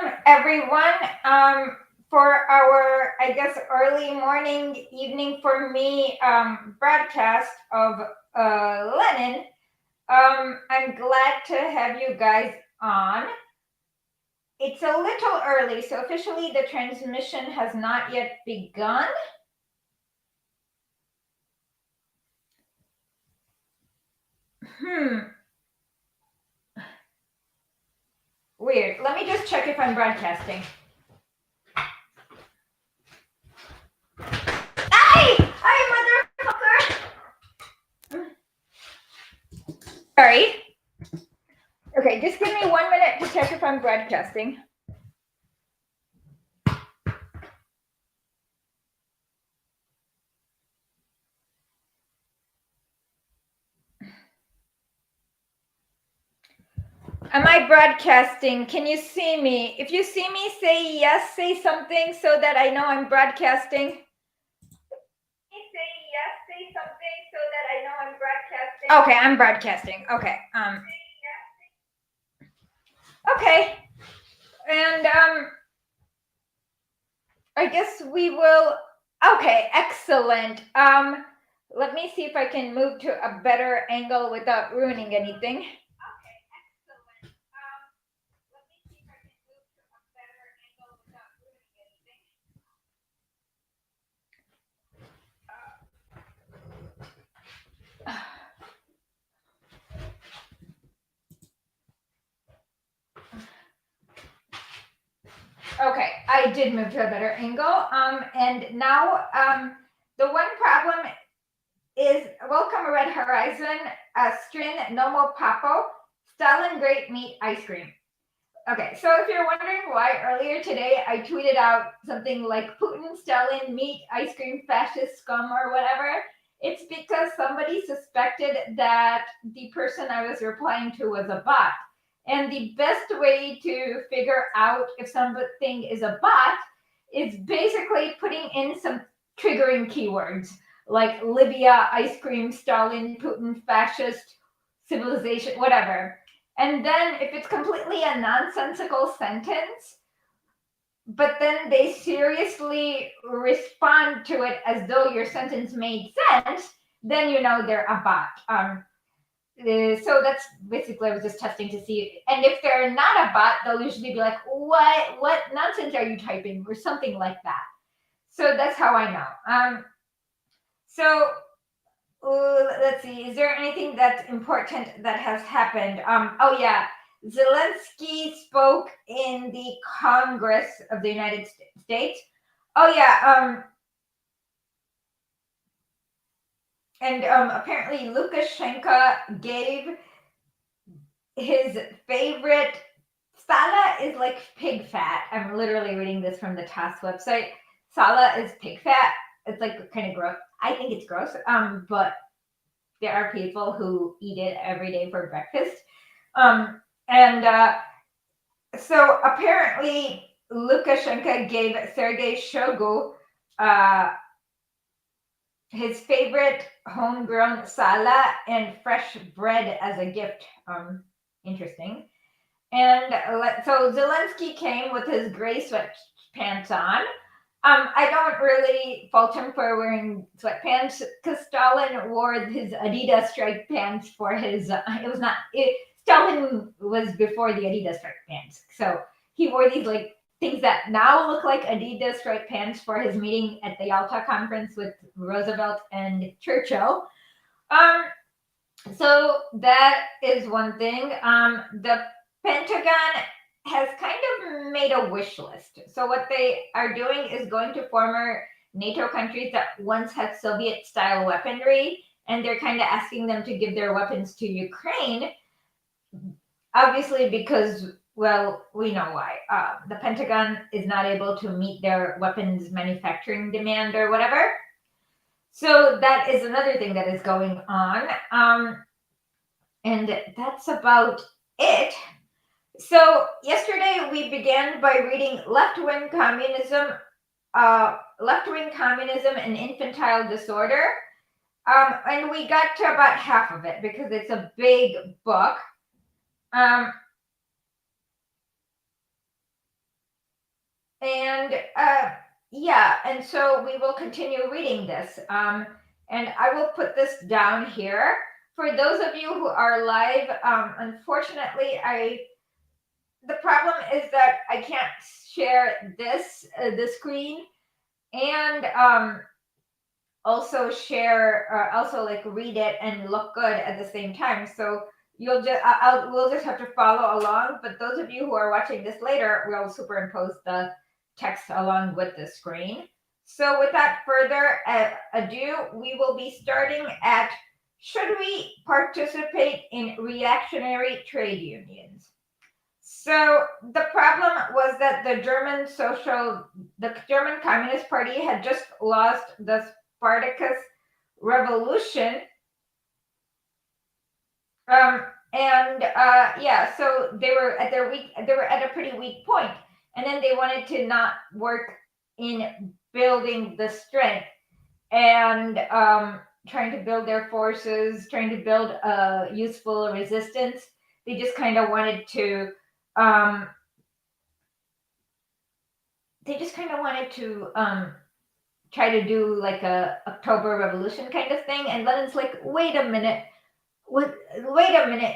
Welcome, everyone, for our, I guess, early morning, evening for me broadcast of Lenin. I'm glad to have you guys on. It's a little early, so officially the transmission has not yet begun. Weird. Let me just check if I'm broadcasting. Hi, motherfucker! Sorry. Okay, just give me 1 minute to check if I'm broadcasting. Am I broadcasting? Can you see me? If you see me, say yes, say something so that I know I'm broadcasting. Say yes, say something so that I know I'm broadcasting. Okay, I'm broadcasting. Okay. Okay. And I guess we will. Okay, excellent. Let me see if I can move to a better angle without ruining anything. Okay, I did move to a better angle. And now the one problem is welcome Red Horizon, Strin, Nomo Papo, Stalin Great Meat Ice Cream. Okay, so if you're wondering why earlier today I tweeted out something like Putin, Stalin, meat, ice cream, fascist scum or whatever, it's because somebody suspected that the person I was replying to was a bot. And the best way to figure out if something is a bot is basically putting in some triggering keywords like Libya, ice cream, Stalin, Putin, fascist, civilization, whatever. And then if it's completely a nonsensical sentence, but then they seriously respond to it as though your sentence made sense, then you know they're a bot. So that's basically, I was just testing to see. And if they're not a bot, they'll usually be like, what nonsense are you typing? Or something like that. So that's how I know. Let's see. Is there anything that's important that has happened? Oh yeah, Zelensky spoke in the Congress of the United States. Oh yeah. And apparently Lukashenko gave his favorite. Sala is like pig fat. I'm literally reading this from the TASS website. Sala is pig fat. It's like kind of gross. I think it's gross. But there are people who eat it every day for breakfast. So apparently Lukashenko gave Sergei Shoigu his favorite homegrown sala and fresh bread as a gift. Interesting. And so Zelensky came with his gray sweatpants on. I don't really fault him for wearing sweatpants because Stalin wore his Adidas striped pants for his. Stalin was before the Adidas striped pants, so he wore these like things that now look like Adidas striped pants for his meeting at the Yalta conference with Roosevelt and Churchill. So that is one thing. The Pentagon has kind of made a wish list. So what they are doing is going to former NATO countries that once had Soviet-style weaponry, and they're kind of asking them to give their weapons to Ukraine, obviously because, well, we know why. The Pentagon is not able to meet their weapons manufacturing demand or whatever. So that is another thing that is going on. And that's about it. So yesterday we began by reading Left-Wing Communism and Infantile Disorder. And we got to about half of it because it's a big book. And yeah, and so we will continue reading this. And I will put this down here. For those of you who are live, unfortunately, the problem is that I can't share the screen, and also share, also like read it and look good at the same time. So we'll just have to follow along. But those of you who are watching this later, we'll superimpose the text along with the screen. So without further ado, we will be starting at, should we participate in reactionary trade unions? So the problem was that the German Communist Party had just lost the Spartacus Revolution. Yeah, so they were at a pretty weak point, and then they wanted to not work in building the strength and trying to build their forces, trying to build a useful resistance. They just kind of wanted to try to do like a October Revolution kind of thing. And Lenin's like, wait a minute,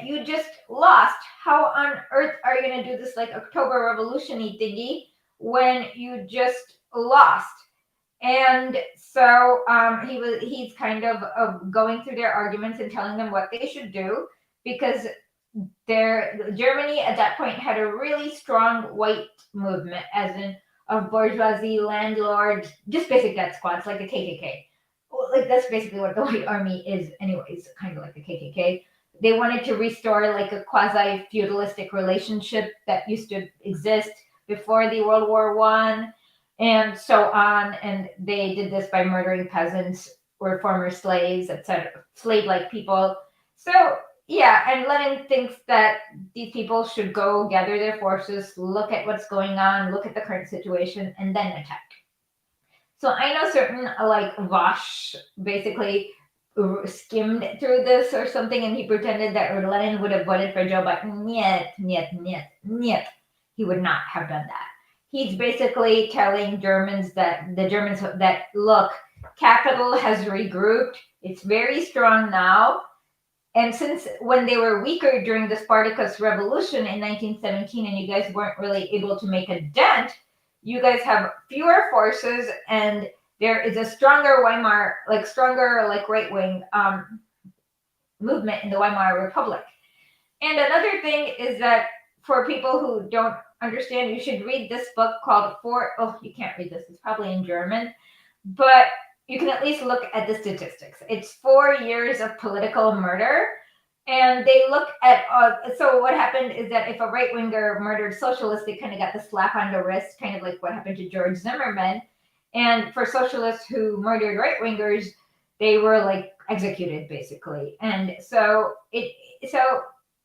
you just lost. How on earth are you going to do this like October Revolution-y thingy when you just lost? And so he's kind of going through their arguments and telling them what they should do, because Germany at that point had a really strong white movement, as in of bourgeoisie, landlords, just basic death squads like the KKK. Well, like that's basically what the White Army is, anyways, kind of like the KKK. They wanted to restore like a quasi-feudalistic relationship that used to exist before the World War I, and so on. And they did this by murdering peasants or former slaves, etc., slave-like people. So yeah, and Lenin thinks that these people should go gather their forces, look at what's going on, look at the current situation, and then attack. So I know certain like Vosh basically skimmed through this or something, and he pretended that Lenin would have voted for Joe Biden. Niet. He would not have done that. He's basically telling the Germans that look, capital has regrouped. It's very strong now. And since when they were weaker during the Spartacus Revolution in 1917, and you guys weren't really able to make a dent, you guys have fewer forces, and there is a stronger right-wing movement in the Weimar Republic. And another thing is that for people who don't understand, you should read this book called you can't read this, it's probably in German, but you can at least look at the statistics. It's 4 years of political murder. And they look at, so what happened is that if a right-winger murdered socialists, they kind of got the slap on the wrist, kind of like what happened to George Zimmerman. And for socialists who murdered right-wingers, they were like executed basically. And so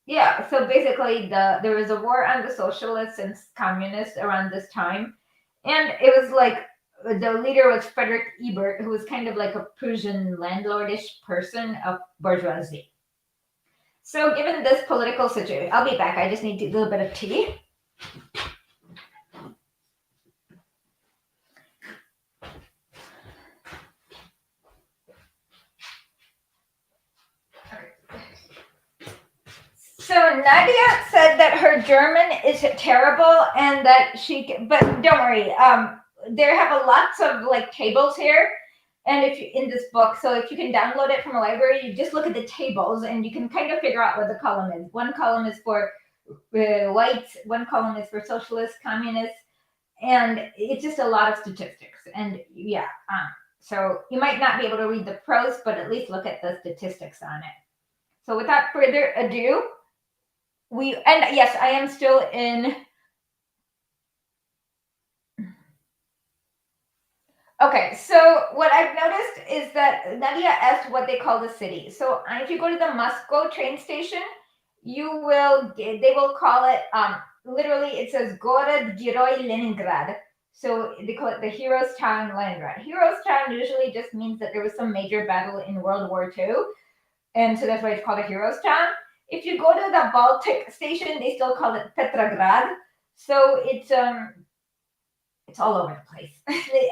basically there was a war on the socialists and communists around this time. And it was like, the leader was Frederick Ebert, who was kind of like a Prussian landlordish person of bourgeoisie. So given this political situation, I'll be back. I just need a little bit of tea. So Nadia said that her German is terrible and that but don't worry. There have lots of like tables here. And in this book, so if you can download it from a library, you just look at the tables and you can kind of figure out what the column is. One column is for whites, one column is for socialists, communists, and it's just a lot of statistics. And yeah, so you might not be able to read the prose, but at least look at the statistics on it. So without further ado, yes, I am still in. Okay, so what I've noticed is that Nadia asked what they call the city. So if you go to the Moscow train station, they will call it, literally it says Город Герой Leningrad. So they call it the Heroes Town Leningrad. Heroes Town usually just means that there was some major battle in World War II. And so that's why it's called a Heroes Town. If you go to the Baltic station, they still call it Petrograd. So it's It's all over the place.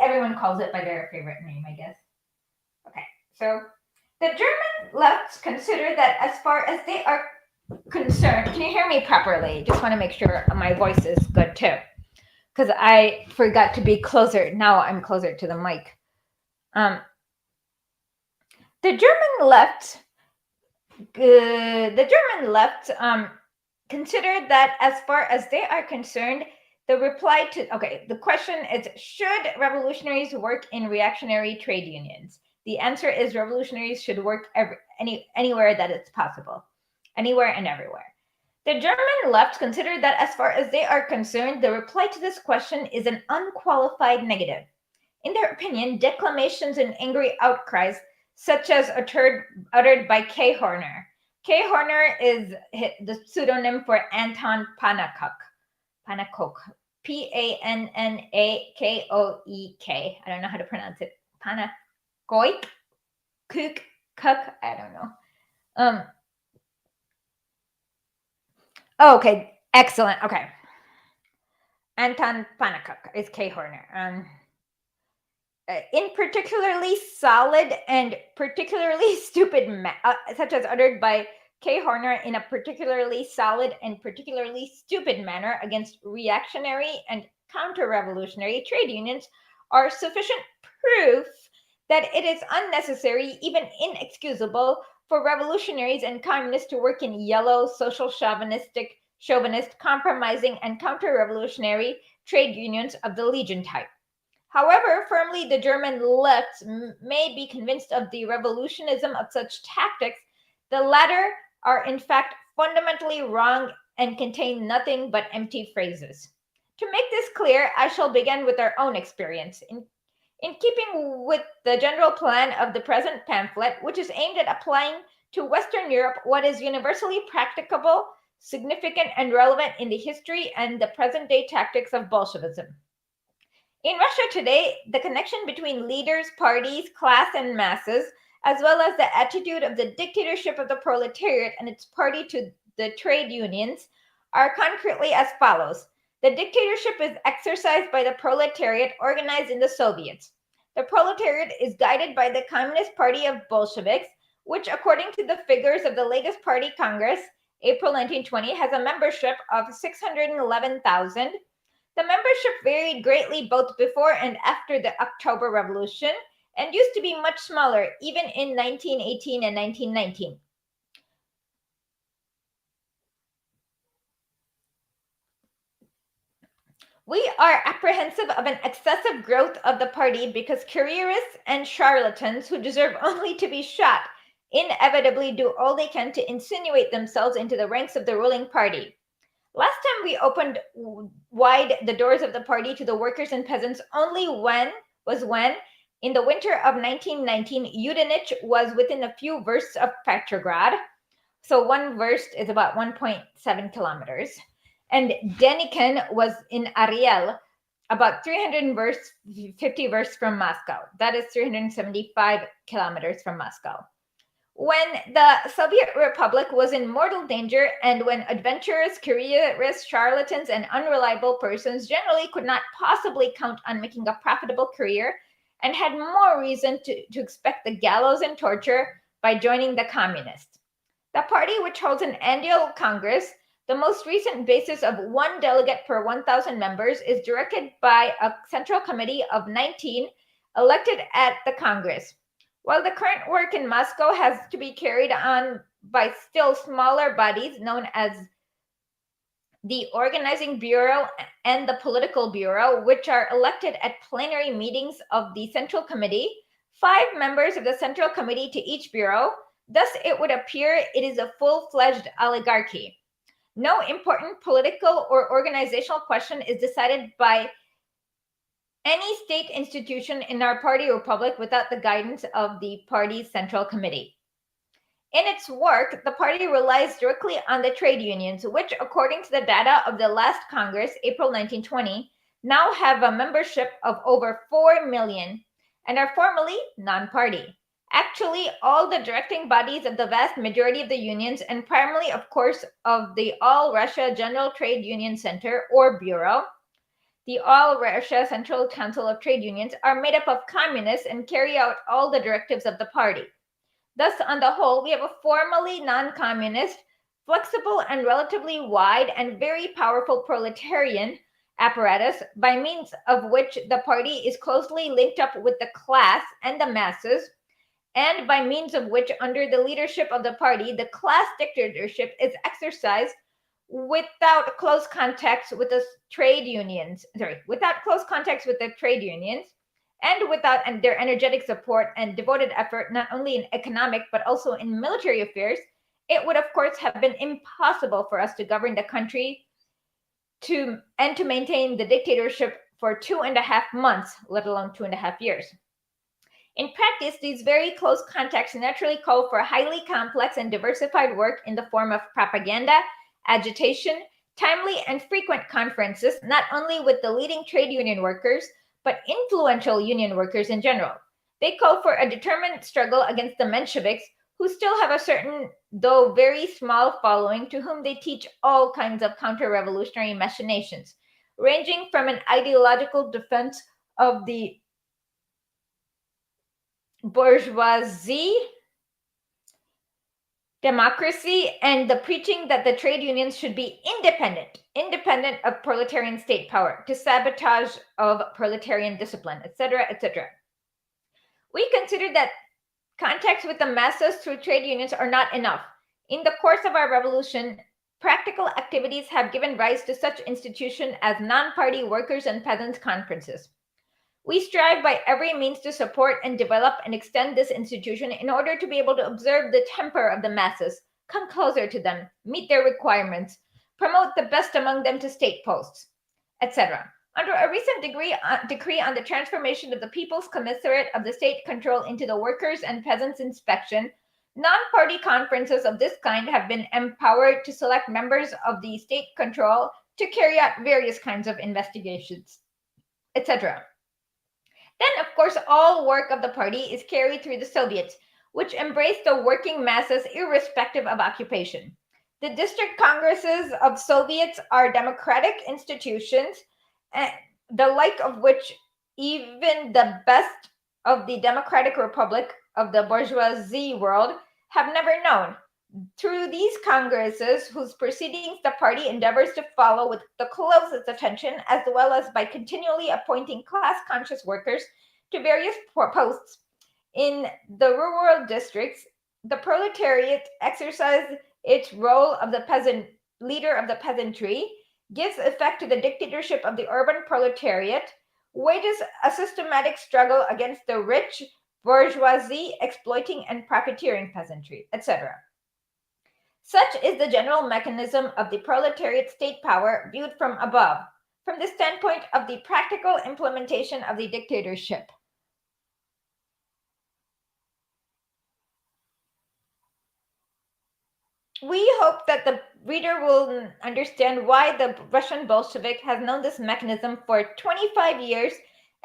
Everyone calls it by their favorite name, I guess. Okay, so the German lefts consider that as far as they are concerned, can you hear me properly? Just want to make sure my voice is good too, because I forgot to be closer. Now I'm closer to the mic. The German left considered that as far as they are concerned, the question is, should revolutionaries work in reactionary trade unions? The answer is revolutionaries should work anywhere that it's possible, anywhere and everywhere. The German left considered that as far as they are concerned, the reply to this question is an unqualified negative. In their opinion, declamations and angry outcries, such as uttered by K. Horner. K. Horner is the pseudonym for Anton Pannekoek. Pannekoek. I don't know how to pronounce it. Pannekoek? Kook? I don't know. Okay, excellent. Okay. Anton Pannekoek is K. Horner. In particularly solid and particularly stupid, such as uttered by K. Horner in a particularly solid and particularly stupid manner against reactionary and counter-revolutionary trade unions, are sufficient proof that it is unnecessary, even inexcusable, for revolutionaries and communists to work in yellow, social chauvinist, compromising, and counter-revolutionary trade unions of the Legion type. However firmly the German left may be convinced of the revolutionism of such tactics, the latter are in fact fundamentally wrong and contain nothing but empty phrases. To make this clear, I shall begin with our own experience. In keeping with the general plan of the present pamphlet, which is aimed at applying to Western Europe what is universally practicable, significant, and relevant in the history and the present-day tactics of Bolshevism. In Russia today, the connection between leaders, parties, class, and masses, as well as the attitude of the dictatorship of the proletariat and its party to the trade unions, are concretely as follows. The dictatorship is exercised by the proletariat organized in the Soviets. The proletariat is guided by the Communist Party of Bolsheviks, which, according to the figures of the latest party congress, April 1920, has a membership of 611,000. The membership varied greatly both before and after the October Revolution and used to be much smaller, even in 1918 and 1919. We are apprehensive of an excessive growth of the party because careerists and charlatans who deserve only to be shot inevitably do all they can to insinuate themselves into the ranks of the ruling party. Last time we opened wide the doors of the party to the workers and peasants only when, in the winter of 1919, Yudenich was within a few versts of Petrograd. So one verst is about 1.7 kilometers. And Denikin was in Ariel, about 350 versts from Moscow. That is 375 kilometers from Moscow. When the Soviet Republic was in mortal danger and when adventurers, careerists, charlatans, and unreliable persons generally could not possibly count on making a profitable career and had more reason to expect the gallows and torture by joining the communists. The party, which holds an annual congress, the most recent basis of 1 delegate per 1,000 members, is directed by a central committee of 19 elected at the Congress. While the current work in Moscow has to be carried on by still smaller bodies known as the Organizing Bureau and the Political Bureau, which are elected at plenary meetings of the Central Committee, 5 members of the Central Committee to each bureau, thus it would appear it is a full-fledged oligarchy. No important political or organizational question is decided by any state institution in our party republic without the guidance of the party's central committee. In its work, the party relies directly on the trade unions, which, according to the data of the last Congress, April 1920, now have a membership of over 4 million and are formally non-party. Actually, all the directing bodies of the vast majority of the unions, and primarily, of course, of the All Russia General Trade Union Center or Bureau, the All Russia Central Council of Trade Unions, are made up of communists and carry out all the directives of the party. Thus, on the whole, we have a formally non-communist, flexible and relatively wide and very powerful proletarian apparatus by means of which the party is closely linked up with the class and the masses, and by means of which, under the leadership of the party, the class dictatorship is exercised without close contacts with the trade unions, and without their energetic support and devoted effort, not only in economic but also in military affairs, it would of course have been impossible for us to govern the country to maintain the dictatorship for 2.5 months, let alone 2.5 years. In practice, these very close contacts naturally call for highly complex and diversified work in the form of propaganda, agitation, timely and frequent conferences, not only with the leading trade union workers, but influential union workers in general. They call for a determined struggle against the Mensheviks, who still have a certain, though very small, following to whom they teach all kinds of counter-revolutionary machinations, ranging from an ideological defense of the bourgeoisie, democracy, and the preaching that the trade unions should be independent of proletarian state power, to sabotage of proletarian discipline, etc., etc. We consider that contacts with the masses through trade unions are not enough. In the course of our revolution, practical activities have given rise to such institutions as non-party workers and peasants' conferences. We strive by every means to support and develop and extend this institution in order to be able to observe the temper of the masses, come closer to them, meet their requirements, promote the best among them to state posts, etc. Under a recent decree on the transformation of the People's Commissariat of the State Control into the Workers' and Peasants' Inspection, non-party conferences of this kind have been empowered to select members of the state control to carry out various kinds of investigations, etc. Then, of course, all work of the party is carried through the Soviets, which embrace the working masses irrespective of occupation. The district congresses of Soviets are democratic institutions, the like of which even the best of the democratic republic of the bourgeoisie world have never known. Through these congresses, whose proceedings the party endeavors to follow with the closest attention, as well as by continually appointing class-conscious workers to various posts in the rural districts, the proletariat exercises its role of the leader of the peasantry, gives effect to the dictatorship of the urban proletariat, wages a systematic struggle against the rich bourgeoisie exploiting and profiteering peasantry, etc. Such is the general mechanism of the proletariat state power viewed from above, from the standpoint of the practical implementation of the dictatorship. We hope that the reader will understand why the Russian Bolshevik has known this mechanism for 25 years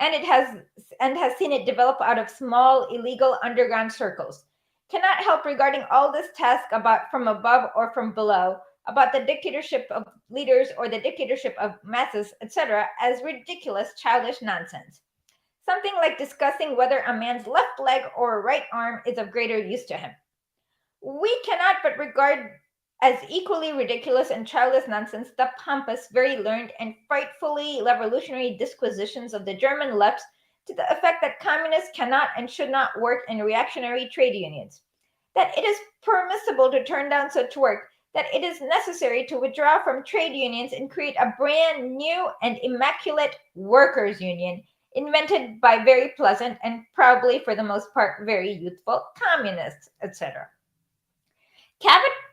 and has seen it develop out of small illegal underground circles. Cannot help regarding all this task about from above or from below, about the dictatorship of leaders or the dictatorship of masses, etc., as ridiculous, childish nonsense. Something like discussing whether a man's left leg or right arm is of greater use to him. We cannot but regard as equally ridiculous and childish nonsense the pompous, very learned, and frightfully revolutionary disquisitions of the German lefts to the effect that communists cannot and should not work in reactionary trade unions, that it is permissible to turn down such work, that it is necessary to withdraw from trade unions and create a brand new and immaculate workers' union, invented by very pleasant and probably for the most part very youthful communists, etc.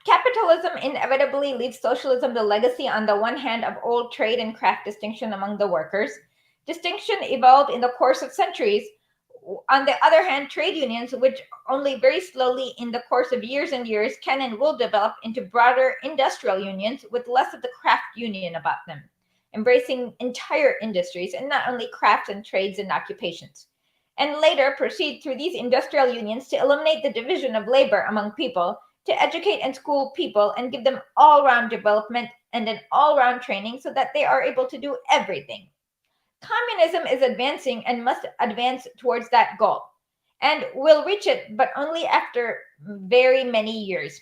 Capitalism inevitably leaves socialism the legacy on the one hand of old trade and craft distinction among the workers, distinction evolved in the course of centuries. On the other hand, trade unions, which only very slowly in the course of years and years can and will develop into broader industrial unions with less of the craft union about them, embracing entire industries and not only crafts and trades and occupations, and later proceed through these industrial unions to eliminate the division of labor among people, to educate and school people and give them all-round development and an all-round training so that they are able to do everything. Communism is advancing and must advance towards that goal, and will reach it, but only after very many years.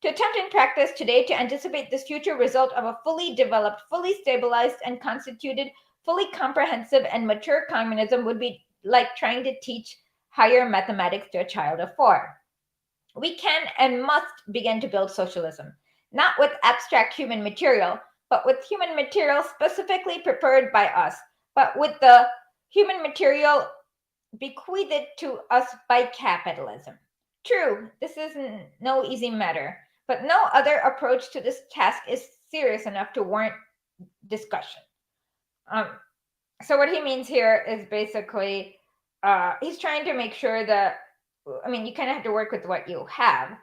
To attempt in practice today to anticipate this future result of a fully developed, fully stabilized, and constituted, fully comprehensive and mature communism would be like trying to teach higher mathematics to a child of 4. We can and must begin to build socialism, not with abstract human material, but with human material specifically prepared by us, but with the human material bequeathed to us by capitalism. True, this is no easy matter, but no other approach to this task is serious enough to warrant discussion. So what he means here is basically he's trying to make sure that, I mean, you kind of have to work with what you have.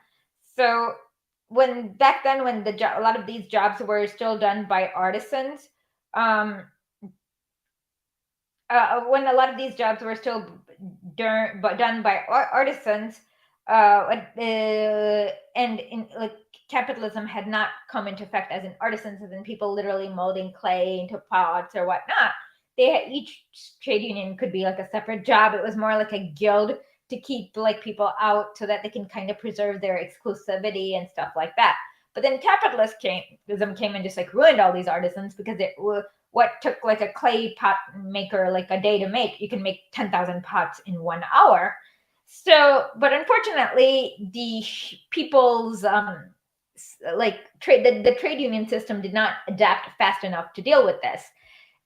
So when back then, when a lot of these jobs were still done by artisans, when a lot of these jobs were still done by artisans, and in like capitalism had not come into effect as in artisans, as in people literally molding clay into pots or whatnot. They had, each trade union could be like a separate job. It was more like a guild to keep like people out so that they can kind of preserve their exclusivity and stuff like that. But then capitalism came and just like ruined all these artisans, because it what took like a clay pot maker like a day to make, you can make 10,000 pots in 1 hour. So, but unfortunately, the people's the trade union system did not adapt fast enough to deal with this.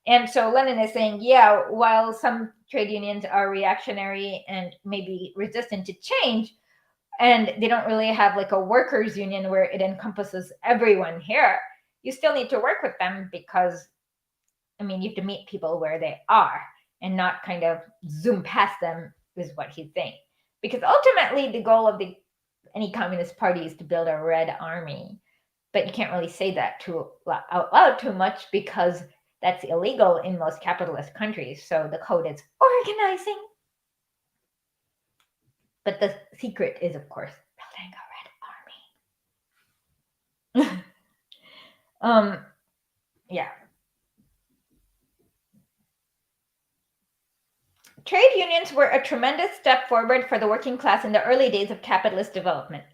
And so Lenin is saying, yeah, while some trade unions are reactionary and maybe resistant to change, and they don't really have like a workers' union where it encompasses everyone here, you still need to work with them, because, I mean, you have to meet people where they are and not kind of zoom past them, is what he's saying. Because ultimately, the goal of any communist party is to build a red army. But you can't really say that out loud too much, because that's illegal in most capitalist countries. So the code is organizing. But the secret is, of course, building a red army. Yeah. Trade unions were a tremendous step forward for the working class in the early days of capitalist development,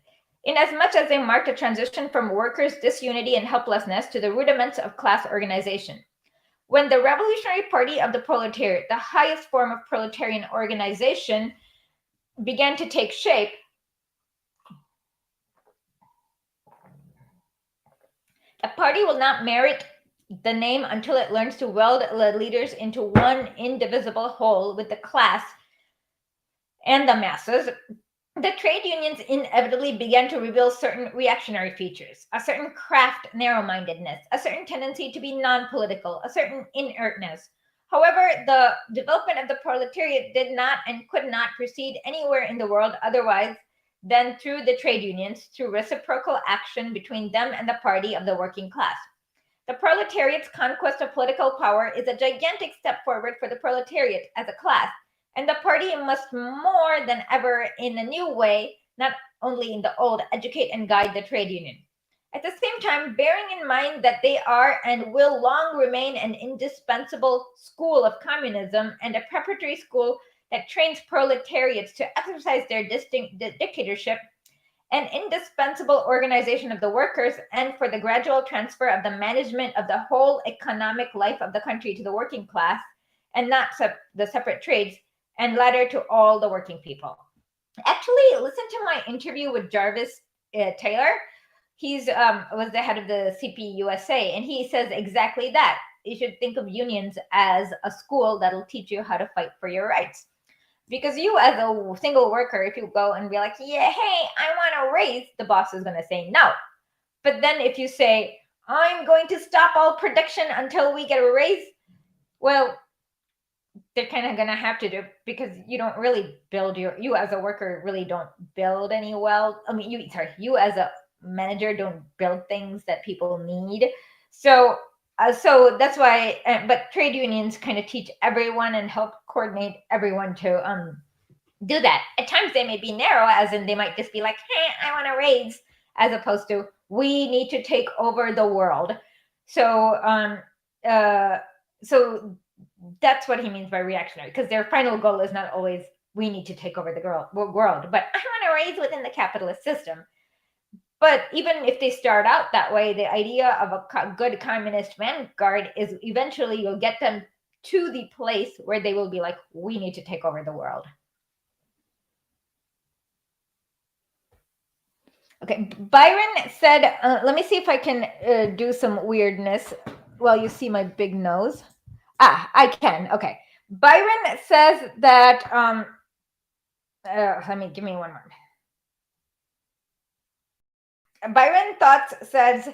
inasmuch as they marked a transition from workers' disunity and helplessness to the rudiments of class organization. When the Revolutionary Party of the Proletariat, the highest form of proletarian organization, began to take shape, the party will not merit the name until it learns to weld the leaders into one indivisible whole with the class and the masses. The trade unions inevitably began to reveal certain reactionary features, a certain craft narrow-mindedness, a certain tendency to be non-political, a certain inertness. However, the development of the proletariat did not and could not proceed anywhere in the world otherwise than through the trade unions, through reciprocal action between them and the party of the working class. The proletariat's conquest of political power is a gigantic step forward for the proletariat as a class, and the party must more than ever, in a new way, not only in the old, educate and guide the trade union. At the same time, bearing in mind that they are and will long remain an indispensable school of communism and a preparatory school that trains proletariats to exercise their dictatorship, an indispensable organization of the workers, and for the gradual transfer of the management of the whole economic life of the country to the working class, and not the separate trades, and latter to all the working people. Actually, listen to my interview with Jarvis Taylor. He's was the head of the CPUSA, and he says exactly that. You should think of unions as a school that'll teach you how to fight for your rights. Because you, as a single worker, if you go and be like, yeah, hey, I want a raise, the boss is going to say no. But then if you say, I'm going to stop all production until we get a raise, well, they're kind of going to have to do, because you don't really build you as a worker really don't build any well. I mean, you as a manager don't build things that people need. So that's why, but trade unions kind of teach everyone and help coordinate everyone to do that. At times they may be narrow, as in they might just be like, hey, I want a raise, as opposed to, we need to take over the world. So That's what he means by reactionary, because their final goal is not always we need to take over the world, but I want to raise within the capitalist system. But even if they start out that way, the idea of a good communist vanguard is eventually you'll get them to the place where they will be like, we need to take over the world. Okay, Byron said, let me see if I can do some weirdness while you see my big nose. I can. Okay. Byron says that, give me one moment. Byron's thoughts says,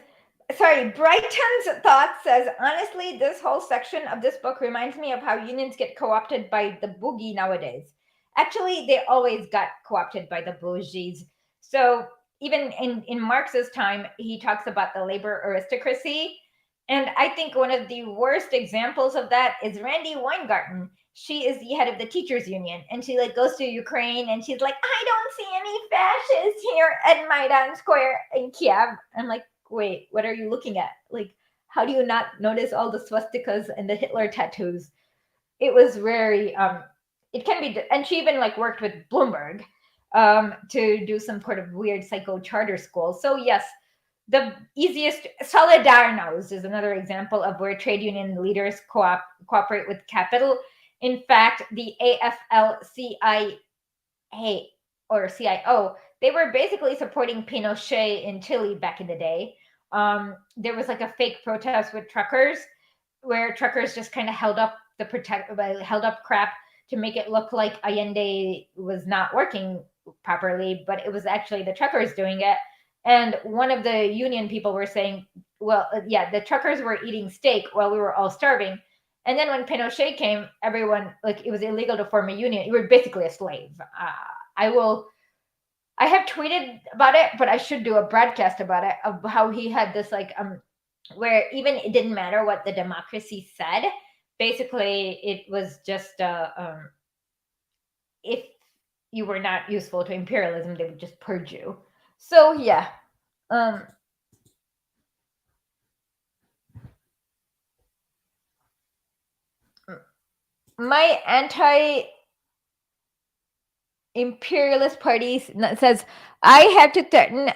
Brighton's thoughts says, honestly, this whole section of this book reminds me of how unions get co-opted by the boogie nowadays. Actually, they always got co-opted by the bourgeois. So even in Marx's time, he talks about the labor aristocracy. And I think one of the worst examples of that is Randy Weingarten. She is the head of the teachers union, and she like goes to Ukraine and she's like, I don't see any fascists here at Maidan Square in Kiev. I'm like, wait, what are you looking at? Like, how do you not notice all the swastikas and the Hitler tattoos? It was very it can be, and she even like worked with Bloomberg to do some sort of weird psycho charter school. So yes, the easiest, Solidarność is another example of where trade union leaders cooperate with capital. In fact, the AFL-CIO or CIO, they were basically supporting Pinochet in Chile back in the day. There was like a fake protest with truckers where truckers just kind of held up crap to make it look like Allende was not working properly, but it was actually the truckers doing it. And one of the union people were saying, well, yeah, the truckers were eating steak while we were all starving. And then when Pinochet came, everyone, like, it was illegal to form a union. You were basically a slave. I have tweeted about it, but I should do a broadcast about it, of how he had this, like, where even it didn't matter what the democracy said. Basically, it was just, if you were not useful to imperialism, they would just purge you. So yeah, my anti-imperialist party says I had to threaten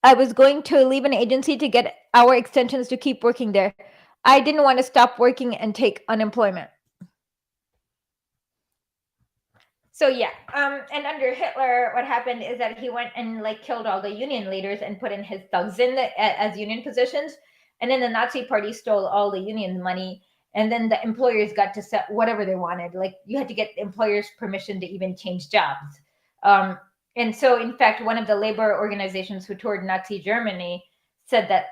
I was going to leave an agency to get our extensions to keep working there. I didn't want to stop working and take unemployment. So yeah, and under Hitler, what happened is that he went and like killed all the union leaders and put in his thugs as union positions, and then the Nazi Party stole all the union money, and then the employers got to set whatever they wanted. Like, you had to get the employers' permission to even change jobs. And so, in fact, one of the labor organizations who toured Nazi Germany said that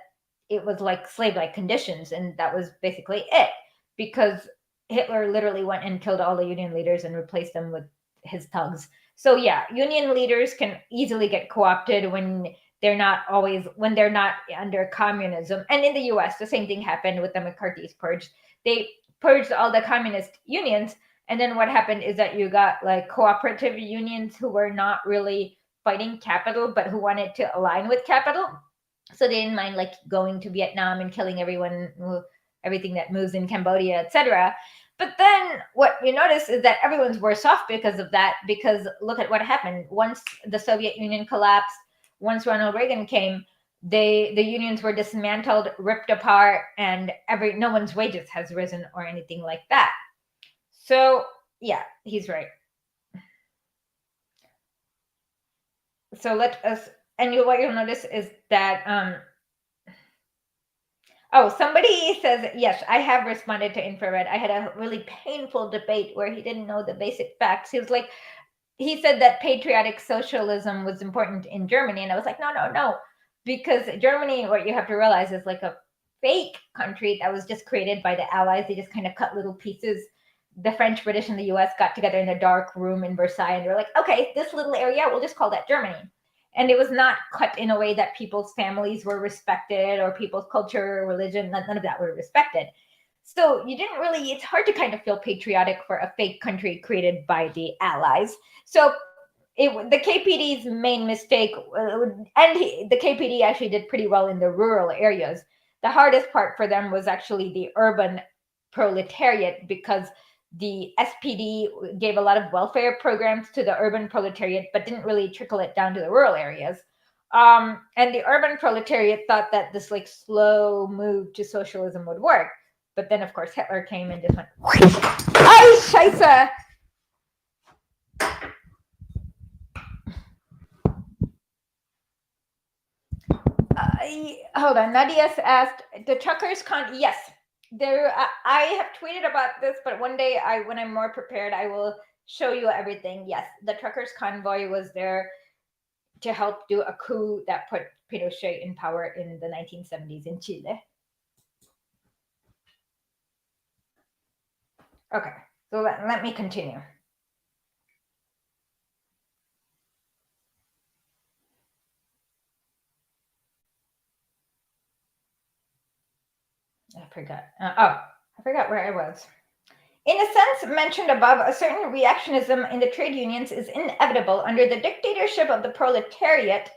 it was like slave-like conditions, and that was basically it, because Hitler literally went and killed all the union leaders and replaced them with his thugs. So yeah, union leaders can easily get co-opted when they're not under communism. And in the US, the same thing happened with the McCarthy's purge. They purged all the communist unions, and then what happened is that you got like cooperative unions who were not really fighting capital, but who wanted to align with capital. So they didn't mind like going to Vietnam and killing everything that moves in Cambodia, etc. But then what we notice is that everyone's worse off because of that, because look at what happened. Once the Soviet Union collapsed, once Ronald Reagan came, the unions were dismantled, ripped apart, and no one's wages has risen or anything like that. So yeah, he's right. So what you'll notice is that somebody says, yes, I have responded to infrared. I had a really painful debate where he didn't know the basic facts. He said that patriotic socialism was important in Germany. And I was like, no. Because Germany, what you have to realize, is like a fake country that was just created by the Allies. They just kind of cut little pieces. The French, British, and the US got together in a dark room in Versailles. And they were like, okay, this little area, we'll just call that Germany. And it was not cut in a way that people's families were respected or people's culture, religion, none of that were respected. So it's hard to kind of feel patriotic for a fake country created by the Allies. So the KPD's main mistake, the KPD actually did pretty well in the rural areas. The hardest part for them was actually the urban proletariat, because the SPD gave a lot of welfare programs to the urban proletariat, but didn't really trickle it down to the rural areas. And the urban proletariat thought that this like slow move to socialism would work. But then, of course, Hitler came and just went, "Ay, Scheiße!" Hold on. Nadia's asked, the truckers yes, there. I have tweeted about this, but one day, when I'm more prepared, I will show you everything. Yes, the truckers convoy was there to help do a coup that put Pinochet in power in the 1970s in Chile. Okay, so let me continue. I forgot where I was. In a sense mentioned above, a certain reactionism in the trade unions is inevitable under the dictatorship of the proletariat.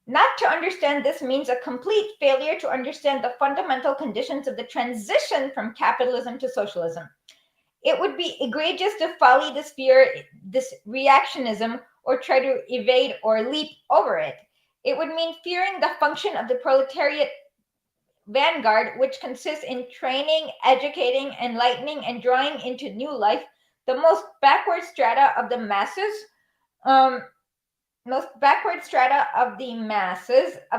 Not to understand this means a complete failure to understand the fundamental conditions of the transition from capitalism to socialism. It would be egregious to folly this reactionism, or try to evade or leap over it. It would mean fearing the function of the proletariat vanguard, which consists in training, educating, enlightening, and drawing into new life the most backward strata of the masses, of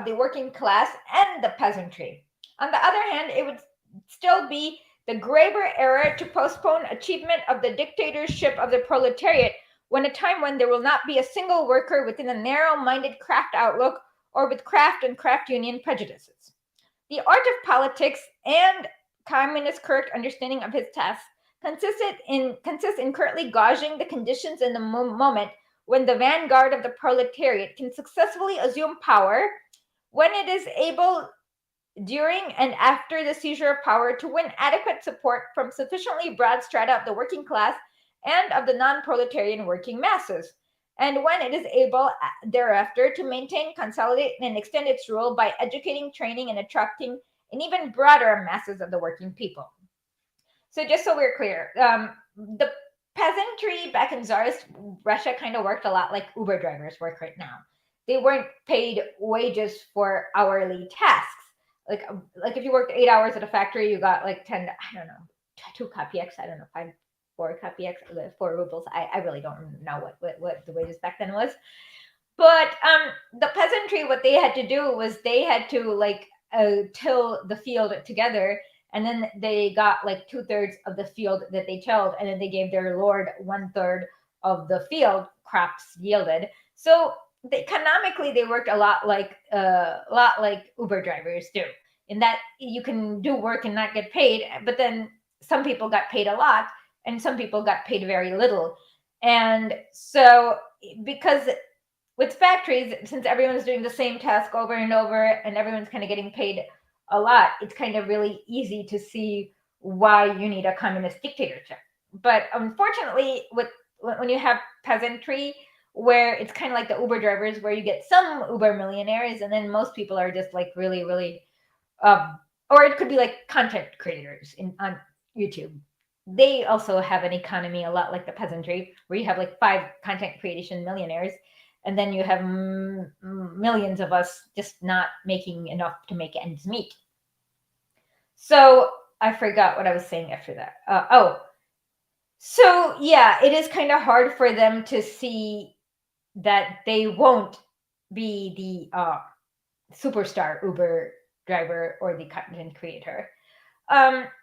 the working class and the peasantry. On the other hand, it would still be the graver error to postpone achievement of the dictatorship of the proletariat when a time when there will not be a single worker within a narrow-minded craft outlook or with craft and craft union prejudices. The art of politics and communist correct understanding of his task consists in currently gauging the conditions in the moment when the vanguard of the proletariat can successfully assume power, when it is able, during and after the seizure of power, to win adequate support from sufficiently broad strata of the working class and of the non-proletarian working masses, and when it is able thereafter to maintain, consolidate, and extend its rule by educating, training, and attracting an even broader masses of the working people. So just so we're clear, the peasantry back in Tsarist Russia kind of worked a lot like Uber drivers work right now. They weren't paid wages for hourly tasks. Like if you worked 8 hours at a factory, you got like 10, I don't know, 2 kopecks, I don't know, 4 kopecks, 4 rubles. I really don't know what the wages back then was. But the peasantry, what they had to do was they had to like till the field together, and then they got like 2/3 of the field that they tilled, and then they gave their lord 1/3 of the field crops yielded. So economically, they worked a lot like Uber drivers do, in that you can do work and not get paid, but then some people got paid a lot, and some people got paid very little. And so, because with factories, since everyone's doing the same task over and over, and everyone's kind of getting paid a lot, it's kind of really easy to see why you need a communist dictatorship. But unfortunately, when you have peasantry, where it's kind of like the Uber drivers, where you get some Uber millionaires, and then most people are just like really, really, or it could be like content creators on YouTube. They also have an economy a lot like the peasantry, where you have like 5 content creation millionaires, and then you have millions of us just not making enough to make ends meet. So I forgot what I was saying after that. So yeah, it is kind of hard for them to see that they won't be the superstar Uber driver or the content creator.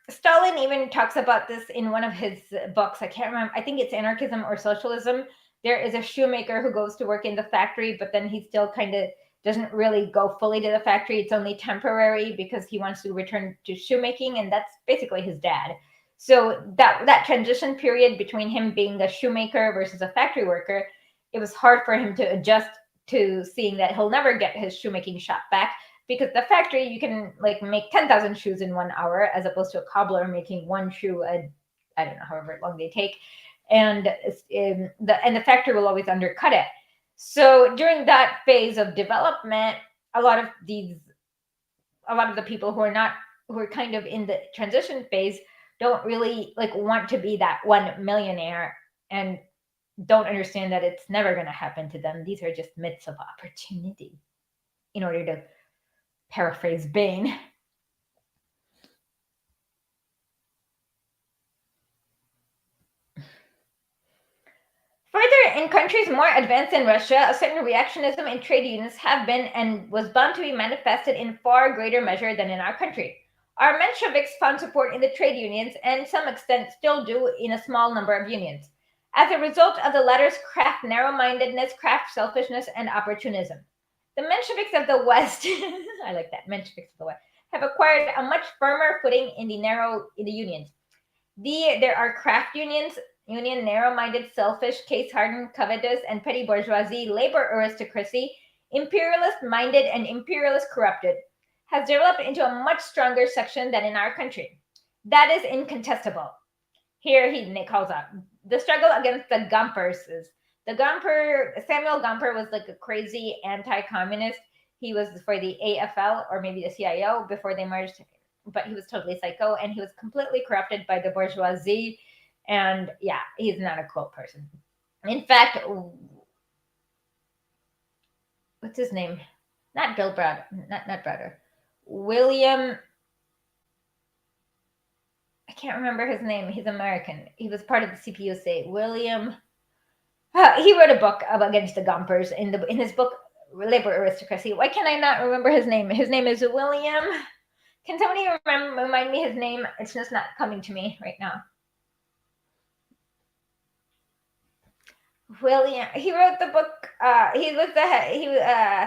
Stalin even talks about this in one of his books. I can't remember. I think it's Anarchism or Socialism. There is a shoemaker who goes to work in the factory, but then he still kind of doesn't really go fully to the factory. It's only temporary because he wants to return to shoemaking, and that's basically his dad. So that transition period between him being a shoemaker versus a factory worker, it was hard for him to adjust to seeing that he'll never get his shoemaking shop back, because the factory, you can like make 10,000 shoes in 1 hour, as opposed to a cobbler making 1 shoe I don't know, however long they take. And the factory will always undercut it. So during that phase of development, a lot of the people who are kind of in the transition phase don't really like want to be that one millionaire and don't understand that it's never going to happen to them. These are just myths of opportunity, in order to paraphrase Bain. Further, in countries more advanced than Russia, a certain reactionism in trade unions have been and was bound to be manifested in far greater measure than in our country. Our Mensheviks found support in the trade unions and, to some extent, still do in a small number of unions. As a result of the latter's craft narrow-mindedness, craft selfishness, and opportunism. The Mensheviks of the West, I like that, Mensheviks of the West, have acquired a much firmer footing in the unions. There are craft unions, narrow-minded, selfish, case-hardened, covetous, and petty bourgeoisie, labor aristocracy, imperialist-minded and imperialist-corrupted, has developed into a much stronger section than in our country. That is incontestable. Here he calls out the struggle against the Gumpers. Samuel Gumper was like a crazy anti-communist. He was for the AFL or maybe the CIO before they merged, but he was totally psycho and he was completely corrupted by the bourgeoisie. And yeah, he's not a cool person. In fact, what's his name? Not Bill Browder, not Browder. William, I can't remember his name. He's American. He was part of the CPUSA. William, he wrote a book against the Gumpers in his book Labor Aristocracy. Why can I not remember his name? His name is William. Can somebody remind me his name? It's just not coming to me right now. William, he wrote the book.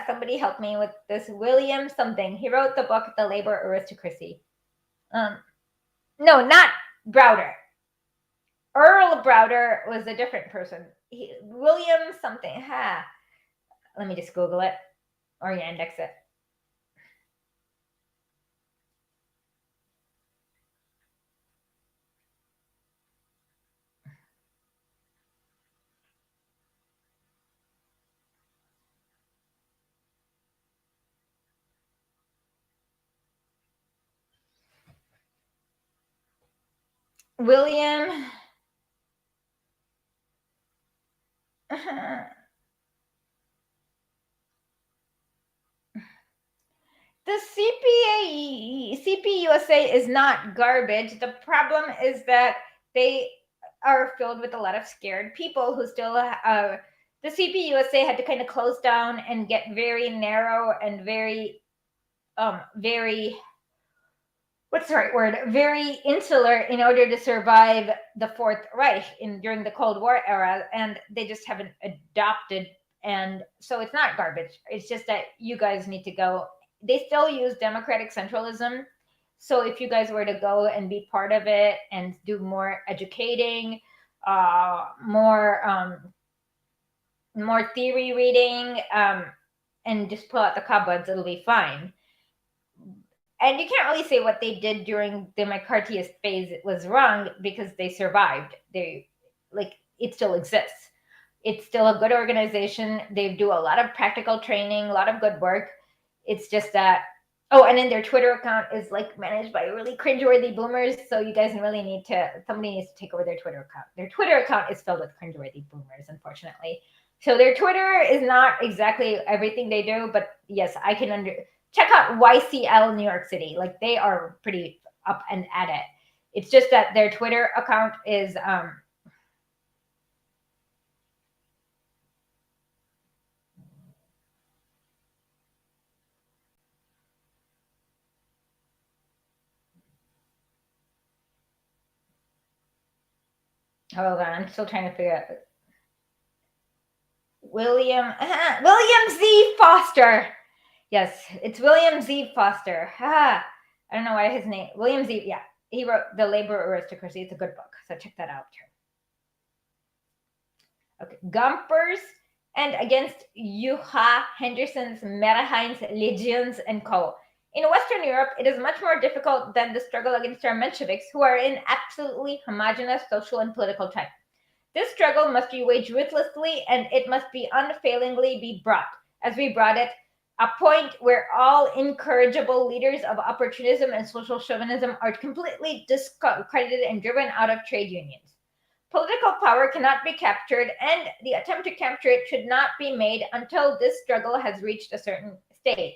Somebody help me with this. William something. He wrote the book, The Labor Aristocracy. No, not Browder. Earl Browder was a different person. William something. Let me just Google it or index it. William. The CPUSA is not garbage. The problem is that they are filled with a lot of scared people who still the CPUSA had to kind of close down and get very narrow and very what's the right word? Very insular in order to survive the Fourth Reich during the Cold War era, and they just haven't adopted. And so it's not garbage. It's just that you guys need to go. They still use democratic centralism. So if you guys were to go and be part of it and do more educating, more theory reading, and just pull out the cobwebs, it'll be fine. And you can't really say what they did during the McCarthyist phase was wrong because they survived. It still exists. It's still a good organization. They do a lot of practical training, a lot of good work. It's just that, and then their Twitter account is managed by really cringeworthy boomers. So you guys really somebody needs to take over their Twitter account. Their Twitter account is filled with cringeworthy boomers, unfortunately. So their Twitter is not exactly everything they do, but yes, I can check out YCL New York City. They are pretty up and at it. It's just that their Twitter account is hold on, I'm still trying to figure out. William Z. Foster. Yes, it's William Z. Foster. I don't know why his name. William Z. Yeah, he wrote The Labor Aristocracy. It's a good book, so check that out. Okay, Gumpers and against Juha Henderson's Merhein's Legions and Co. In Western Europe, it is much more difficult than the struggle against our Mensheviks, who are in absolutely homogeneous social and political type. This struggle must be waged ruthlessly, and it must be unfailingly be brought, as we brought it, a point where all incorrigible leaders of opportunism and social chauvinism are completely discredited and driven out of trade unions. Political power cannot be captured, and the attempt to capture it should not be made until this struggle has reached a certain stage.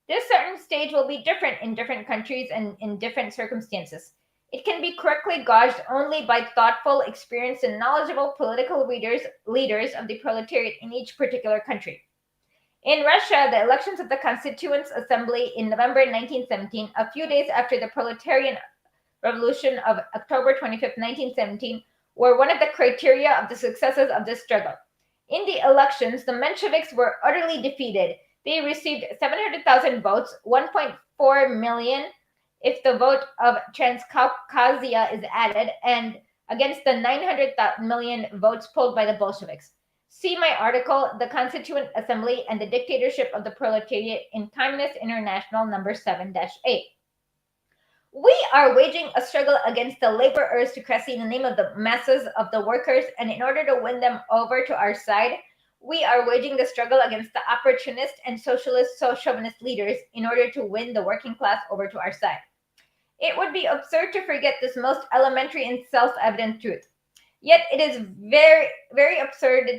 This certain stage will be different in different countries and in different circumstances. It can be correctly gauged only by thoughtful, experienced, and knowledgeable political leaders of the proletariat in each particular country. In Russia, the elections of the Constituent Assembly in November 1917, a few days after the proletarian revolution of October 25, 1917, were one of the criteria of the successes of this struggle. In the elections, the Mensheviks were utterly defeated. They received 700,000 votes, 1.4 million if the vote of Transcaucasia is added, and against the 900 million votes polled by the Bolsheviks. See my article, The Constituent Assembly and the Dictatorship of the Proletariat in Communist International number 7-8. We are waging a struggle against the labor aristocracy in the name of the masses of the workers, and in order to win them over to our side, we are waging the struggle against the opportunist and socialist chauvinist leaders in order to win the working class over to our side. It would be absurd to forget this most elementary and self-evident truth. Yet it is very absurd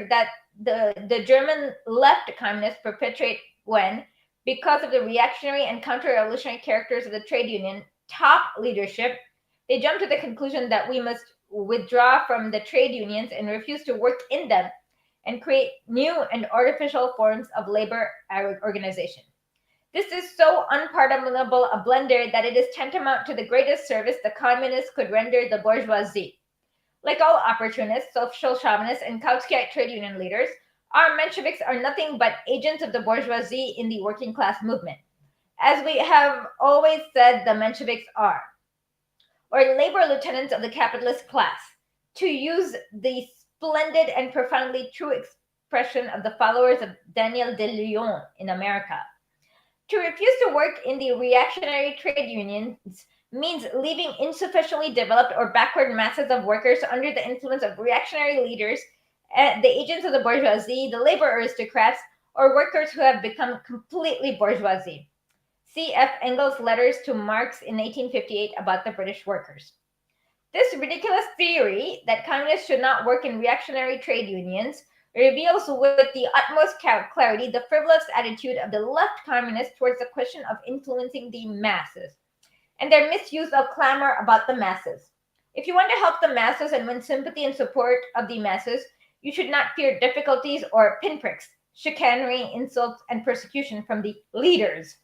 that the German left communists perpetrate when, because of the reactionary and counter-revolutionary characters of the trade union top leadership, they jump to the conclusion that we must withdraw from the trade unions and refuse to work in them and create new and artificial forms of labor organization. This is so unpardonable a blunder that it is tantamount to the greatest service the communists could render the bourgeoisie. Like all opportunists, social chauvinists, and Kautskyite trade union leaders, our Mensheviks are nothing but agents of the bourgeoisie in the working class movement. As we have always said, the Mensheviks are, or labor lieutenants of the capitalist class, to use the splendid and profoundly true expression of the followers of Daniel de Leon in America. To refuse to work in the reactionary trade unions means leaving insufficiently developed or backward masses of workers under the influence of reactionary leaders, the agents of the bourgeoisie, the labor aristocrats, or workers who have become completely bourgeoisie. C. F. Engels' letters to Marx in 1858 about the British workers. This ridiculous theory that communists should not work in reactionary trade unions reveals with the utmost clarity the frivolous attitude of the left communists towards the question of influencing the masses, and their misuse of clamor about the masses. If you want to help the masses and win sympathy and support of the masses, you should not fear difficulties or pinpricks, chicanery, insults, and persecution from the leaders,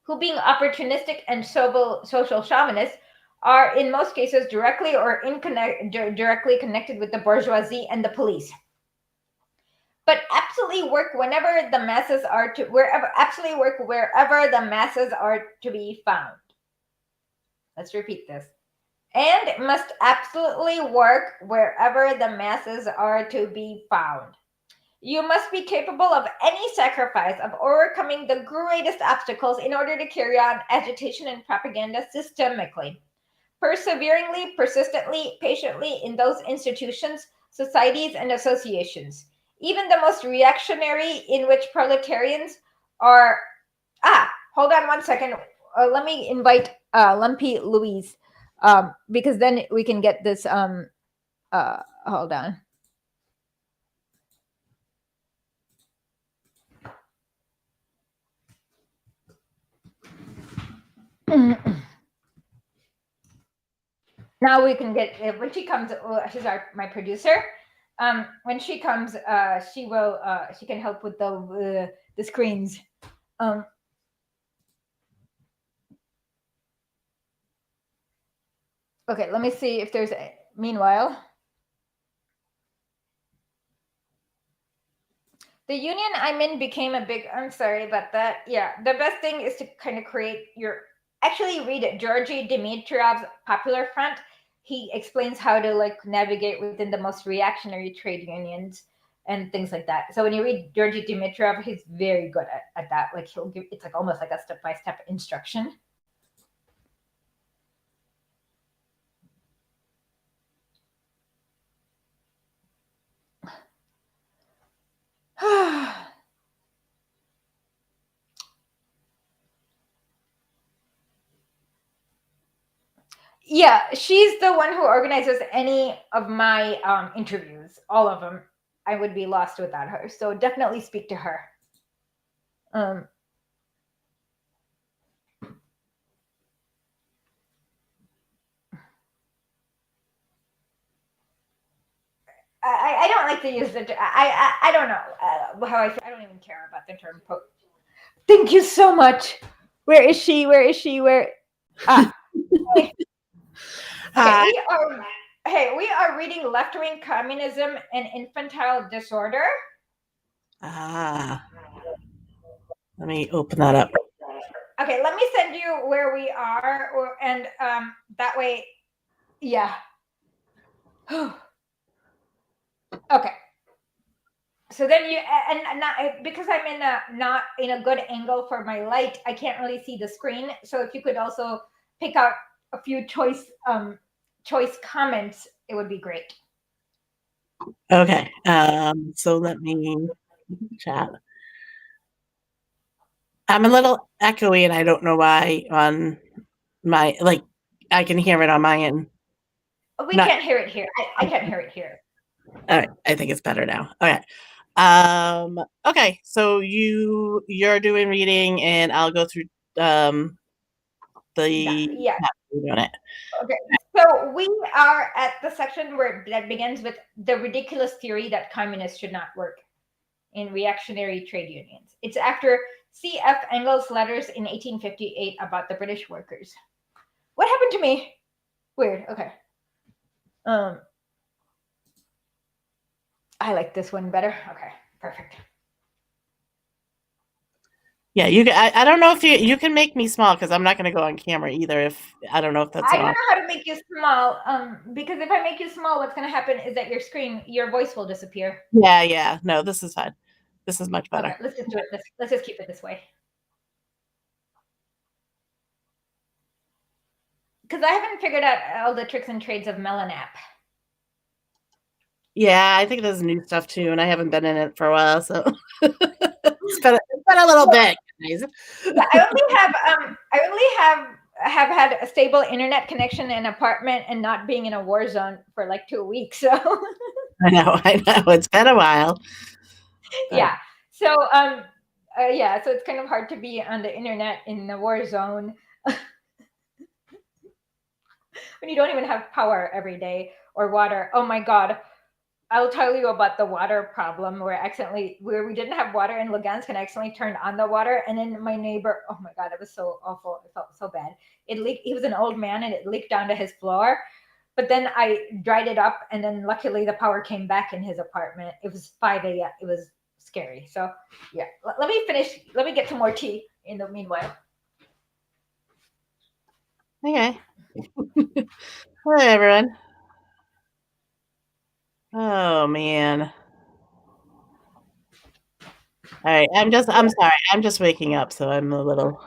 who, being opportunistic and social chauvinists, are in most cases directly or directly connected with the bourgeoisie and the police. But absolutely work wherever the masses are to be found. Let's repeat this. And must absolutely work wherever the masses are to be found. You must be capable of any sacrifice, of overcoming the greatest obstacles in order to carry on agitation and propaganda systemically, perseveringly, persistently, patiently in those institutions, societies, and associations, even the most reactionary, in which proletarians are. Hold on one second. Let me invite Lumpy Louise, because then we can get this. Hold on. Now we can get, when she comes, she's my producer. When she comes, she can help with the screens. Okay, let me see if there's meanwhile. The union I'm in became a big, I'm sorry about that. Yeah, the best thing is to kind of actually read Georgy Dimitriev's Popular Front. He explains how to navigate within the most reactionary trade unions and things like that. So when you read Georgy Dimitriev, he's very good at that. He'll give, it's almost like a step-by-step instruction. Yeah, she's the one who organizes any of my interviews, all of them. I would be lost without her. So definitely speak to her. Um, I don't like to use the I don't know how I feel. I don't even care about the term post. Thank you so much. Where is she? Where is she? Where? Ah. Okay, we are reading Left Wing Communism and Infantile Disorder. Let me open that up. Okay, let me send you where we are, and that way, yeah. Okay. So then you and not because I'm in a not in a good angle for my light, I can't really see the screen. So if you could also pick out a few choice comments, it would be great. Okay. So let me chat. I'm a little echoey, and I don't know why on my I can hear it on my end. We can't hear it here. I can't hear it here. All right, I think it's better now. Okay. Okay, so you're doing reading, and I'll go through the Yeah. doing it. Okay. So we are at the section that begins with the ridiculous theory that communists should not work in reactionary trade unions. It's after C.F. Engels' letters in 1858 about the British workers. What happened to me? Weird. Okay. I like this one better. Okay, perfect. Yeah, you. I don't know if you can make me small because I'm not going to go on camera either. If I don't know if that's. I don't know how to make you small. Because if I make you small, what's going to happen is that your voice will disappear. Yeah. No, this is fine. This is much better. Okay, let's just do it. Let's just keep it this way. Because I haven't figured out all the tricks and trades of Melon app. Yeah, I think there's new stuff too, and I haven't been in it for a while, so it's been a little bit. Guys. Yeah, I only have had a stable internet connection in an apartment and not being in a war zone for like 2 weeks. So I know. It's been a while. But. Yeah. So yeah, so it's kind of hard to be on the internet in the war zone when you don't even have power every day or water. Oh my God. I'll tell you about the water problem where we didn't have water in Lugansk and I accidentally turned on the water. And then my neighbor, oh my God, it was so awful. It felt so bad. It leaked. He was an old man and it leaked down to his floor. But then I dried it up and then luckily the power came back in his apartment. It was 5 a.m. It was scary. So yeah, let me finish. Let me get some more tea in the meanwhile. Okay. Hello, everyone. Oh man. All right. I'm sorry. I'm just waking up, so I'm a little.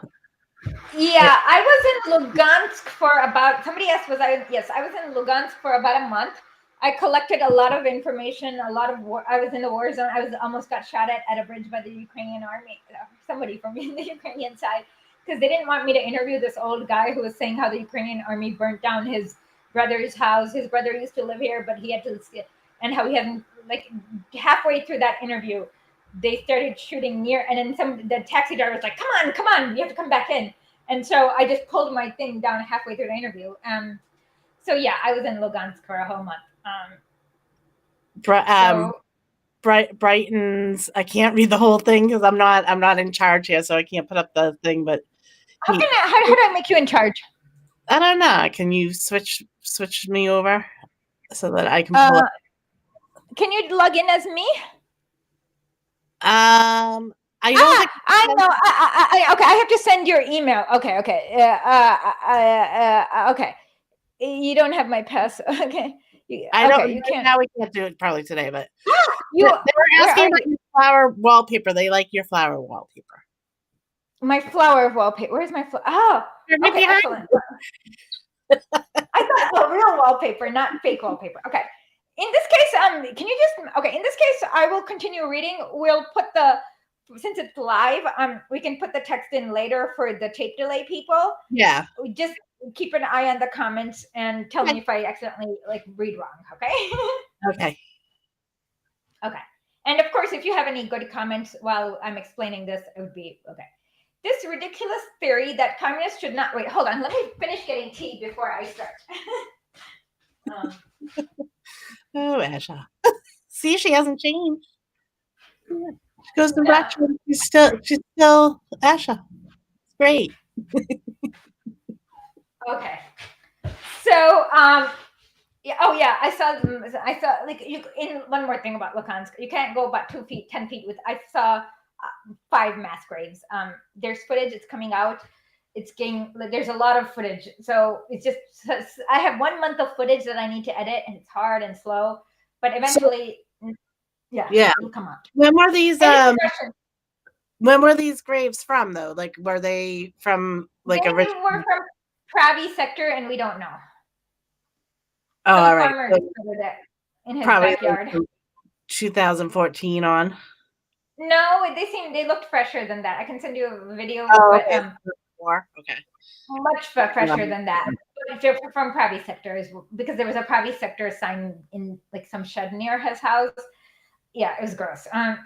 Yeah, I was in Lugansk for about. Somebody asked, was I? Yes, I was in Lugansk for about a month. I collected a lot of information. I was in the war zone. I almost got shot at a bridge by the Ukrainian army. Somebody from the Ukrainian side, because they didn't want me to interview this old guy who was saying how the Ukrainian army burnt down his brother's house. His brother used to live here, but he had to, and how he hadn't, like, halfway through that interview, they started shooting near, and then the taxi driver was like, come on, you have to come back in. And so I just pulled my thing down halfway through the interview. So yeah, I was in Lugansk for a whole month. Brighton's. I can't read the whole thing because I'm not in charge here, so I can't put up the thing. But how do I make you in charge? I don't know. Can you switch me over so that I can pull up? Can you log in as me? I don't think I know. Okay, I have to send your email. Okay. Okay. You don't have my pass. Okay. I don't. You can't. Now we can't do it probably today, but they were asking about your flower wallpaper. They like your flower wallpaper. My flower wallpaper. Where's my flower? Oh, okay, excellent. I thought the real wallpaper, not fake wallpaper. Okay. In this case, can you just in this case, I will continue reading. We'll put since it's live, we can put the text in later for the tape delay people. Yeah. We just keep an eye on the comments and tell me if I accidentally read wrong. Okay. Okay. Okay. And of course, if you have any good comments while I'm explaining this, it would be okay. This ridiculous theory that communists should not wait. Hold on. Let me finish getting tea before I start. Oh, Asha. See, she hasn't changed. She goes to retro. She's still Asha. It's great. Okay. So, yeah, oh yeah, I saw like you in one more thing about Lukansk. You can't go about 2 feet, 10 feet with. I saw 5 mass graves. There's footage. It's coming out. It's getting. There's a lot of footage. So it's just. I have 1 month of footage that I need to edit, and it's hard and slow. But eventually, yeah, it'll come out. When were these? When were these graves from, though? Like, were they from They were from Pravi sector, and we don't know. Oh, Some all right. farmer discovered it in his backyard. 2014 on. No, they looked fresher than that. I can send you a video, but okay. Okay. Much fresher than that. But they're from Pravi sector, because there was a Pravi sector sign in like some shed near his house. Yeah, it was gross. And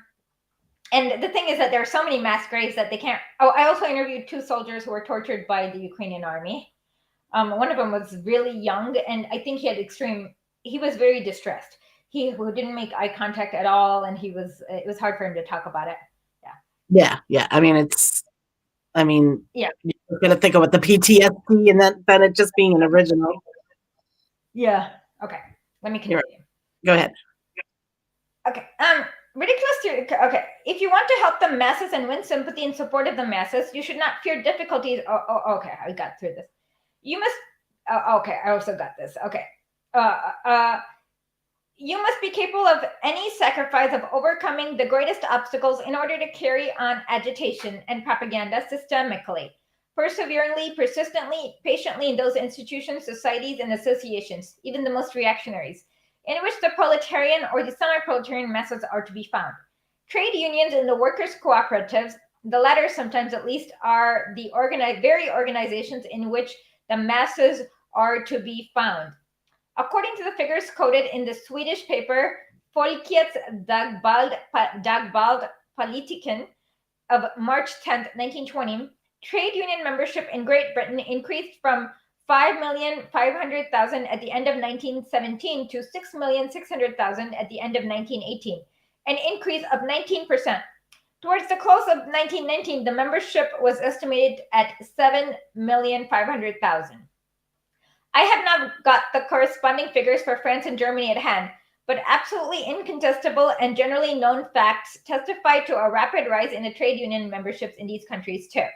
the thing is that there are so many mass graves that they can't. Oh, I also interviewed 2 soldiers who were tortured by the Ukrainian army. One of them was really young, and I think he was very distressed. He didn't make eye contact at all, and it was hard for him to talk about it. Yeah. I mean, yeah. You're gonna think of what the PTSD and then it just being an original. Yeah. Okay. Let me continue. Go ahead. Okay. Ridiculous theory. Okay. If you want to help the masses and win sympathy and support of the masses, you should not fear difficulties. Okay. I got through this. You must. Okay. I also got this. Okay. You must be capable of any sacrifice of overcoming the greatest obstacles in order to carry on agitation and propaganda systemically, perseveringly, persistently, patiently in those institutions, societies, and associations, even the most reactionaries, in which the proletarian or the semi-proletarian masses are to be found. Trade unions and the workers' cooperatives, the latter sometimes at least, are the very organizations in which the masses are to be found. According to the figures quoted in the Swedish paper Folkets Dagblad Politiken of March 10, 1920, trade union membership in Great Britain increased from 5,500,000 at the end of 1917 to 6,600,000 at the end of 1918, an increase of 19%. Towards the close of 1919, the membership was estimated at 7,500,000. I have not got the corresponding figures for France and Germany at hand, but absolutely incontestable and generally known facts testify to a rapid rise in the trade union memberships in these countries too.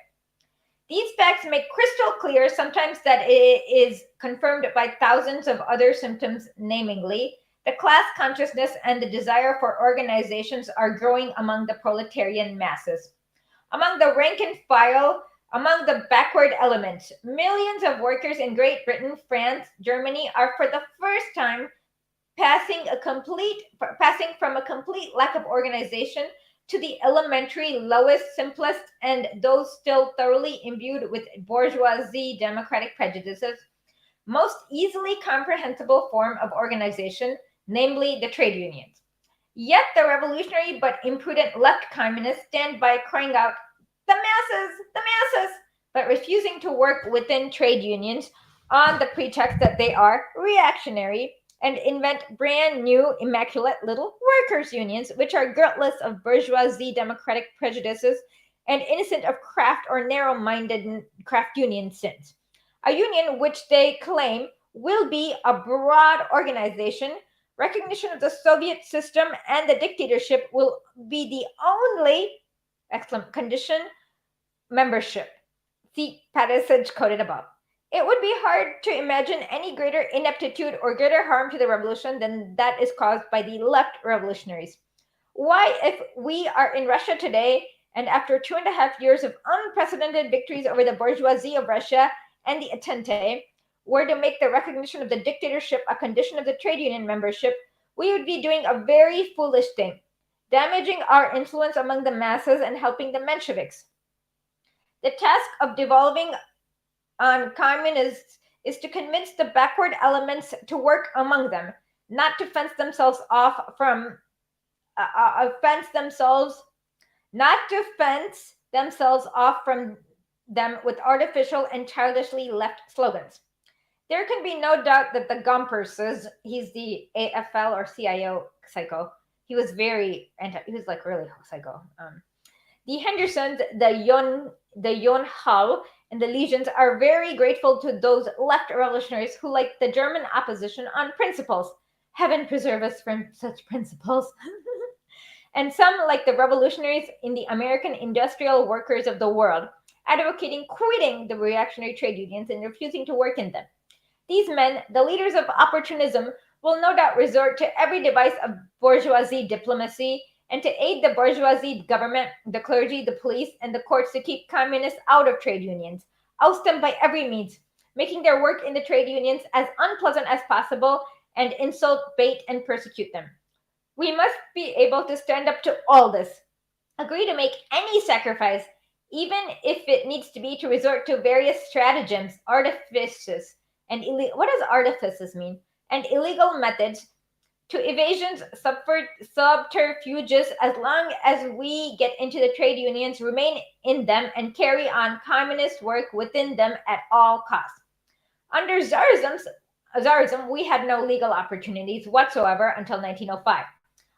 These facts make crystal clear sometimes that it is confirmed by thousands of other symptoms, namely, the class consciousness and the desire for organizations are growing among the proletarian masses. Among the rank and file, among the backward elements, millions of workers in Great Britain, France, Germany are for the first time passing from a complete lack of organization to the elementary, lowest, simplest, and those still thoroughly imbued with bourgeoisie democratic prejudices, most easily comprehensible form of organization, namely the trade unions. Yet the revolutionary but imprudent left communists stand by crying out, the masses, but refusing to work within trade unions on the pretext that they are reactionary and invent brand new immaculate little workers' unions, which are guiltless of bourgeoisie democratic prejudices and innocent of craft or narrow-minded craft union sins. A union which they claim will be a broad organization. Recognition of the Soviet system and the dictatorship will be the only condition membership. See passage quoted above. It would be hard to imagine any greater ineptitude or greater harm to the revolution than that is caused by the left revolutionaries. Why, if we are in Russia today, and after 2.5 years of unprecedented victories over the bourgeoisie of Russia and the Entente, were to make the recognition of the dictatorship a condition of the trade union membership, we would be doing a very foolish thing, damaging our influence among the masses and helping the Mensheviks. The task of devolving on communists is to convince the backward elements to work among them, not to fence themselves off from not to fence themselves off from them with artificial and childishly left slogans. There can be no doubt that the Gompers, he's the AFL or CIO psycho. He was very he was like really psycho. The Hendersons, the Yon Hao, and the Legions are very grateful to those left revolutionaries who, like the German opposition, on principles. Heaven preserve us from such principles. And some, like the revolutionaries in the American industrial workers of the world, advocating quitting the reactionary trade unions and refusing to work in them. These men, the leaders of opportunism, will no doubt resort to every device of bourgeoisie diplomacy and to aid the bourgeoisie government, the clergy, the police, and the courts to keep communists out of trade unions, oust them by every means, making their work in the trade unions as unpleasant as possible, and insult, bait, and persecute them. We must be able to stand up to all this, agree to make any sacrifice, even if it needs to be to resort to various stratagems, artifices, and what does artifices mean? And illegal methods to evasions, subterfuges, as long as we get into the trade unions, remain in them, and carry on communist work within them at all costs. Under Tsarism, we had no legal opportunities whatsoever until 1905.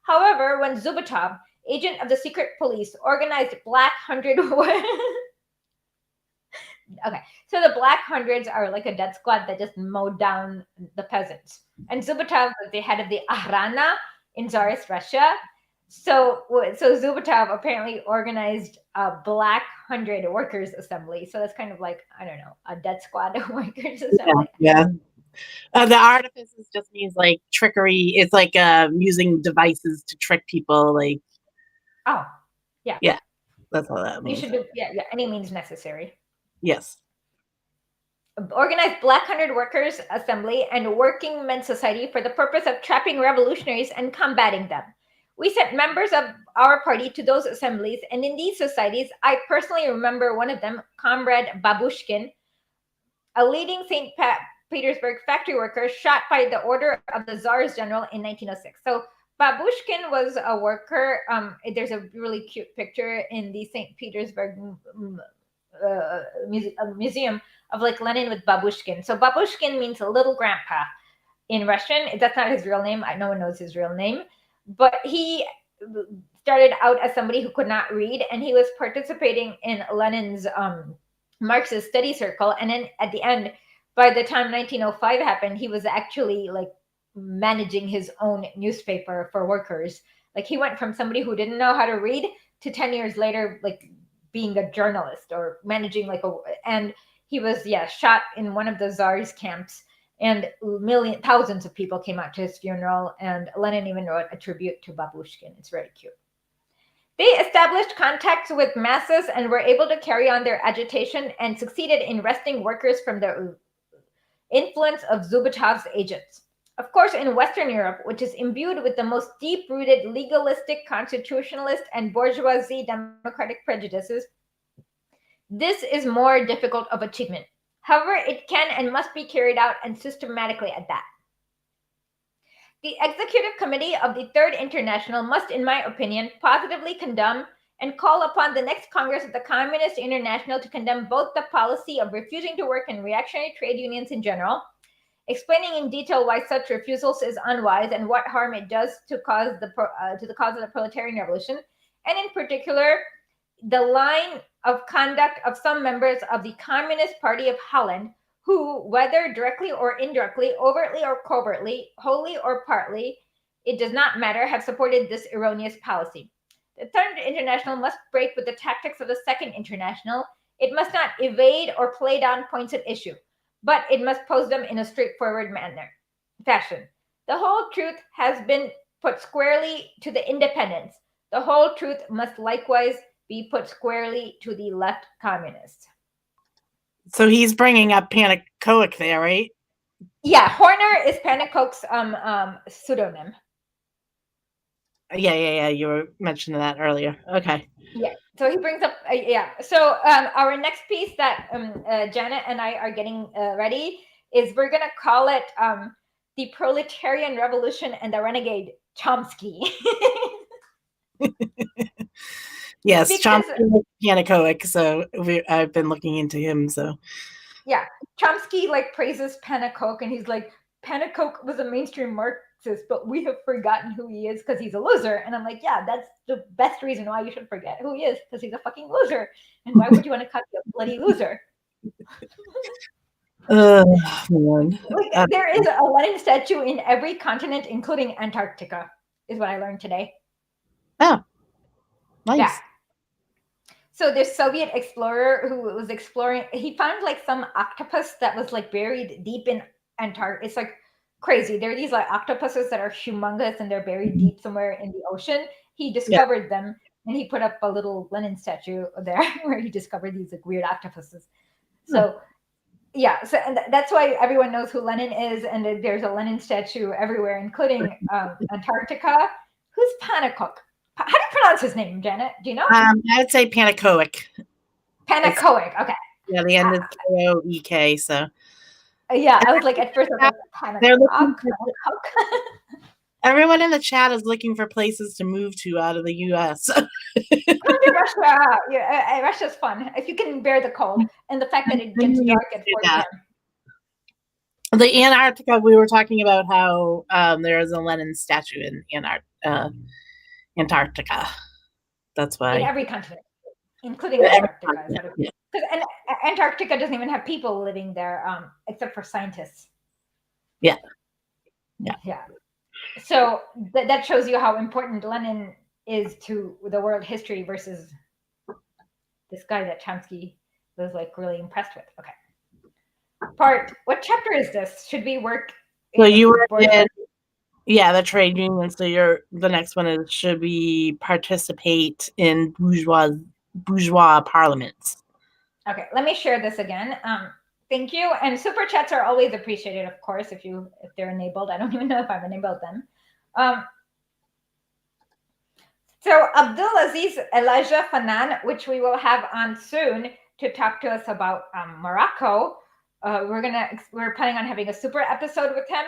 However, when Zubetov, agent of the secret police, organized Black Hundred. Okay, so the Black Hundreds are like a death squad that just mowed down the peasants. And Zubetov was the head of the Ahrana in Tsarist Russia. So Zubetov apparently organized a Black Hundred Workers Assembly. So that's kind of like, I don't know, a death squad workers assembly. Yeah. The artifices just means like trickery. It's like using devices to trick people. Like, oh, yeah, that's all that means. You should do any means necessary. Yes. Organized Black Hundred Workers Assembly and Working Men's Society for the purpose of trapping revolutionaries and combating them. We sent members of our party to those assemblies, and in these societies, I personally remember one of them, Comrade Babushkin, a leading St. Petersburg factory worker shot by the order of the Tsar's general in 1906. So Babushkin was a worker. There's a really cute picture in the St. Petersburg museum of like Lenin with Babushkin. So Babushkin means a little grandpa in Russian. That's not his real name. No one knows his real name. But he started out as somebody who could not read, and he was participating in Lenin's Marxist study circle. And then at the end, by the time 1905 happened, he was actually like managing his own newspaper for workers. Like he went from somebody who didn't know how to read to 10 years later, like being a journalist or managing and he was shot in one of the Tsar's camps, and thousands of people came out to his funeral, and Lenin even wrote a tribute to Babushkin. It's very cute. They established contacts with masses and were able to carry on their agitation and succeeded in wresting workers from the influence of Zubetov's agents. Of course, in Western Europe, which is imbued with the most deep-rooted legalistic, constitutionalist, and bourgeoisie democratic prejudices, this is more difficult of achievement. However, it can and must be carried out, and systematically at that. The Executive Committee of the Third International must, in my opinion, positively condemn and call upon the next Congress of the Communist International to condemn both the policy of refusing to work in reactionary trade unions in general, explaining in detail why such refusals is unwise and what harm it does to the cause of the proletarian revolution, and in particular, the line of conduct of some members of the Communist Party of Holland who, whether directly or indirectly, overtly or covertly, wholly or partly, it does not matter, have supported this erroneous policy. The Third International must break with the tactics of the Second International. It must not evade or play down points at issue, but it must pose them in a straightforward fashion. The whole truth has been put squarely to the independents. The whole truth must likewise be put squarely to the left communists. So he's bringing up Panakoic there, right? Yeah, Horner is Panakoic's pseudonym. Yeah. You were mentioning that earlier. Okay. Yeah. So he brings up, yeah. So our next piece that Janet and I are getting ready is we're gonna call it the Proletarian Revolution and the Renegade Chomsky. Yes, Because Chomsky was Panakoic, so I've been looking into him. So yeah, Chomsky like praises Panakoic, and he's like, Panakoic was a mainstream Marxist, but we have forgotten who he is because he's a loser. And I'm like, yeah, that's the best reason why you should forget who he is, because he's a fucking loser. And why would you want to copy a bloody loser? man. Like, there is a Lenin statue in every continent, including Antarctica, is what I learned today. Oh, nice. Yeah. So this Soviet explorer who was exploring, he found like some octopus that was like buried deep in Antarctica. It's like crazy. There are these like octopuses that are humongous and they're buried deep somewhere in the ocean. He discovered them and he put up a little Lenin statue there where he discovered these like weird octopuses. So yeah, so and that's why everyone knows who Lenin is, and there's a Lenin statue everywhere, including Antarctica. Who's Panakoic? How do you pronounce his name, Janet? Do you know? I would say Panakoic. Panakoic. Okay. Yeah, the end is Koek. So Yeah, I was like at first I was like they're looking Panakoic. everyone in the chat is looking for places to move to out of the U.S. Come to Russia. Yeah, Russia's fun if you can bear the cold and the fact that it gets dark at 4 p.m. The Antarctica, we were talking about how there is a Lenin statue in Antarctica. That's why. In every continent, including Antarctica. Yeah. And Antarctica doesn't even have people living there, except for scientists. Yeah. So that shows you how important Lenin is to the world history versus this guy that Chomsky was like really impressed with. Okay. What chapter is this? Should we work? So you were in, the trade union. So the next one is, should we participate in bourgeois parliaments? Okay, let me share this again. Thank you. And super chats are always appreciated, of course, if they're enabled. I don't even know if I've enabled them. So Abdulaziz Elijah Fanan, which we will have on soon to talk to us about Morocco. We're planning on having a super episode with him.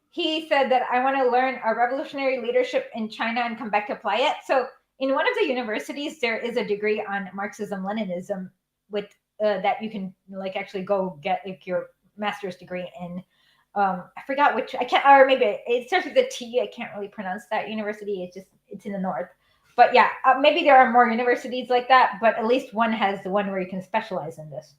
He said that I want to learn a revolutionary leadership in China and come back to apply it. So in one of the universities, there is a degree on Marxism-Leninism with that you can like actually go get like your master's degree in. I forgot which. I can't, or maybe it starts with a T. I can't really pronounce that university. It's in the north. But yeah, maybe there are more universities like that. But at least one has the one where you can specialize in this.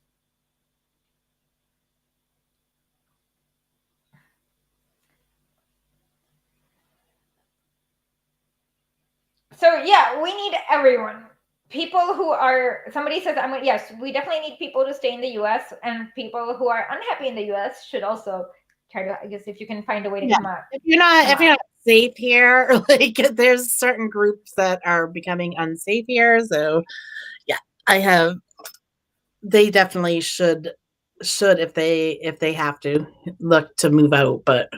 So yeah, we need everyone. People who are, somebody says, yes, we definitely need people to stay in the U.S. and people who are unhappy in the U.S. should also try to, I guess, if you can find a way to come out. If you're not safe here, like there's certain groups that are becoming unsafe here. So yeah, they definitely should if they have to look to move out. But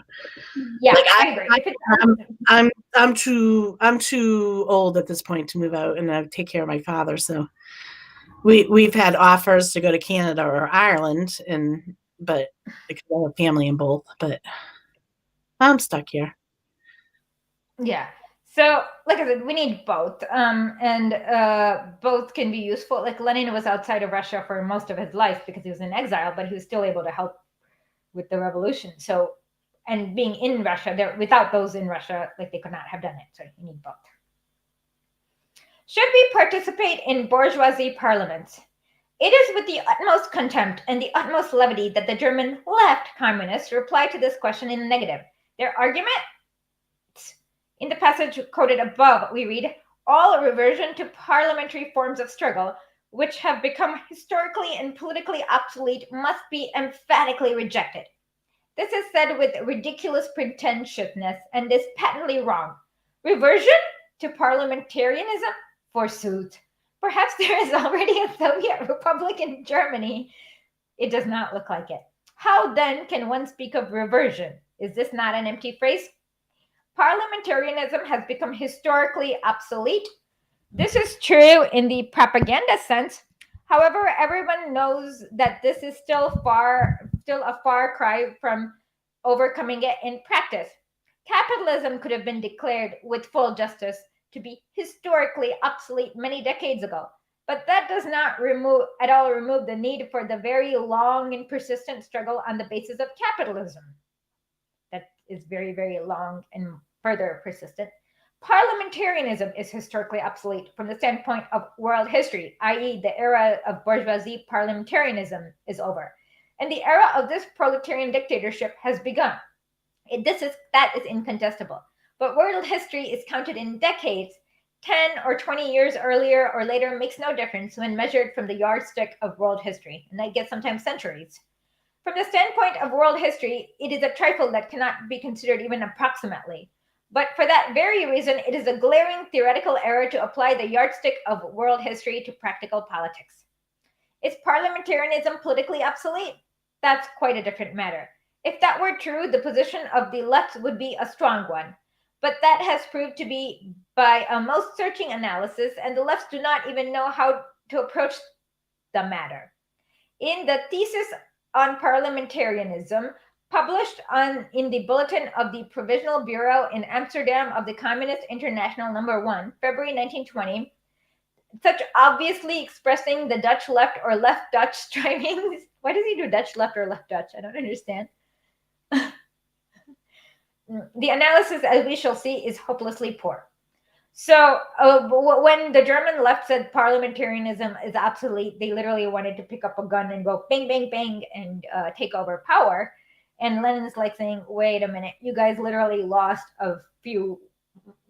yeah, like, I agree. I'm too old at this point to move out, and I take care of my father. So we've had offers to go to Canada or Ireland, but because I have family in both, but I'm stuck here. Yeah. So, like I said, we need both, and both can be useful. Like Lenin was outside of Russia for most of his life because he was in exile, but he was still able to help with the revolution. So, and being in Russia, without those in Russia, like they could not have done it. So you need both. Should we participate in bourgeoisie parliaments? It is with the utmost contempt and the utmost levity that the German left communists reply to this question in the negative. Their argument? In the passage quoted above, we read, all reversion to parliamentary forms of struggle, which have become historically and politically obsolete, must be emphatically rejected. This is said with ridiculous pretentiousness and is patently wrong. Reversion to parliamentarianism? Forsooth. Perhaps there is already a Soviet Republic in Germany. It does not look like it. How then can one speak of reversion? Is this not an empty phrase? parliamentarianism has become historically obsolete. This is true in the propaganda sense. However, everyone knows that this is still a far cry from overcoming it in practice. Capitalism could have been declared with full justice to be historically obsolete many decades ago, but that does not remove the need for the very long and persistent struggle on the basis of capitalism. That is very, very long and further persistent. Parliamentarianism is historically obsolete from the standpoint of world history, i.e., the era of bourgeoisie parliamentarianism is over, and the era of this proletarian dictatorship has begun. That is incontestable. But world history is counted in decades. 10 or 20 years earlier or later makes no difference when measured from the yardstick of world history, and I guess sometimes centuries. From the standpoint of world history, it is a trifle that cannot be considered even approximately. But for that very reason, it is a glaring theoretical error to apply the yardstick of world history to practical politics. Is parliamentarianism politically obsolete? That's quite a different matter. If that were true, the position of the left would be a strong one. But that has proved to be by a most searching analysis, and the lefts do not even know how to approach the matter. In the thesis on parliamentarianism, published in the Bulletin of the Provisional Bureau in Amsterdam of the Communist International No. 1, February 1920, such obviously expressing the Dutch left or left Dutch strivings. Why does he do Dutch left or left Dutch? I don't understand. The analysis, as we shall see, is hopelessly poor. So when the German left said parliamentarianism is obsolete, they literally wanted to pick up a gun and go bang, bang, bang and take over power. And Lenin's like saying, wait a minute, you guys literally lost a few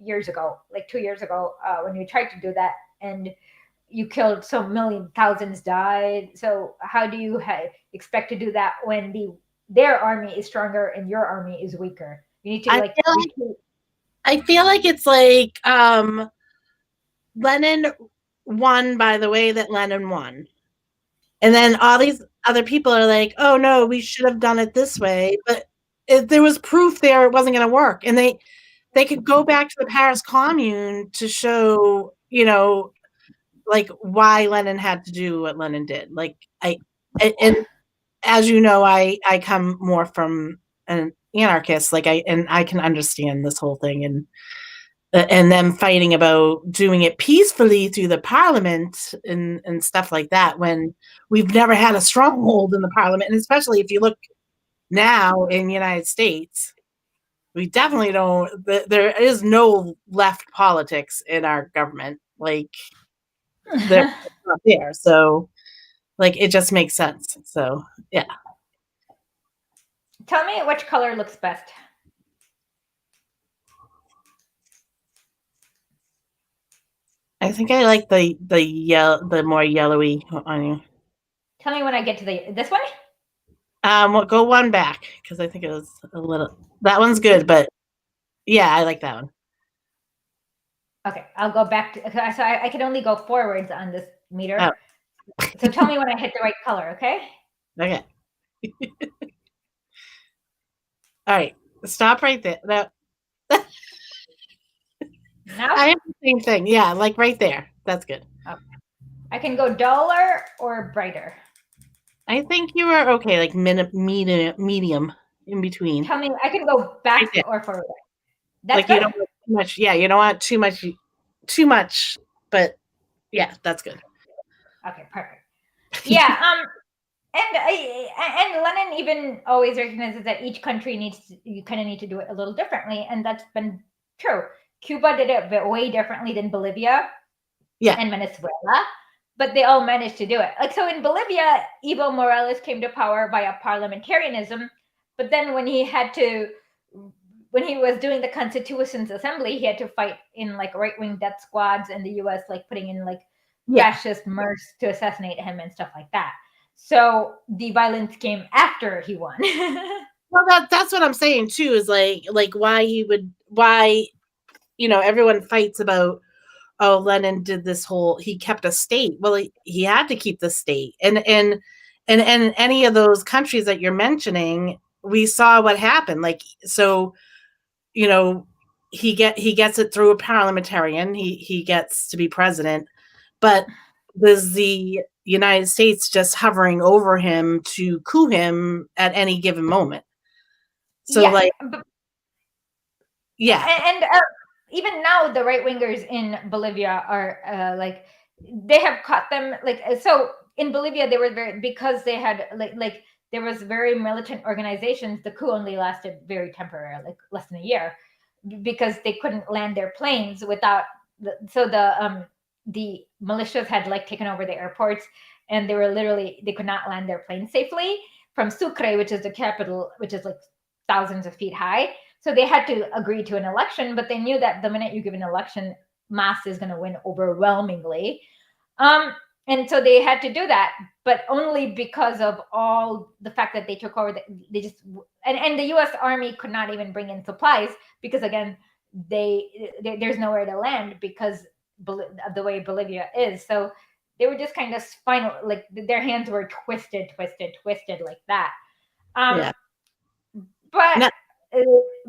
years ago, like 2 years ago, when you tried to do that, and you killed so million, thousands died. So how do you expect to do that when their army is stronger and your army is weaker? You need to I feel like it's like Lenin won by the way that Lenin won. And then all these other people are like, oh no, we should have done it this way. But there was proof there it wasn't going to work. And they could go back to the Paris Commune to show, like why Lenin had to do what Lenin did. Like and as you know, I come more from an anarchist, like I can understand this whole thing and them fighting about doing it peacefully through the parliament and stuff like that when we've never had a stronghold in the parliament. And especially if you look now in the United States, we definitely don't, there is no left politics in our government. Like they're not there. So like, it just makes sense. So yeah. Tell me which color looks best. I think I like the more yellowy on you. Tell me when I get to this one. Well, go one back because I think it was a little. That one's good, but yeah, I like that one. Okay, I'll go back to. So I can only go forwards on this meter. Oh. So tell me when I hit the right color, okay? Okay. All right, stop right there. Now I have the same thing. Yeah, like right there. That's good. Okay. I can go duller or brighter. I think you are okay, like medium in between. Tell me, I can go back or forward. That's like good? You don't want too much. Yeah, you don't want too much. But yeah, that's good. Okay, perfect. Yeah. And Lenin even always recognizes that each country you kind of need to do it a little differently, and that's been true. Cuba did it way differently than Bolivia, and Venezuela, but they all managed to do it. Like so, in Bolivia, Evo Morales came to power via parliamentarianism, but then when he was doing the Constitution's Assembly, he had to fight in like right-wing death squads, and the U.S. like putting in like fascist MERS to assassinate him and stuff like that. So the violence came after he won. Well, that's what I'm saying too. Is like why everyone fights about. Oh, Lenin did this he kept a state. Well, he had to keep the state, and any of those countries that you're mentioning, we saw what happened. Like so, he gets it through a parliamentarian. He gets to be president, but was the United States just hovering over him to coup him at any given moment? So, Yeah, like, but yeah, and even now the right wingers in Bolivia are like they have caught them like so in Bolivia they were very because they had like there was very militant organizations. The coup only lasted very temporary, like less than a year, because they couldn't land their planes without the militias had like taken over the airports, and they could not land their planes safely from Sucre, which is the capital, which is like thousands of feet high. So they had to agree to an election, but they knew that the minute you give an election, Mas is going to win overwhelmingly. Um, and so they had to do that, but only because of all the fact that they took over. They just and the U.S. Army could not even bring in supplies because again, there's nowhere to land because of the way Bolivia is. So they were just kind of spinal, like their hands were twisted like that. Um, yeah. but No, uh,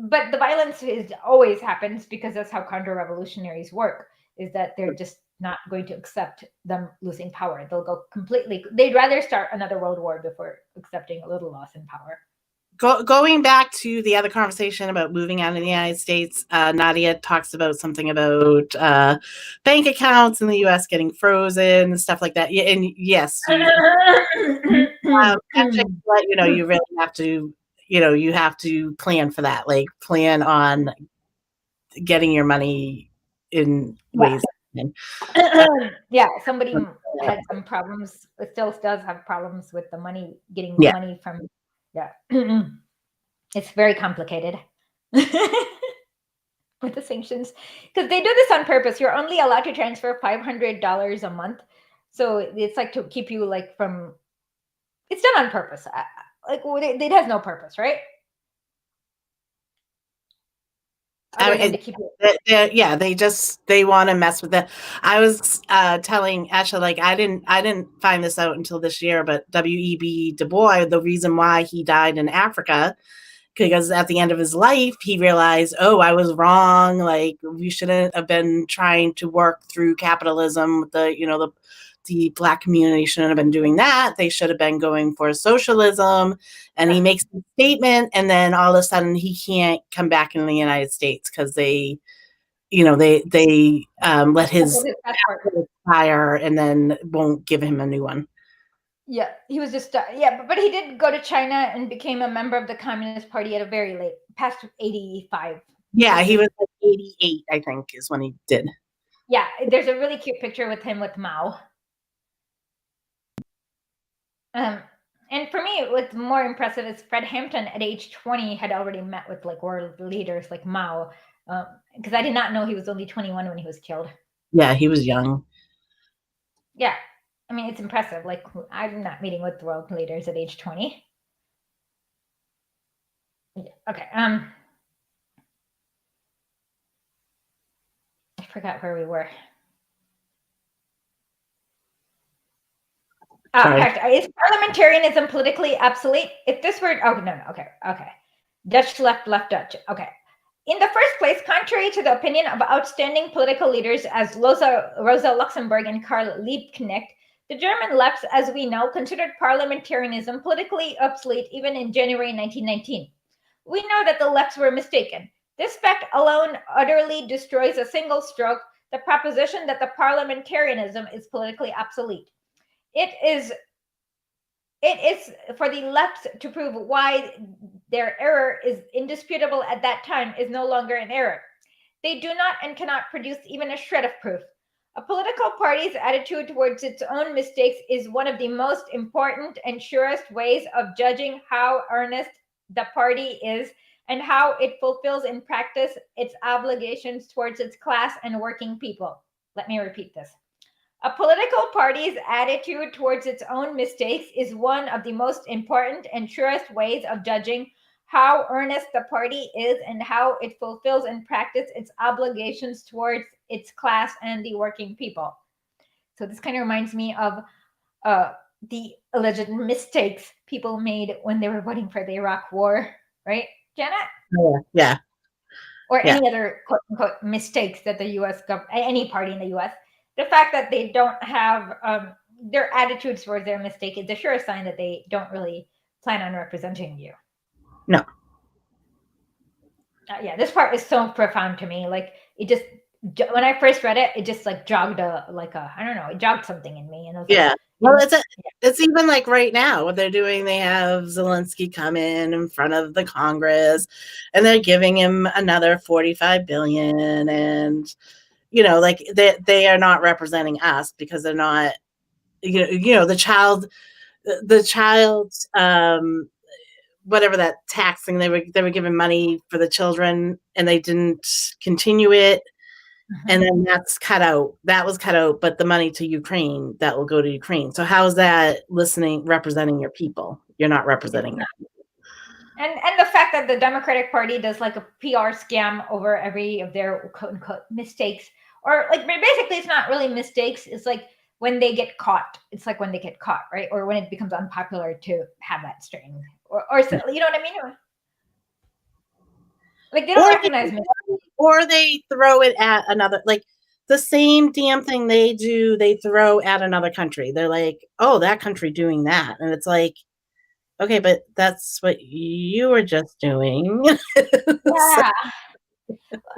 but the violence always happens because that's how counter-revolutionaries work, is that they're just not going to accept them losing power. They'll go completely, they'd rather start another world war before accepting a little loss in power. going back to the other conversation about moving out of the United States, Nadia talks about something about bank accounts in the U.S. getting frozen and stuff like that. Yeah, and yes, actually, you really have to, you have to plan for that. Like, plan on getting your money in ways. Yeah, somebody had some problems, still does have problems with the money, getting Yeah. money from, yeah. It's very complicated. With the sanctions, because they do this on purpose. You're only allowed to transfer $500 a month, so it's like to keep you like from. It's done on purpose. Like it has no purpose, right? Other than to keep you. Yeah, they want to mess with that. I was telling Asha, like, I didn't find this out until this year, but W.E.B. Du Bois, the reason why he died in Africa, because at the end of his life, he realized, oh, I was wrong. Like, we shouldn't have been trying to work through capitalism. The Black community shouldn't have been doing that. They should have been going for socialism. And he makes a statement, and then all of a sudden he can't come back in the United States because they let his passport expire and then won't give him a new one. Yeah, he was just but he did go to China and became a member of the Communist Party at a very late, past 85. Yeah, he was like 88, I think, is when he did. Yeah, there's a really cute picture with him with Mao. And for me, what's more impressive is Fred Hampton at age 20 had already met with like world leaders like Mao, because I did not know he was only 21 when he was killed. Yeah, he was young. Yeah, I mean, it's impressive. Like, I'm not meeting with world leaders at age 20. Okay. I forgot where we were. Is parliamentarianism politically obsolete? If this were, no, okay. Dutch left Dutch. Okay. In the first place, contrary to the opinion of outstanding political leaders as Rosa Luxemburg and Karl Liebknecht, the German lefts, as we know, considered parliamentarianism politically obsolete even in January 1919. We know that the lefts were mistaken. This fact alone utterly destroys a single stroke the proposition that the parliamentarianism is politically obsolete. It is for the left to prove why their error is indisputable at that time is no longer an error. They do not and cannot produce even a shred of proof. A political party's attitude towards its own mistakes is one of the most important and surest ways of judging how earnest the party is and how it fulfills in practice its obligations towards its class and working people. Let me repeat this. A political party's attitude towards its own mistakes is one of the most important and surest ways of judging how earnest the party is and how it fulfills in practice its obligations towards its class and the working people. So this kind of reminds me of the alleged mistakes people made when they were voting for the Iraq War, right, Janet? Yeah. or any other quote unquote mistakes that the U.S. any party in the U.S. The fact that they don't have their attitudes towards their mistake is a sure sign that they don't really plan on representing you. No. Yeah, this part is so profound to me. Like it just, when I first read it, it just like jogged I don't know, it jogged something in me. And I was Yeah. like, Well, it's even like right now what they're doing. They have Zelensky come in front of the Congress, and they're giving him another $45 billion, and like they are not representing us because they're not. The child, whatever that tax thing, they were giving money for the children, and they didn't continue it. And then that's cut out. That was cut out, but the money to Ukraine, that will go to Ukraine. So how is that representing your people? You're not representing them. And the fact that the Democratic Party does like a PR scam over every of their quote unquote mistakes, or like basically it's not really mistakes. It's like when they get caught. It's like when they get caught, right? Or when it becomes unpopular to have that strain, or so, you know what I mean? Like they don't recognize me. Or they throw it at another, like the same damn thing they do, they throw at another country. They're like, oh, that country doing that. And it's like, okay, but that's what you were just doing. Yeah.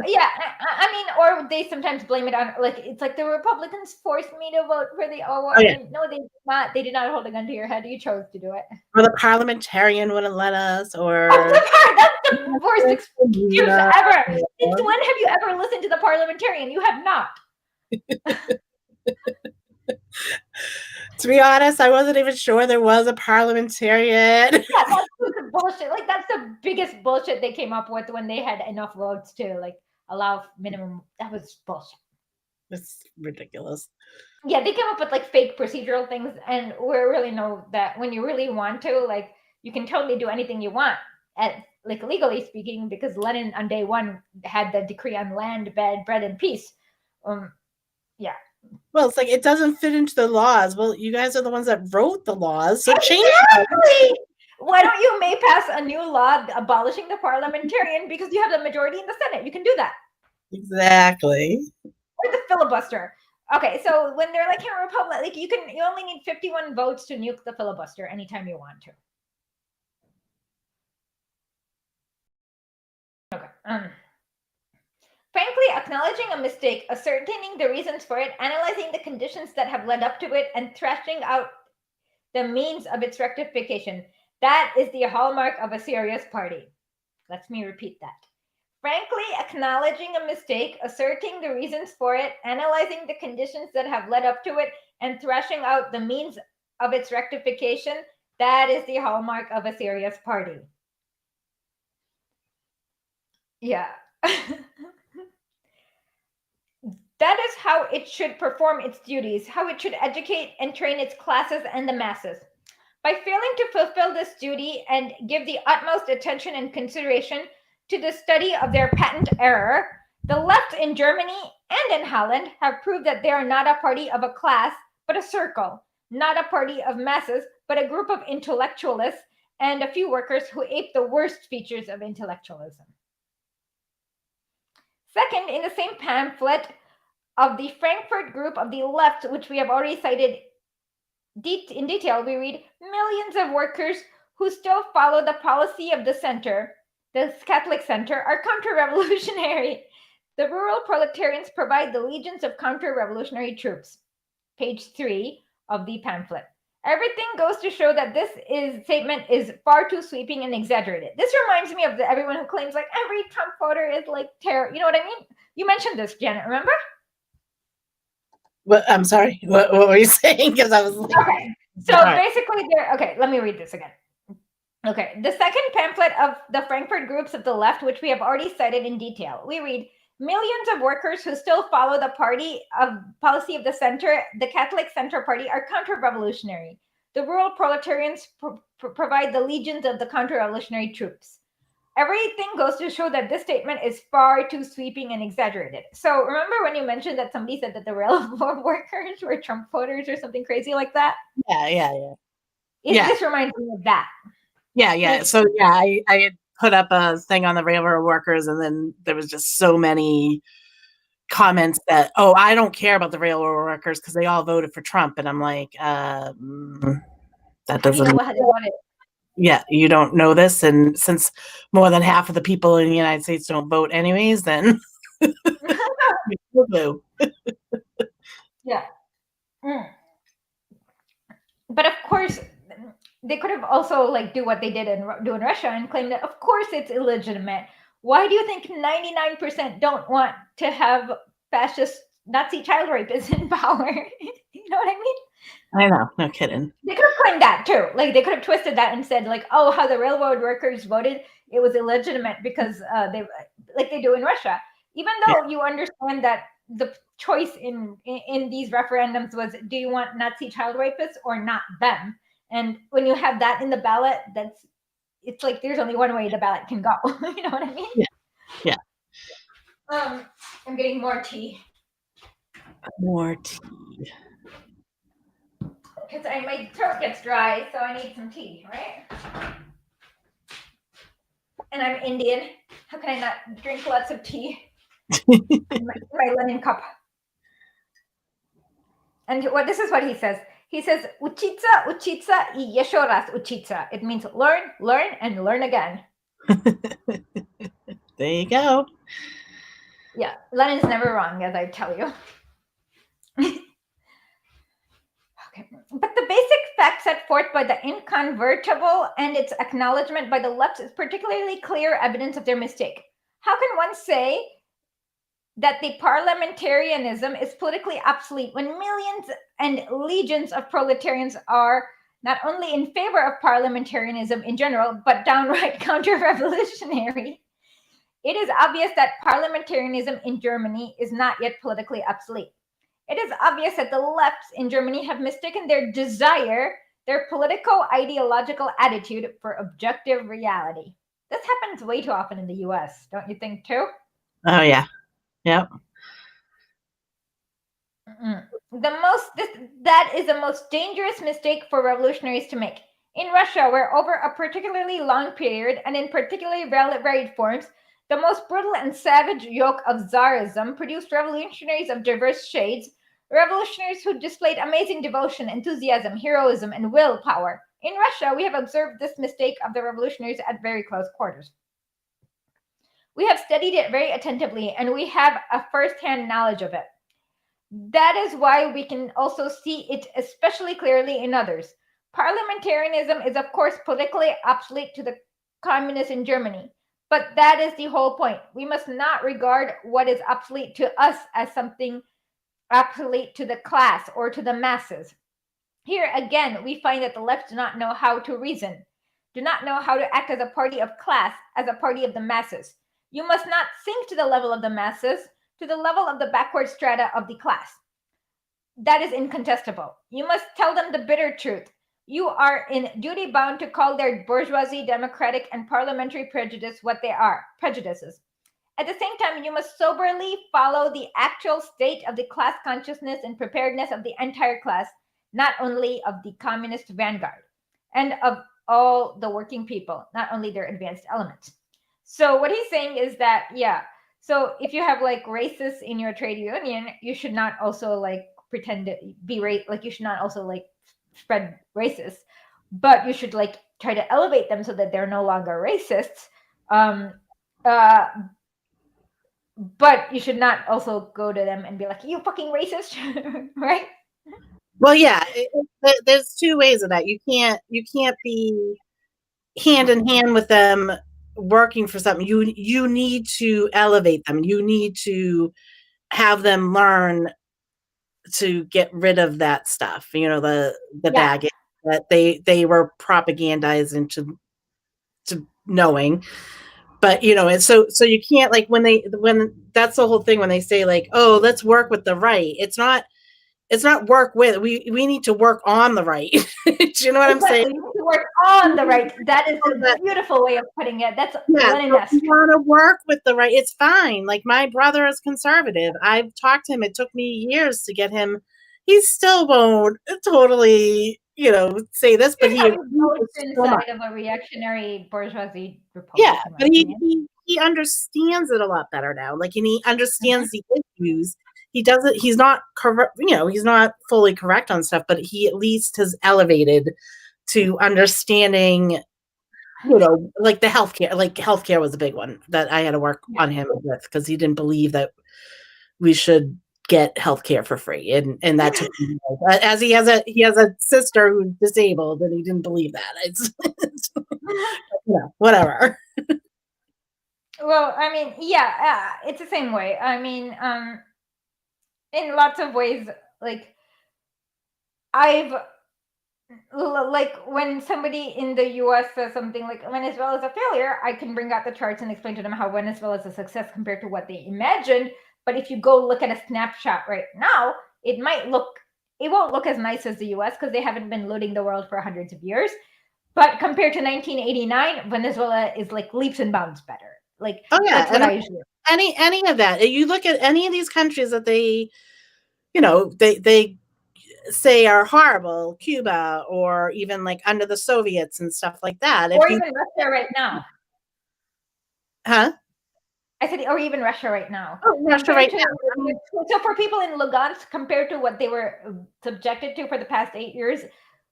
Yeah, I mean, or they sometimes blame it on, like, it's like the Republicans forced me to vote for the war. Oh, yeah. No, they did not. They did not hold a gun to your head. You chose to do it. Or the parliamentarian wouldn't let us, or that's the worst excuse ever. Since when have you ever listened to the parliamentarian? You have not. To be honest, I wasn't even sure there was a parliamentarian. Yeah, that's bullshit. Like that's the biggest bullshit they came up with when they had enough votes to like allow minimum. That was bullshit. It's ridiculous. Yeah, they came up with like fake procedural things, and we really know that when you really want to, like, you can totally do anything you want, at like legally speaking, because Lenin on day one had the decree on land, bread, and peace. Yeah. Well, it's like it doesn't fit into the laws. Well, you guys are the ones that wrote the laws, so change them. Why don't you may pass a new law abolishing the parliamentarian, because you have the majority in the Senate? You can do that. Exactly. Or the filibuster. Okay, so when they're like in a republic, like you only need 51 votes to nuke the filibuster anytime you want to. Okay. Frankly, acknowledging a mistake, ascertaining the reasons for it, analyzing the conditions that have led up to it, and thrashing out the means of its rectification. That is the hallmark of a serious party. Let me repeat that. Frankly, acknowledging a mistake, asserting the reasons for it, analyzing the conditions that have led up to it, and thrashing out the means of its rectification. That is the hallmark of a serious party. Yeah. That is how it should perform its duties, how it should educate and train its classes and the masses. By failing to fulfill this duty and give the utmost attention and consideration to the study of their patent error, the left in Germany and in Holland have proved that they are not a party of a class, but a circle, not a party of masses, but a group of intellectualists and a few workers who ape the worst features of intellectualism. Second, in the same pamphlet of the Frankfurt group of the left, which we have already cited in detail, we read, millions of workers who still follow the policy of the center, the Catholic center, are counter-revolutionary. The rural proletarians provide the legions of counter-revolutionary troops. Page 3 of the pamphlet. Everything goes to show that this statement is far too sweeping and exaggerated. This reminds me of everyone who claims like every Trump voter is like terror. You know what I mean? You mentioned this, Janet, remember? What? I'm sorry. What were you saying? Because I was like, okay. So basically, okay. Let me read this again. Okay, the second pamphlet of the Frankfurt groups of the left, which we have already cited in detail, we read, millions of workers who still follow the policy of the center, the Catholic Center Party, are counter-revolutionary. The rural proletarians provide the legions of the counter-revolutionary troops. Everything goes to show that this statement is far too sweeping and exaggerated. So remember when you mentioned that somebody said that the railroad workers were Trump voters or something crazy like that? Yeah. This reminds me of that. Yeah. So yeah, I put up a thing on the railroad workers, and then there was just so many comments that, oh, I don't care about the railroad workers because they all voted for Trump. And I'm like, that How do you know doesn't, what they wanted? yeah, you don't know this. And since more than half of the people in the United States don't vote anyways, then we'll do. Yeah. Mm. But of course, they could have also like do what they did do in Russia and claim that of course it's illegitimate. Why do you think 99% don't want to have fascist Nazi child rapists in power? You know what I mean? I know, no kidding. They could have claimed that too. Like they could have twisted that and said like, oh, how the railroad workers voted, it was illegitimate because they like they do in Russia. Even though you understand that the choice in these referendums was, do you want Nazi child rapists or not them? And when you have that in the ballot, it's like there's only one way the ballot can go. You know what I mean? Yeah. I'm getting more tea. More tea. Because my throat gets dry, so I need some tea, right? And I'm Indian. How can I not drink lots of tea? my Lenin cup. And this is what he says. He says, "Uchitsa, uchitsa, y еще раз uchitsa." It means learn, learn, and learn again. There you go. Yeah, Lenin's never wrong, as I tell you. Okay. But the basic fact set forth by the inconvertible and its acknowledgement by the left is particularly clear evidence of their mistake. How can one say that the parliamentarianism is politically obsolete when millions and legions of proletarians are not only in favor of parliamentarianism in general, but downright counter-revolutionary? It is obvious that parliamentarianism in Germany is not yet politically obsolete. It is obvious that the lefts in Germany have mistaken their desire, their politico-ideological attitude for objective reality. This happens way too often in the US, don't you think too? Oh, yeah. Yep. That is the most dangerous mistake for revolutionaries to make. In Russia, where over a particularly long period and in particularly varied forms, the most brutal and savage yoke of Tsarism produced revolutionaries of diverse shades, revolutionaries who displayed amazing devotion, enthusiasm, heroism, and willpower. In Russia, we have observed this mistake of the revolutionaries at very close quarters. We have studied it very attentively, and we have a first-hand knowledge of it. That is why we can also see it especially clearly in others. Parliamentarianism is, of course, politically obsolete to the communists in Germany. But that is the whole point. We must not regard what is obsolete to us as something obsolete to the class or to the masses. Here again, we find that the left do not know how to reason, do not know how to act as a party of class, as a party of the masses. You must not sink to the level of the masses, to the level of the backward strata of the class. That is incontestable. You must tell them the bitter truth. You are in duty bound to call their bourgeoisie, democratic, and parliamentary prejudice what they are, prejudices. At the same time, you must soberly follow the actual state of the class consciousness and preparedness of the entire class, not only of the communist vanguard, and of all the working people, not only their advanced elements. So what he's saying is that, so if you have like racists in your trade union, you should not also like pretend to be like you should not also like spread racists, but you should like try to elevate them so that they're no longer racists. But you should not also go to them and be like, you fucking racist, right? Well, yeah, there's two ways of that. You can't be hand in hand with them working for something. You need to elevate them. You need to have them learn to get rid of that stuff. You know, the baggage that they were propagandized into knowing. But you know, and so you can't like when that's the whole thing when they say like, oh, let's work with the right. It's not work with. We need to work on the right. Do you know what I'm saying? We need to work on the right. That is a beautiful way of putting it. That's Lenin-esque. You want to work with the right. It's fine. Like my brother is conservative. I've talked to him. It took me years to get him. He still won't totally, say this, but Here's he how he agrees votes with so much. inside of a reactionary bourgeoisie Yeah, republic, in my but he, opinion. he he understands it a lot better now. Like, and he Mhm. understands the issues. He doesn't. He's not correct. He's not fully correct on stuff, but he at least has elevated to understanding. Like the healthcare. Like healthcare was a big one that I had to work Yeah. on him with because he didn't believe that we should get healthcare for free, and that took me years. As he has a sister who's disabled, and he didn't believe that. It's whatever. Well, I mean, yeah, it's the same way. I mean, in lots of ways, like I've like when somebody in the US says something like Venezuela is a failure, I can bring out the charts and explain to them how Venezuela is a success compared to what they imagined. But if you go look at a snapshot right now, it won't look as nice as the US because they haven't been looting the world for hundreds of years. But compared to 1989, Venezuela is like leaps and bounds better. Like Oh yeah, that's what and I usually. any of that. You look at any of these countries that they say are horrible, Cuba, or even like under the Soviets and stuff like that. Or If you, even Russia right now. huh? I said, or even Russia right now. Oh, Russia Compared right to, now. I mean, so for people in Lugansk, compared to what they were subjected to for the past 8 years, yeah,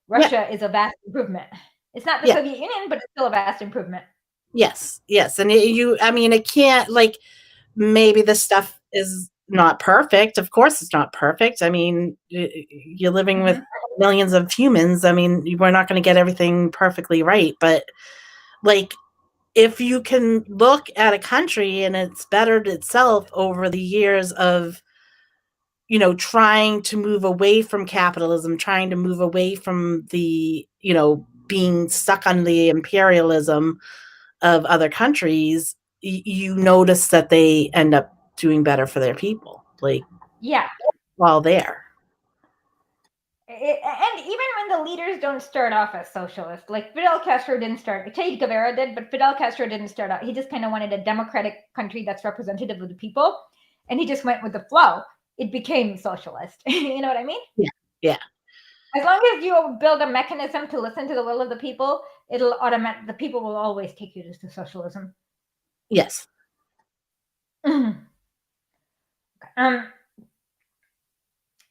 Russia is a vast improvement. It's not the yeah, Soviet Union, but it's still a vast improvement. yes, and I mean, it can't like maybe the stuff is not perfect. Of course, it's not perfect. I mean, you're living with Mhm. millions of humans. I mean, we're not going to get everything perfectly right, but like if you can look at a country and it's bettered itself over the years of trying to move away from capitalism, trying to move away from the being stuck on the imperialism of other countries, you notice that they end up doing better for their people, like Yeah. while there. And even when the leaders don't start off as socialists, like Fidel Castro didn't start, Che Guevara did, but Fidel Castro didn't start out. He just kind of wanted a democratic country that's representative of the people. And he just went with the flow. It became socialist. You know what I mean? Yeah, yeah, As long as you build a mechanism to listen to the will of the people, the people will always take you to socialism. yes, Um,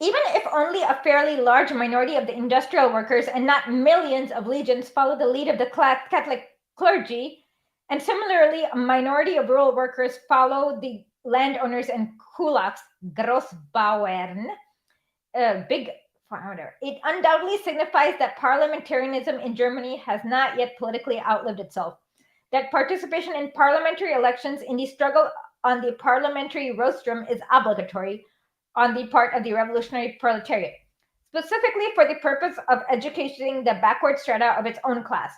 Even if only a fairly large minority of the industrial workers and not millions of legions follow the lead of the Catholic clergy, and similarly, a minority of rural workers follow the landowners and kulaks, Grossbauern, big farmer, it undoubtedly signifies that parliamentarianism in Germany has not yet politically outlived itself. That participation in parliamentary elections in the struggle on the parliamentary rostrum is obligatory on the part of the revolutionary proletariat, specifically for the purpose of educating the backward strata of its own class.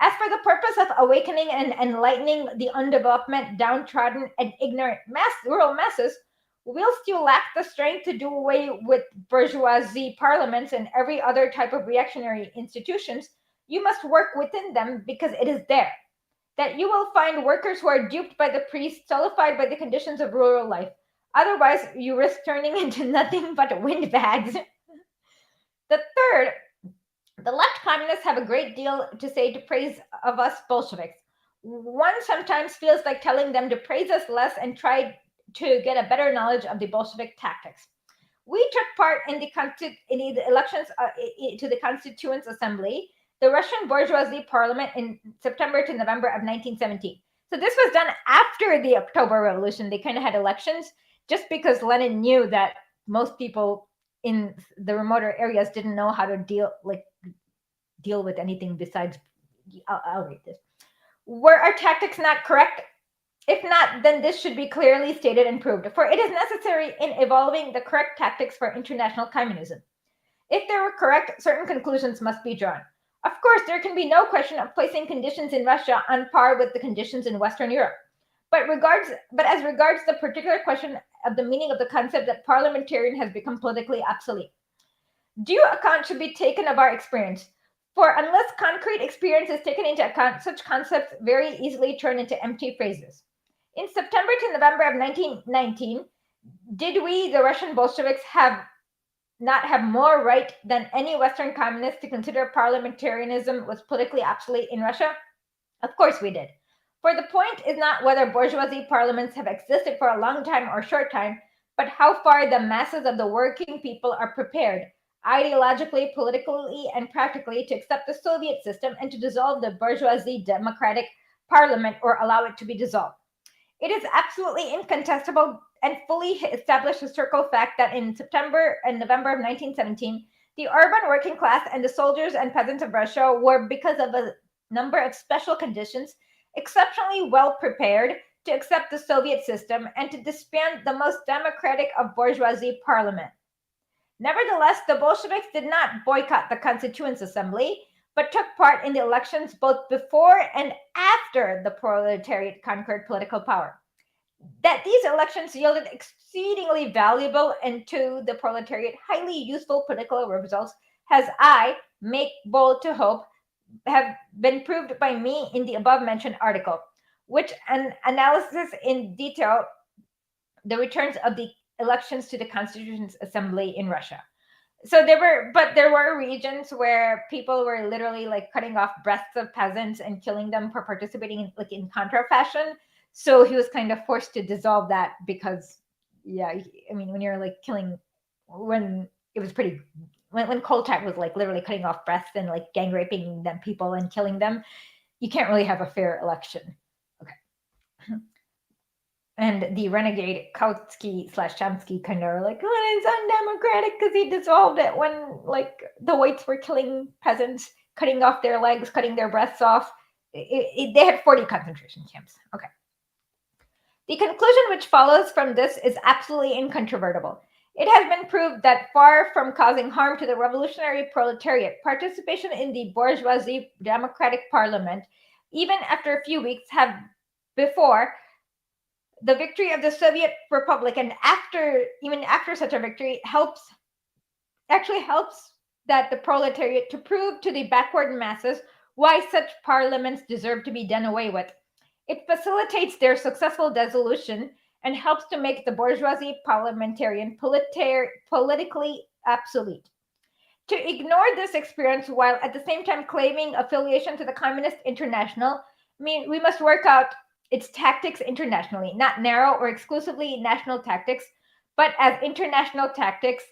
As for the purpose of awakening and enlightening the undeveloped, downtrodden, and ignorant rural masses, whilst you lack the strength to do away with bourgeoisie parliaments and every other type of reactionary institutions, you must work within them because it is there that you will find workers who are duped by the priests, stultified by the conditions of rural life. Otherwise, you risk turning into nothing but windbags. The third, the left communists have a great deal to say to praise of us Bolsheviks. One sometimes feels like telling them to praise us less and try to get a better knowledge of the Bolshevik tactics. We took part in the elections to the Constituent Assembly, the Russian bourgeoisie parliament in September to November of 1917. So this was done after the October Revolution. They kind of had elections just because Lenin knew that most people in the remoter areas didn't know how to deal with anything besides. I'll read this. Were our tactics not correct? If not, then this should be clearly stated and proved, for it is necessary in evolving the correct tactics for international communism. If they were correct, certain conclusions must be drawn. Of course, there can be no question of placing conditions in Russia on par with the conditions in Western Europe. But as regards the particular question of the meaning of the concept that parliamentarian has become politically obsolete, due account should be taken of our experience. For unless concrete experience is taken into account, such concepts very easily turn into empty phrases. In September to November of 1919, did we, the Russian Bolsheviks, have not have more right than any Western communist to consider parliamentarianism was politically obsolete in Russia? Of course we did. For the point is not whether bourgeoisie parliaments have existed for a long time or short time, but how far the masses of the working people are prepared, ideologically, politically, and practically, to accept the Soviet system and to dissolve the bourgeoisie democratic parliament or allow it to be dissolved. It is absolutely incontestable and fully established historical fact that in September and November of 1917, the urban working class and the soldiers and peasants of Russia were, because of a number of special conditions, exceptionally well prepared to accept the Soviet system and to disband the most democratic of bourgeoisie parliament. Nevertheless, the Bolsheviks did not boycott the Constituent Assembly, but took part in the elections both before and after the proletariat conquered political power. That these elections yielded exceedingly valuable and to the proletariat highly useful political results has I make bold to hope have been proved by me in the above mentioned article, which an analysis in detail the returns of the elections to the Constituent Assembly in Russia. So there were regions where people were literally like cutting off breasts of peasants and killing them for participating in, like, in contra fashion. So he was kind of forced to dissolve that because, yeah, I mean, when you're like killing, when it was pretty, when Kolchak was like literally cutting off breasts and like gang raping them people and killing them, you can't really have a fair election. Okay. And the renegade Kautsky / Chomsky kind of are like, oh, it's undemocratic because he dissolved it when like the whites were killing peasants, cutting off their legs, cutting their breasts off. They had 40 concentration camps. Okay. The conclusion which follows from this is absolutely incontrovertible. It has been proved that far from causing harm to the revolutionary proletariat, participation in the bourgeoisie democratic parliament, even after a few weeks, have before the victory of the Soviet Republic, and even after such a victory, actually helps that the proletariat to prove to the backward masses why such parliaments deserve to be done away with. It facilitates their successful dissolution and helps to make the bourgeoisie parliamentarian politically obsolete. To ignore this experience while at the same time claiming affiliation to the Communist International, we must work out its tactics internationally, not narrow or exclusively national tactics, but as international tactics,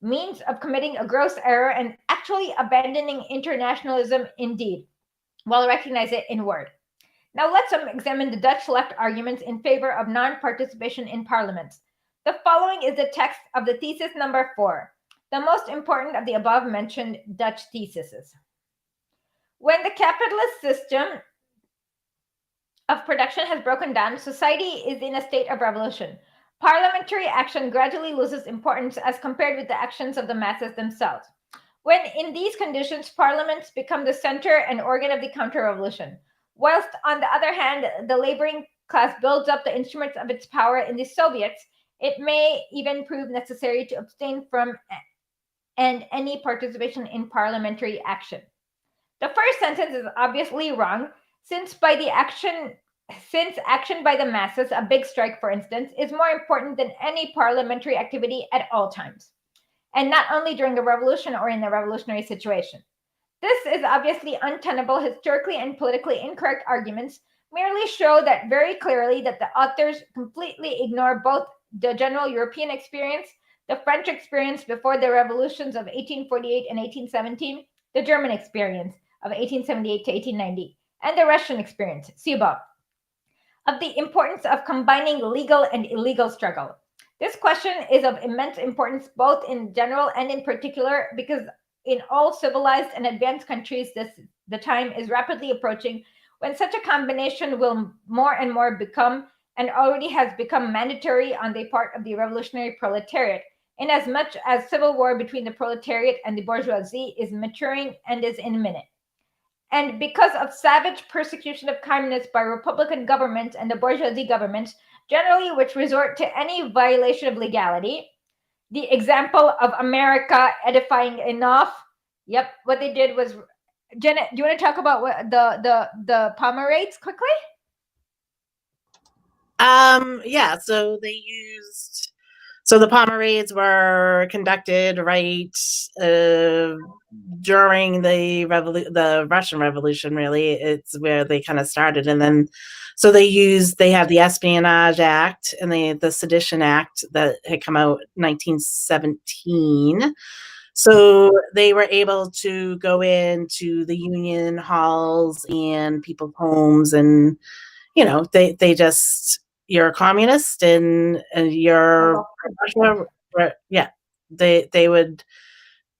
means of committing a gross error and actually abandoning internationalism indeed, while recognize it in word. Now let's examine the Dutch left arguments in favor of non-participation in parliaments. The following is the text of the thesis number 4, the most important of the above mentioned Dutch theses. When the capitalist system of production has broken down, society is in a state of revolution. Parliamentary action gradually loses importance as compared with the actions of the masses themselves. When in these conditions, parliaments become the center and organ of the counter-revolution, whilst on the other hand, the laboring class builds up the instruments of its power in the Soviets, it may even prove necessary to abstain from and any participation in parliamentary action. The first sentence is obviously wrong, since action by the masses, a big strike for instance, is more important than any parliamentary activity at all times, and not only during a revolution or in a revolutionary situation. This is obviously untenable. Historically and politically incorrect arguments merely show that very clearly that the authors completely ignore both the general European experience, the French experience before the revolutions of 1848 and 1817, the German experience of 1878 to 1890, and the Russian experience, see above, of the importance of combining legal and illegal struggle. This question is of immense importance both in general and in particular because in all civilized and advanced countries, the time is rapidly approaching when such a combination will more and more become, and already has become, mandatory on the part of the revolutionary proletariat, inasmuch as civil war between the proletariat and the bourgeoisie is maturing and is imminent. And because of savage persecution of communists by Republican governments and the bourgeoisie governments, generally which resort to any violation of legality, the example of America edifying enough. Yep, what they did was, Janet, do you want to talk about what the Pomerates quickly? Yeah, so they used So the pommerades were conducted right during the Russian Revolution. Really, it's where they kind of started, and then so they have the Espionage Act and the Sedition Act that had come out 1917. So they were able to go into the union halls and people's homes, and they just, you're a communist and you're Russia, yeah, they would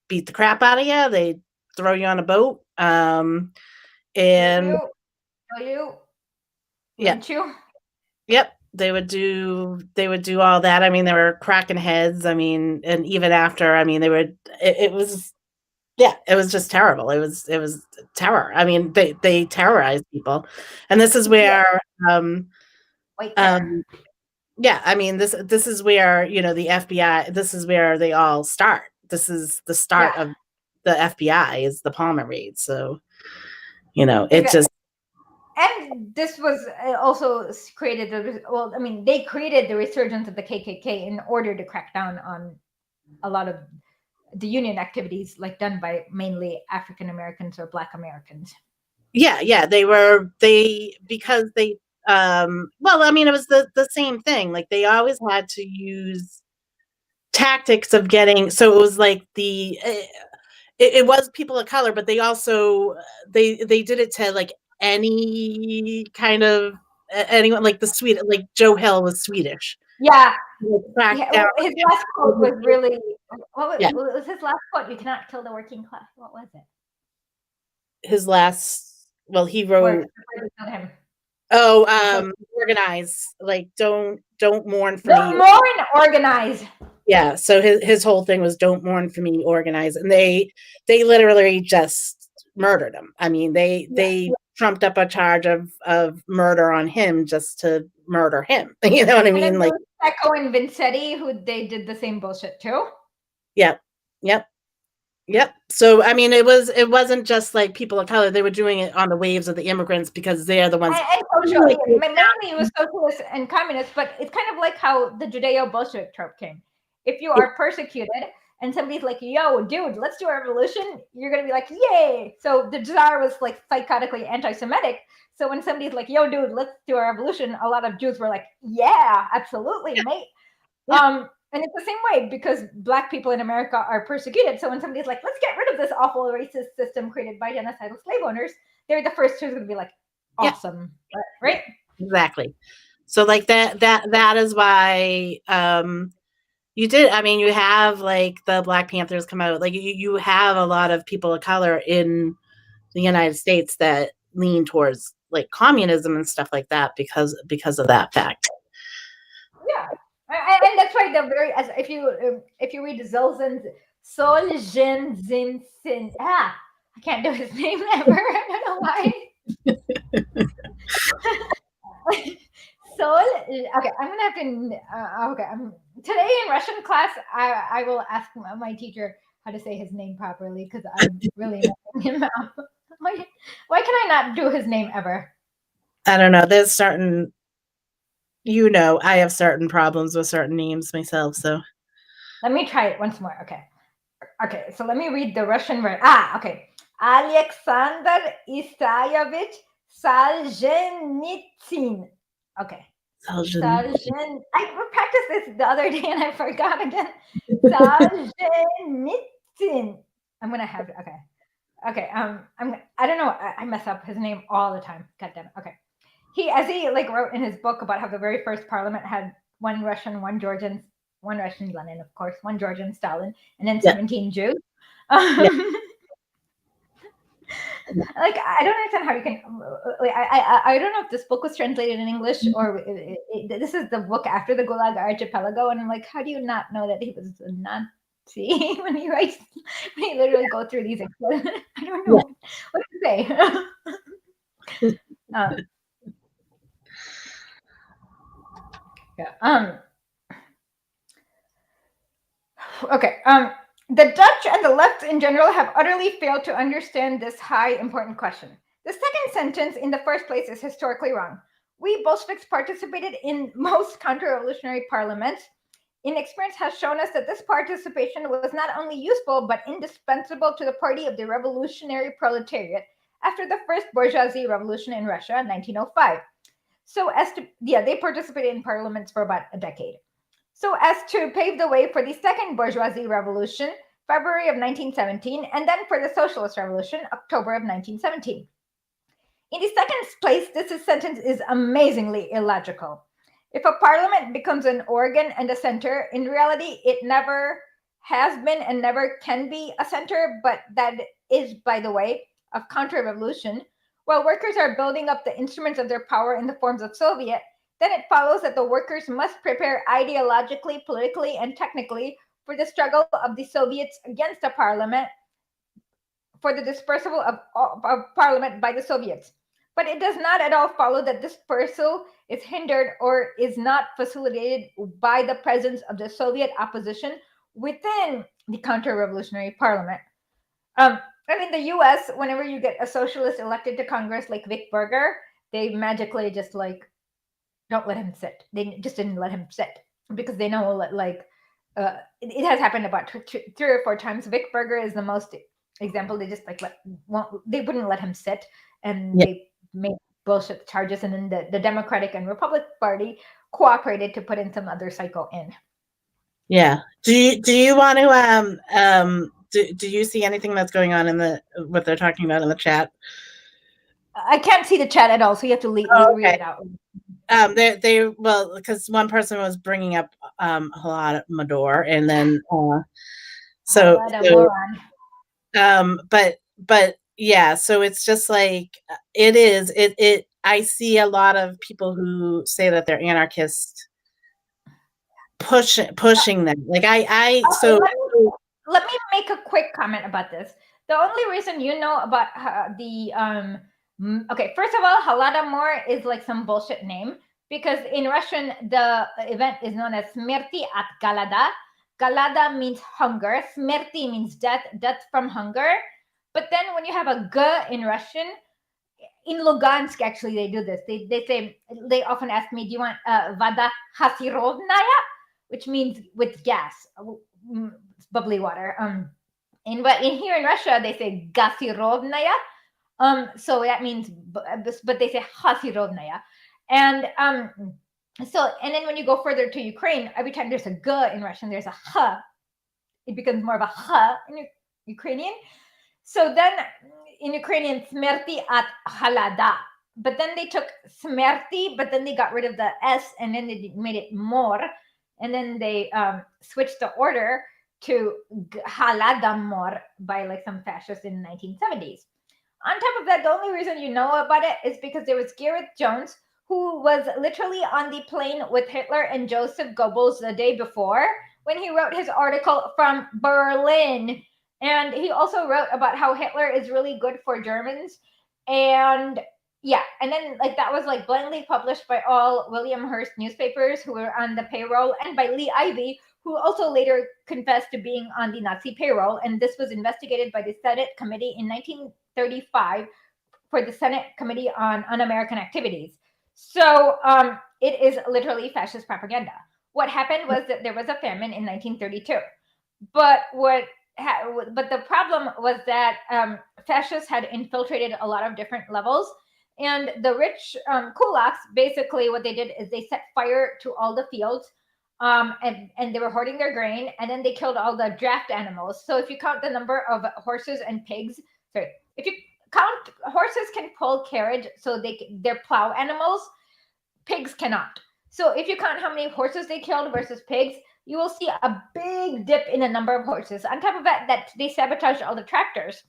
beat the crap out of you. They throw you on a boat, and Kill you, yeah, lynch you. yep, they would do all that. I mean, they were cracking heads. I mean, and even after, I mean, they would. It was, yeah, it was just terrible. It was terror. I mean, they terrorized people, and this is where White terror. yeah, I mean, this is where, the FBI, this is where they all start. This is the start of the FBI, is the Palmer raid. So, it just. And this was also created, they created the resurgence of the KKK in order to crack down on a lot of the union activities, like done by mainly African Americans or Black Americans. Yeah, because they, well, I mean, it was the same thing. Like, they always had to use tactics of getting, so it was like it was people of color, but they also, they did it to, like, any kind of anyone, like like Joe Hill was Swedish. Yeah. His last quote was really, what was his last quote? You cannot kill the working class. What was it? His last, well, he wrote, organize, like, don't mourn for me. Don't mourn, organize. Yeah, so his whole thing was don't mourn for me, organize. And they literally just murdered him. I mean, they trumped up a charge of murder on him just to murder him. You know what I mean? Like Echo and Vincetti, who they did the same bullshit too. Yep. So I mean, it wasn't just like people of color. They were doing it on the waves of the immigrants, because they are the ones. Mainly it was socialists and communists, but it's kind of like how the Judeo-Bolshevik trope came. If you are persecuted and somebody's like, yo, dude, let's do a revolution, you're going to be like, yay. So the Tsar was like psychotically anti-Semitic. So when somebody's like, yo, dude, let's do a revolution, a lot of Jews were like, yeah, absolutely, mate. And it's the same way, because Black people in America are persecuted. So when somebody's like, let's get rid of this awful racist system created by genocidal slave owners, they're the first who's going to be like, awesome, right? Exactly. So like that is why you did. I mean, you have like the Black Panthers come out. Like you have a lot of people of color in the United States that lean towards like communism and stuff like that because of that fact. Yeah, and that's why if you read Solzhenitsyn, I can't do his name ever. I don't know why. Okay, I'm gonna have to. Okay, today in Russian class, I will ask my teacher how to say his name properly, because I'm really messing him up. Why can I not do his name ever? I don't know. There's certain, I have certain problems with certain names myself. So let me try it once more. Okay. So let me read the Russian word. Okay. Alexander Isayevich Solzhenitsyn. Okay. I practiced this the other day and I forgot again. Solzhenitsyn. I'm gonna have it. Okay. I don't know. I mess up his name all the time. God damn it. Okay. He wrote in his book about how the very first parliament had one Russian, one Georgian, one Russian, Lenin, of course, one Georgian, Stalin, and then 17 Jews. Like, I don't understand how you can. I don't know if this book was translated in English or this is the book after the Gulag Archipelago, and I'm like, how do you not know that he was a Nazi when he literally go through these? I don't know what to say. Okay. The Dutch and the left in general have utterly failed to understand this high important question. The second sentence in the first place is historically wrong. We Bolsheviks participated in most counter-revolutionary parliaments in experience has shown us that this participation was not only useful but indispensable to the party of the revolutionary proletariat after the first bourgeoisie revolution in Russia in 1905. So as to, yeah, they participated in parliaments for about a decade. So as to pave the way for the second bourgeoisie revolution, February of 1917, and then for the socialist revolution, October of 1917. In the second place, this sentence is amazingly illogical. If a parliament becomes an organ and a center, in reality, it never has been and never can be a center, but that is, by the way, of counter-revolution. While workers are building up the instruments of their power in the forms of Soviet, then it follows that the workers must prepare ideologically, politically, and technically for the struggle of the Soviets against the parliament, for the dispersal of parliament by the Soviets. But it does not at all follow that dispersal is hindered or is not facilitated by the presence of the Soviet opposition within the counter-revolutionary parliament. And in the US, whenever you get a socialist elected to Congress like Vic Berger, they magically just like don't let him sit. They just didn't let him sit because they know like it has happened about 3 or 4 times. Vic Berger is the most example. They just like they wouldn't let him sit, and Yeah. they made bullshit charges, and then the Democratic and Republican Party cooperated to put in some other psycho in. Yeah. Do you want to do you see anything that's going on in the what they're talking about in the chat? I can't see the chat at all, so you have to read it out. They well, because one person was bringing up Holodomor, and then but yeah, so it's just like it I see a lot of people who say that they're anarchists pushing them. Like I Okay, so let me make a quick comment about this. The only reason you know about the okay, first of all, Holodomor is like some bullshit name because in Russian the event is known as Smerti at Galada. Galada means hunger. Smerti means death. Death from hunger. But then when you have a g in Russian, in Lugansk actually they do this. They say they often ask me, "Do you want vada hasirovnaya?" which means with gas, bubbly water. But in here in Russia they say gasirovnaya. So that means, but they say hasirovnaya, and so and then when you go further to Ukraine, every time there's a g in Russian, there's a h. It becomes more of a h in Ukrainian. So then in Ukrainian, smerti at halada. But then they took smerti, but then they got rid of the s, and then they made it more, and then they switched the order to haladomor by like some fascists in the 1970s. On top of that, the only reason you know about it is because there was Gareth Jones, who was literally on the plane with Hitler and Joseph Goebbels the day before when he wrote his article from Berlin. And he also wrote about how Hitler is really good for Germans. And yeah, and then like that was like blatantly published by all William Hearst newspapers who were on the payroll, and by Lee Ivey, who also later confessed to being on the Nazi payroll. And this was investigated by the Senate Committee in 1935 for the Senate Committee on Un-American Activities. So it is literally fascist propaganda. What happened was that there was a famine in 1932, but but the problem was that fascists had infiltrated a lot of different levels, and the rich kulaks, basically what they did is they set fire to all the fields, and they were hoarding their grain, and then they killed all the draft animals. So if you count the number of horses and pigs, if you count, horses can pull carriage, so they're plow animals. Pigs cannot. So if you count how many horses they killed versus pigs, you will see a big dip in the number of horses. On top of that they sabotaged all the tractors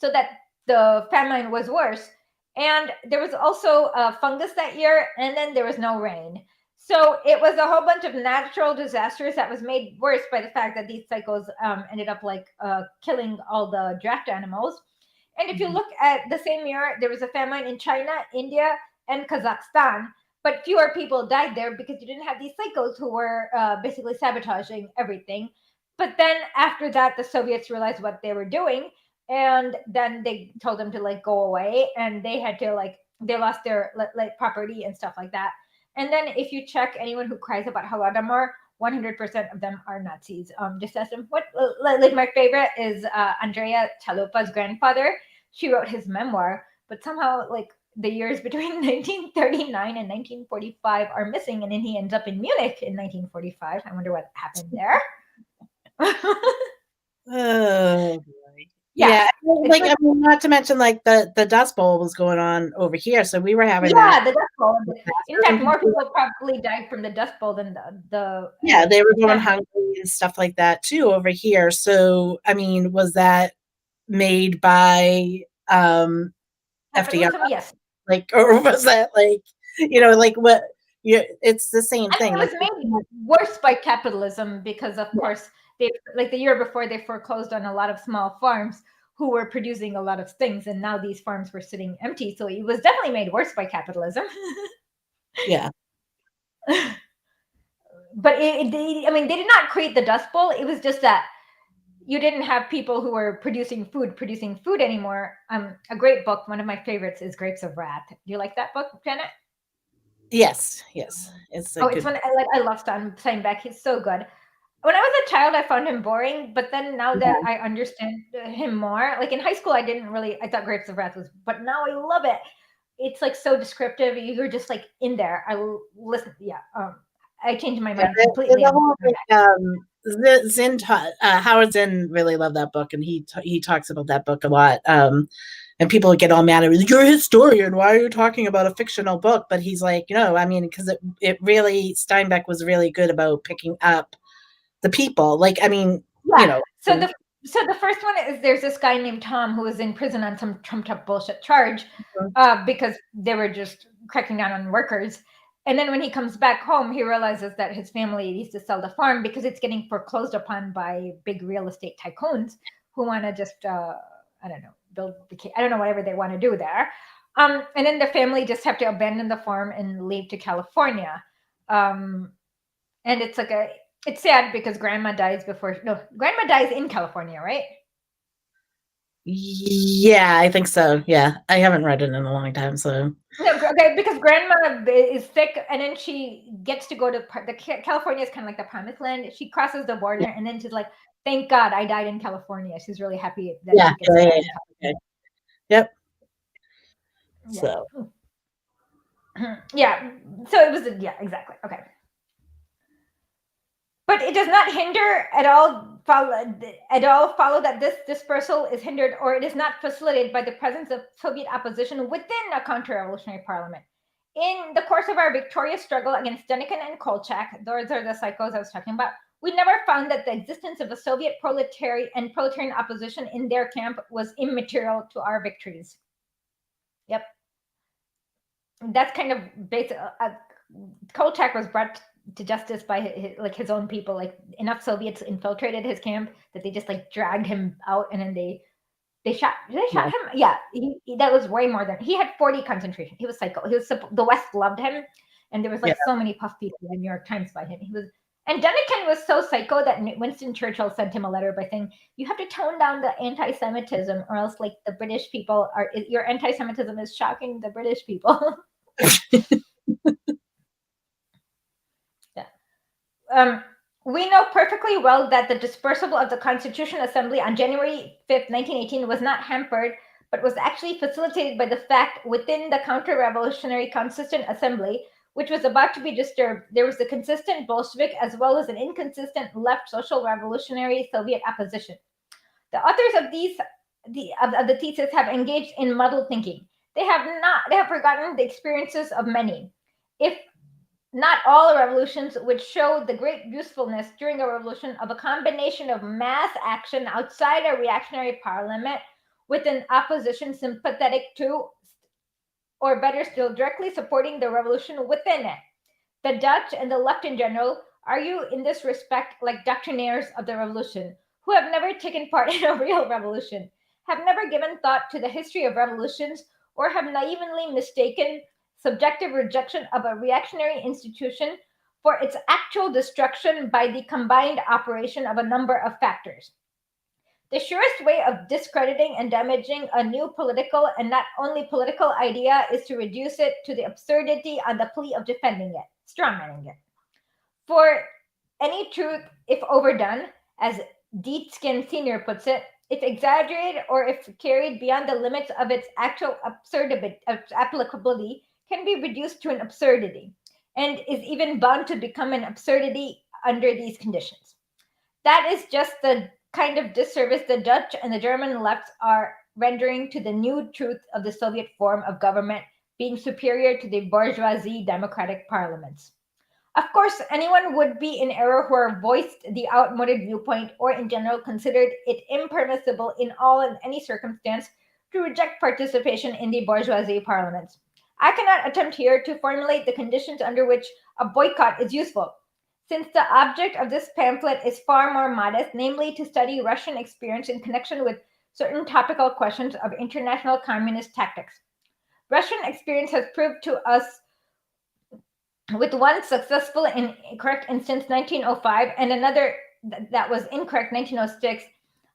so that the famine was worse. And there was also a fungus that year, and then there was no rain. So it was a whole bunch of natural disasters that was made worse by the fact that these cycles ended up like killing all the draft animals. And if you look at the same year, there was a famine in China, India, and Kazakhstan, but fewer people died there because you didn't have these psychos who were basically sabotaging everything. But then after that, the Soviets realized what they were doing, and then they told them to like go away, and they had to like they lost their like property and stuff like that. And then if you check anyone who cries about Holodomor, 100% of them are Nazis. Just as like my favorite is Andrea Chalupa's grandfather. She wrote his memoir, but somehow like the years between 1939 and 1945 are missing, and then he ends up in Munich in 1945. I wonder what happened there. Oh boy. Yeah, Yeah, it's like I mean, not to mention like the Dust Bowl was going on over here, so we were having that. yeah, the Dust Bowl. In fact, And more people, people probably died from the Dust Bowl than the yeah, they were going Spanish. hungry and stuff like that too over here. So I mean, was that made by FDR? Capitalism, yes. Like, or was that like, like what? Yeah, it's the same I mean, thing. it Like, was made worse by capitalism because, of course, they like the year before they foreclosed on a lot of small farms who were producing a lot of things, and now these farms were sitting empty. So it was definitely made worse by capitalism. yeah, But I mean, they did not create the Dust Bowl. It was just that you didn't have people who were producing food anymore. A great book, one of my favorites, is Grapes of Wrath. Do you like that book, Janet? yes, it's a Oh, it's good. one I love Steinbeck. He's so good. When I was a child, I found him boring, but then now Yeah, that I understand him more, like in high school, I thought Grapes of Wrath was, but now I love it. It's like so descriptive. You're just like in there. Listen, yeah. I changed my mind completely. the whole thing, Howard Zinn really loved that book, and he talks about that book a lot. And people get all mad at me, you're a historian, why are you talking about a fictional book? But he's like, I mean, because it really, Steinbeck was really good about picking up the people. Like, I mean, Yeah. So the first one is there's this guy named Tom who was in prison on some trumped up bullshit charge because they were just cracking down on workers. And then when he comes back home, he realizes that his family needs to sell the farm because it's getting foreclosed upon by big real estate tycoons who want to just, I don't know, I don't know, whatever they want to do there. And then the family just have to abandon the farm and leave to California. And it's like it's sad because grandma dies in California, right? Yeah, I think so. Yeah, I haven't read it in a long time, so. No, okay, because grandma is sick, and then she gets to go to California is kind of like the promised land. She crosses the border, and then she's like, "Thank God I died in California." She's really happy that Yeah, she gets to die in California. okay. Yep. Yeah. So. Yeah. So it was exactly. Okay. But it does not hinder at all follow that this dispersal is hindered or it is not facilitated by the presence of Soviet opposition within a counter-revolutionary parliament. In the course of our victorious struggle against Denikin and Kolchak, those are the psychos I was talking about, we never found that the existence of a Soviet proletarian opposition in their camp was immaterial to our victories. Yep. That's kind of basic. Kolchak was brought to justice by his own people. Like enough Soviets infiltrated his camp that they just like dragged him out, and then they shot. Did they shot him? Yeah, that was way more than he had 40 concentration. He was psycho. The West loved him, and there was like so many puff pieces in the New York Times by him. And Denikin was so psycho that Winston Churchill sent him a letter by saying, "You have to tone down the anti-Semitism, or else like the British people your anti-Semitism is shocking the British people." We know perfectly well that the dispersal of the Constitution Assembly on January 5th, 1918 was not hampered, but was actually facilitated by the fact within the counter-revolutionary Consistent Assembly, which was about to be disturbed, there was a consistent Bolshevik as well as an inconsistent left social revolutionary Soviet opposition. The authors of the thesis have engaged in muddled thinking. They have forgotten the experiences of many. If not all revolutions, which show the great usefulness during a revolution of a combination of mass action outside a reactionary parliament with an opposition sympathetic to, or better still, directly supporting the revolution within it. The Dutch and the left in general argue in this respect like doctrinaires of the revolution, who have never taken part in a real revolution, have never given thought to the history of revolutions, or have naively mistaken subjective rejection of a reactionary institution for its actual destruction by the combined operation of a number of factors. The surest way of discrediting and damaging a new political and not only political idea is to reduce it to the absurdity on the plea of defending it, strawmanning it. For Any truth, if overdone, as Deatskin Sr. puts it, if exaggerated or if carried beyond the limits of its actual applicability, can be reduced to an absurdity, and is even bound to become an absurdity under these conditions. That is just the kind of disservice the Dutch and the German lefts are rendering to the new truth of the Soviet form of government being superior to the bourgeoisie democratic parliaments. Of course, anyone would be in error who voiced the outmoded viewpoint or in general considered it impermissible in all and any circumstance to reject participation in the bourgeoisie parliaments. I cannot attempt here to formulate the conditions under which a boycott is useful, since the object of this pamphlet is far more modest, namely to study Russian experience in connection with certain topical questions of international communist tactics. Russian experience has proved to us, with one successful and correct instance 1905 and another that was incorrect 1906,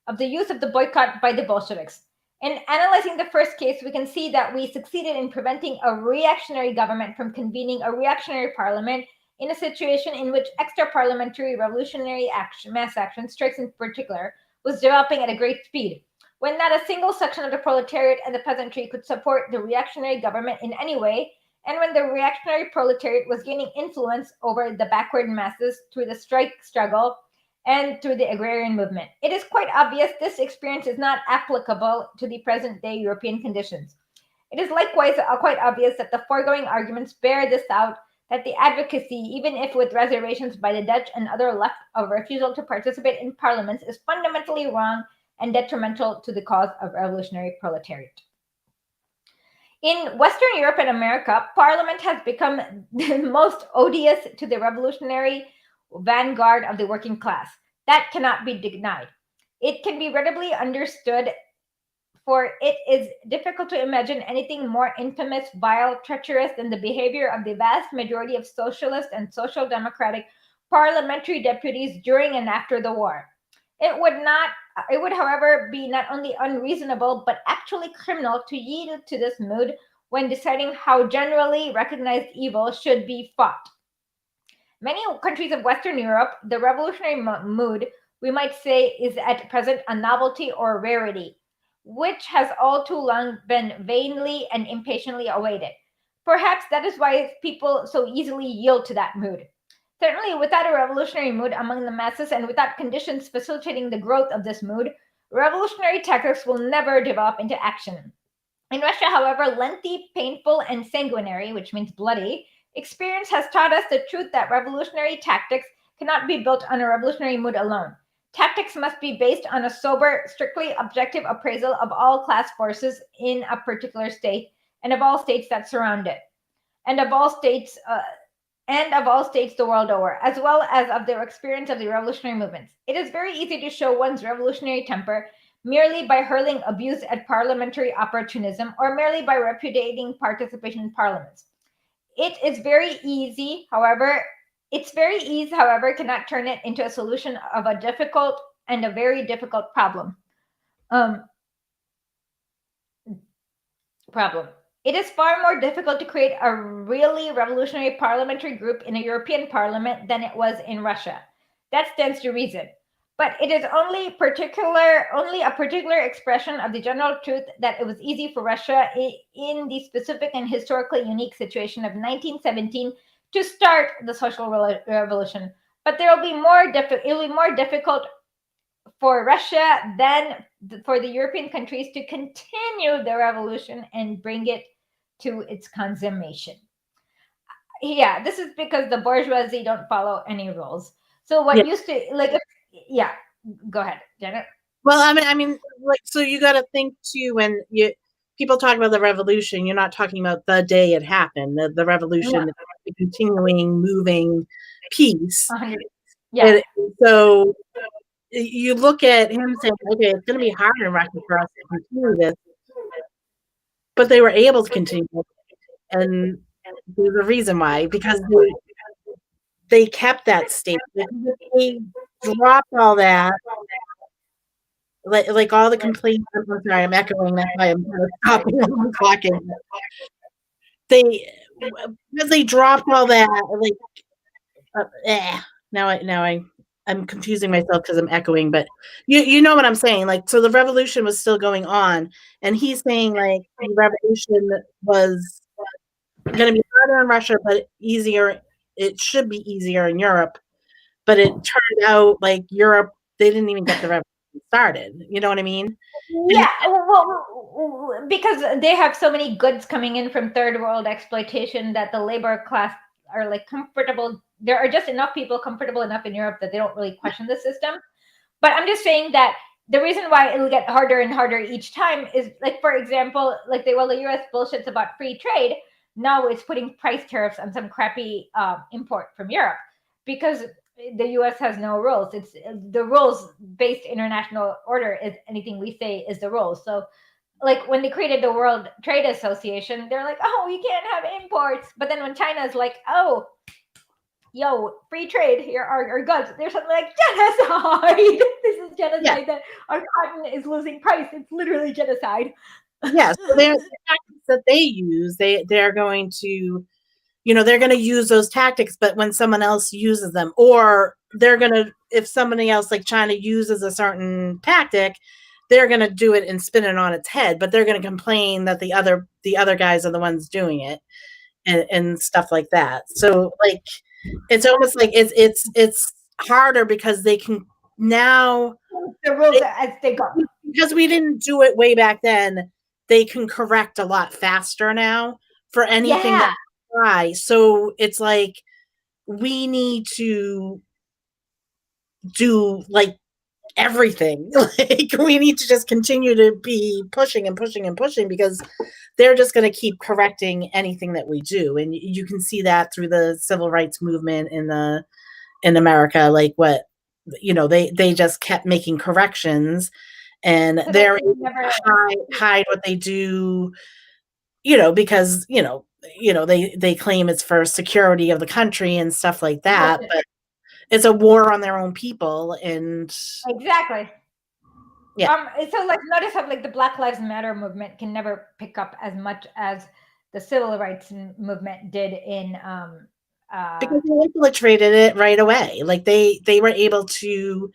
of the use of the boycott by the Bolsheviks. In analyzing the first case, we can see that we succeeded in preventing a reactionary government from convening a reactionary parliament in a situation in which extra-parliamentary revolutionary action, mass action, strikes in particular, was developing at a great speed, when not a single section of the proletariat and the peasantry could support the reactionary government in any way, and when the reactionary proletariat was gaining influence over the backward masses through the strike struggle and through the agrarian movement. It is quite obvious this experience is not applicable to the present-day European conditions. It is likewise quite obvious that the foregoing arguments bear this out, that the advocacy, even if with reservations by the Dutch and other left of refusal to participate in parliaments, is fundamentally wrong and detrimental to the cause of revolutionary proletariat. In Western Europe and America, Parliament has become the most odious to the revolutionary vanguard of the working class. That cannot be denied. It can be readily understood, for it is difficult to imagine anything more infamous, vile, treacherous than the behavior of the vast majority of socialist and social democratic parliamentary deputies during and after the war. It would, however, be not only unreasonable, but actually criminal to yield to this mood when deciding how generally recognized evil should be fought. Many countries of Western Europe, the revolutionary mood, we might say, is at present a novelty or rarity, which has all too long been vainly and impatiently awaited. Perhaps that is why people so easily yield to that mood. Certainly, without a revolutionary mood among the masses and without conditions facilitating the growth of this mood, revolutionary tactics will never develop into action. In Russia, however, lengthy, painful, and sanguinary, which means bloody, experience has taught us the truth that revolutionary tactics cannot be built on a revolutionary mood alone. Tactics must be based on a sober, strictly objective appraisal of all class forces in a particular state and of all states that surround it, and of all states the world over, as well as of their experience of the revolutionary movements. It is very easy to show one's revolutionary temper merely by hurling abuse at parliamentary opportunism or merely by repudiating participation in parliaments. It's very easy, however, cannot turn it into a solution of a difficult and a very difficult problem. It is far more difficult to create a really revolutionary parliamentary group in a European parliament than it was in Russia. That stands to reason. But it is only a particular expression of the general truth that it was easy for Russia in the specific and historically unique situation of 1917 to start the social revolution. But it will be more difficult for Russia than for the European countries to continue the revolution and bring it to its consummation. Yeah, this is because the bourgeoisie don't follow any rules. So what used to go ahead, Janet. Well, I mean, like, so you got to think too when people talk about the revolution. You're not talking about the day it happened. The revolution, the continuing, moving piece. Yeah. And so you look at him saying, "Okay, it's going to be hard in Russia for us to continue this," but they were able to continue, and there's a reason why, because they kept that state. They dropped all that. Like all the complaints. I'm sorry, I'm echoing. That's why I'm stopping when I'm talking. Because they dropped all that, I'm confusing myself because I'm echoing, but you know what I'm saying. Like, so the revolution was still going on, and he's saying like the revolution was going to be harder in Russia, but easier. It should be easier in Europe, but it turned out like Europe, they didn't even get the revolution started. You know what I mean? Yeah, well, because they have so many goods coming in from third world exploitation that the labor class are like comfortable. There are just enough people comfortable enough in Europe that they don't really question the system. But I'm just saying that the reason why it'll get harder and harder each time is like, for example, like the US bullshits about free trade. Now it's putting price tariffs on some crappy import from Europe because the US has no rules. It's the rules based international order is anything we say is the rules. So like when they created the World Trade Association, they're like, oh, we can't have imports. But then when China's like, oh, yo, free trade, here are our goods, there's something like genocide. This is genocide, that our cotton is losing price. It's literally genocide. Yeah, so the tactics that they use, they're going to, they're going to use those tactics, but when someone else uses them, or they're going to, if somebody else like China uses a certain tactic, they're going to do it and spin it on its head, but they're going to complain that the other guys are the ones doing it, and stuff like that. So like, it's almost like it's harder because they can now the rules as they go, because we didn't do it way back then. They can correct a lot faster now for anything that we try. So it's like we need to do like everything. Like we need to just continue to be pushing and pushing and pushing because they're just going to keep correcting anything that we do. And you can see that through the civil rights movement in America, like what, they just kept making corrections, and so they're able to hide what they do, because, they claim it's for security of the country and stuff like that, but it's a war on their own people. And exactly. Yeah. So like notice how like the Black Lives Matter movement can never pick up as much as the civil rights movement did in because they infiltrated it right away. Like they were able to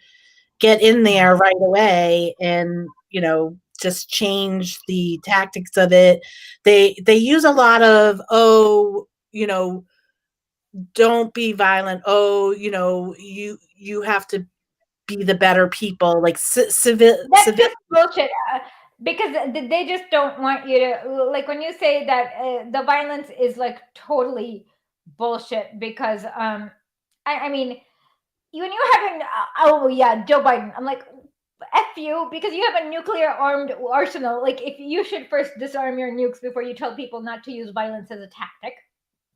get in there right away and, just change the tactics of it. They use a lot of, don't be violent. You have to be the better people, like civil. That's just bullshit. Because they just don't want you to, like when you say that the violence is like totally bullshit because I mean, when you having Joe Biden, I'm like, F you, because you have a nuclear armed arsenal. Like if you should first disarm your nukes before you tell people not to use violence as a tactic.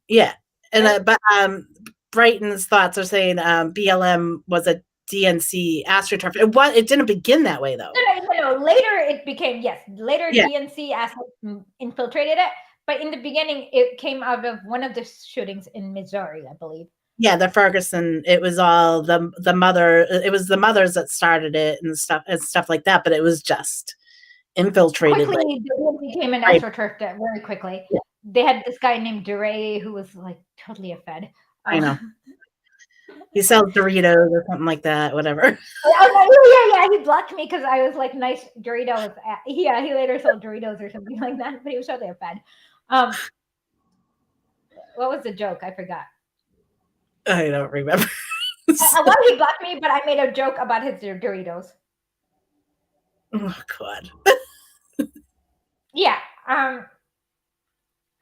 Yeah. And but Brighton's thoughts are saying BLM was a DNC astroturf. It didn't begin that way though. No. Later it became, yes. Later DNC infiltrated it, but in the beginning it came out of one of the shootings in Missouri, I believe. Yeah, the Ferguson. It was all the mother. It was the mothers that started it and stuff like that. But it was just infiltrated. Quickly, they became an astroturf very quickly. Yeah. They had this guy named DeRay who was like totally a Fed. I know. He sells Doritos or something like that, whatever. Yeah. He blocked me because I was like, nice Doritos. Yeah, he later sold Doritos or something like that, but he was totally a Fed. What was the joke? I forgot. I don't remember. Well, he blocked me, but I made a joke about his Doritos. Oh, God. Yeah.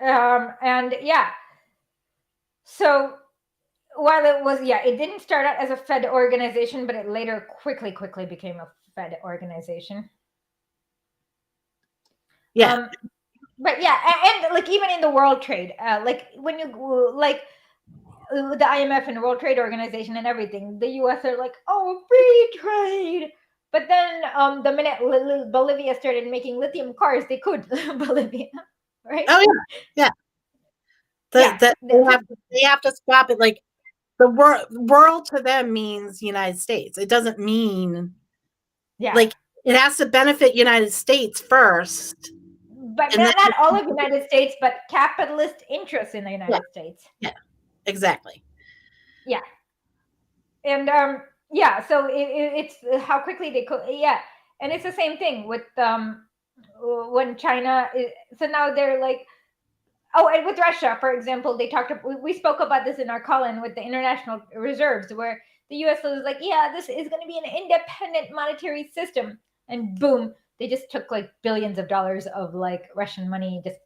And yeah. So while it was, it didn't start out as a Fed organization, but it later quickly became a Fed organization. Yeah. But yeah, and like even in the World Trade, like when you like the IMF and the World Trade Organization and everything, the US are like, oh, free trade. But then the minute Bolivia started making lithium cars, they could Bolivia, right? Oh yeah. They have to stop it. Like the world to them means United States. It doesn't mean like it has to benefit United States first. But not all of United States, but capitalist interests in the United States. Yeah, exactly. Yeah. And yeah, so it's how quickly they could, yeah. And it's the same thing with when China is, so now they're like, oh, and with Russia, for example, they talked. We spoke about this in our call-in with the international reserves, where the U.S. was like, "Yeah, this is going to be an independent monetary system," and boom, they just took like billions of dollars of like Russian money just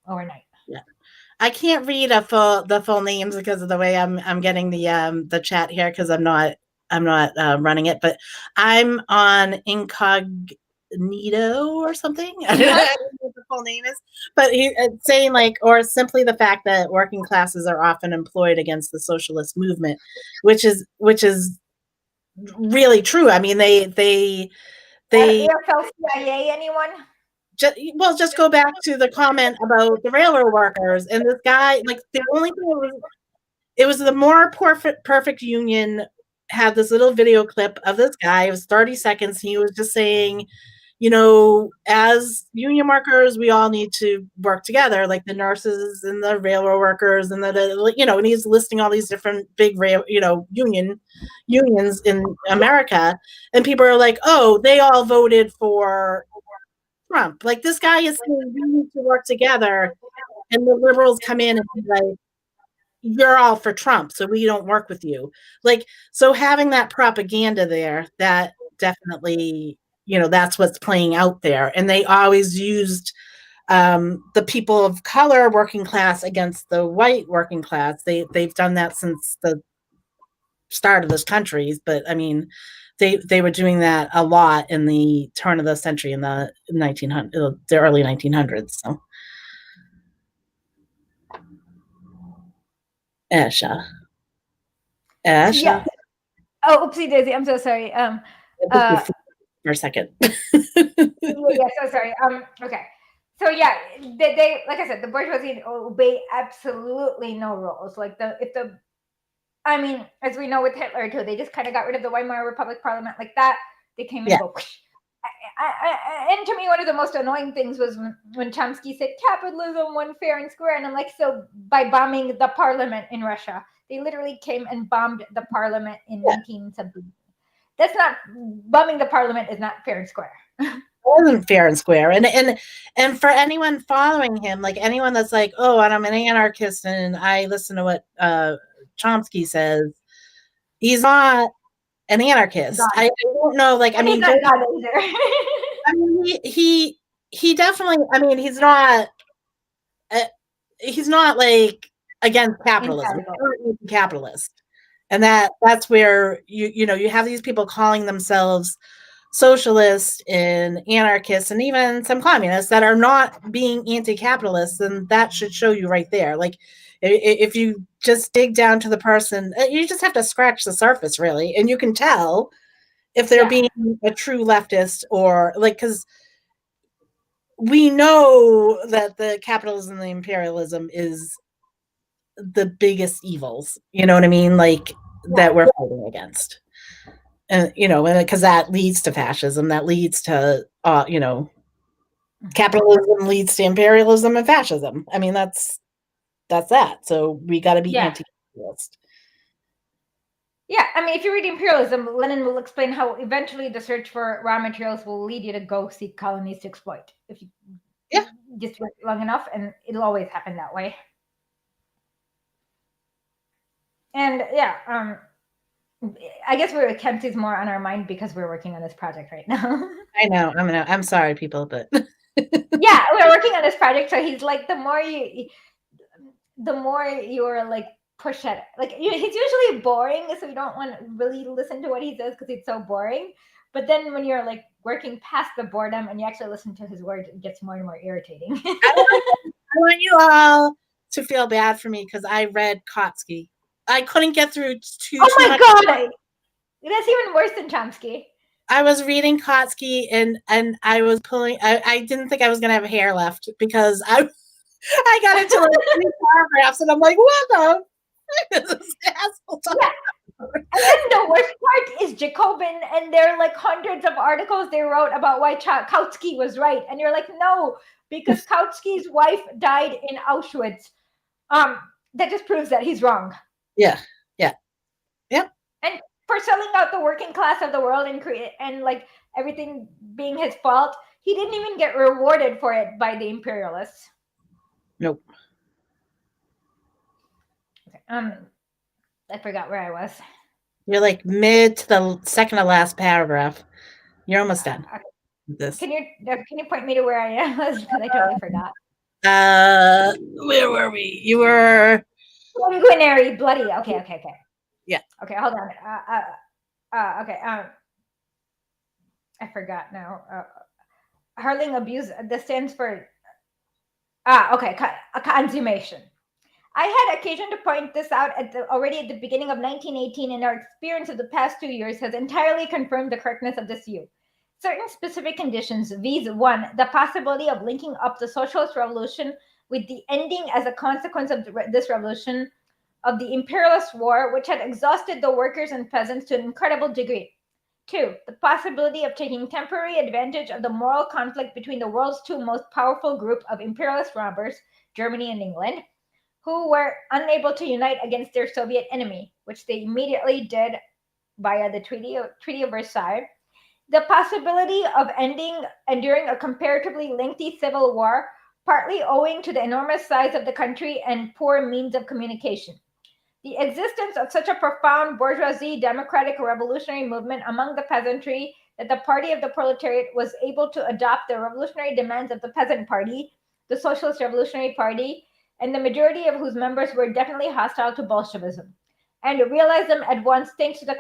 overnight. Yeah. I can't read the full names because of the way I'm getting the chat here because I'm not running it, but I'm on incognito or something. I don't know what the full name is, but it's saying like, or simply the fact that working classes are often employed against the socialist movement, which is really true. I mean, they AFL-CIA, anyone? just go back to the comment about the railroad workers and this guy. Like the only thing it was the more perfect union had this little video clip of this guy. It was 30 seconds. He was just saying, as union workers, we all need to work together, like the nurses and the railroad workers and and he's listing all these different big unions in America. And people are like, oh, they all voted for Trump. Like this guy is saying we need to work together. And the liberals come in and be like, you're all for Trump, so we don't work with you. Like, so having that propaganda there, that definitely, that's what's playing out there. And they always used the people of color working class against the white working class. They've done that since the start of this country. But I mean, they were doing that a lot in the turn of the century in the 1900, the early 1900s. So. Asha. Yeah. Oh, oopsie daisy. I'm so sorry. For a second. Yeah, so sorry. Okay. So yeah, they like I said, the bourgeoisie obey absolutely no rules. Like I mean, as we know with Hitler too, they just kind of got rid of the Weimar Republic Parliament like that. They came and go. And to me, one of the most annoying things was when Chomsky said capitalism won fair and square, and I'm like, so by bombing the parliament in Russia, they literally came and bombed the parliament in 1970. That's not bombing the parliament is not fair and square. Wasn't fair and square, and for anyone following him, like anyone that's like, oh, and I'm an anarchist and I listen to what Chomsky says, he's not an anarchist. I don't know, like I mean, I mean he definitely. I mean, he's not like against capitalism. He's a capitalist, and that's where you have these people calling themselves socialists and anarchists and even some communists that are not being anti-capitalist, and that should show you right there. Like if you just dig down to the person, you just have to scratch the surface really, and you can tell if they're being a true leftist or like, because we know that the capitalism and the imperialism is the biggest evils, you know what I mean, like that we're fighting against. And because that leads to fascism, that leads to capitalism leads to imperialism and fascism. I mean, that's that. So we got to be anti-capitalist. Yeah, I mean, if you read Imperialism, Lenin will explain how eventually the search for raw materials will lead you to go seek colonies to exploit. If you just wait long enough, and it'll always happen that way. And I guess Kempsey's more on our mind because we're working on this project right now. I know. I'm sorry, people, but yeah, we're working on this project. So he's like, the more you're like push at it. Like he's usually boring, so you don't want to really listen to what he says because it's so boring. But then when you're like working past the boredom and you actually listen to his words, it gets more and more irritating. I want you all to feel bad for me because I read Kautsky. I couldn't get through Oh my god! That's even worse than Chomsky. I was reading Kautsky and I was pulling. I didn't think I was gonna have hair left because I got into like 3 paragraphs and I'm like, what the? Yeah. And then the worst part is Jacobin, and there are like hundreds of articles they wrote about why Kautsky was right, and you're like, no, because Kautsky's wife died in Auschwitz. That just proves that he's wrong. Yeah. And for selling out the working class of the world and like everything being his fault. He didn't even get rewarded for it by the imperialists. Nope. Okay, I forgot where I was. You're like mid to the second to last paragraph. You're almost done. This. Can you point me to where I am? Because I totally forgot. Where were we? You were sanguinary, bloody. Okay. Yeah. Okay, hold on. Okay. I forgot now. Hurling abuse. This stands for. Okay. Consummation. I had occasion to point this out already at the beginning of 1918, and our experience of the past 2 years has entirely confirmed the correctness of this view. Certain specific conditions, viz. 1, the possibility of linking up the socialist revolution with the ending as a consequence of this revolution of the imperialist war, which had exhausted the workers and peasants to an incredible degree. 2, the possibility of taking temporary advantage of the moral conflict between the world's two most powerful group of imperialist robbers, Germany and England, who were unable to unite against their Soviet enemy, which they immediately did via the Treaty of Versailles. The possibility of enduring a comparatively lengthy civil war, partly owing to the enormous size of the country and poor means of communication. The existence of such a profound bourgeoisie democratic revolutionary movement among the peasantry that the party of the proletariat was able to adopt the revolutionary demands of the peasant party, the Socialist Revolutionary Party, and the majority of whose members were definitely hostile to Bolshevism, and realize them at once thanks to the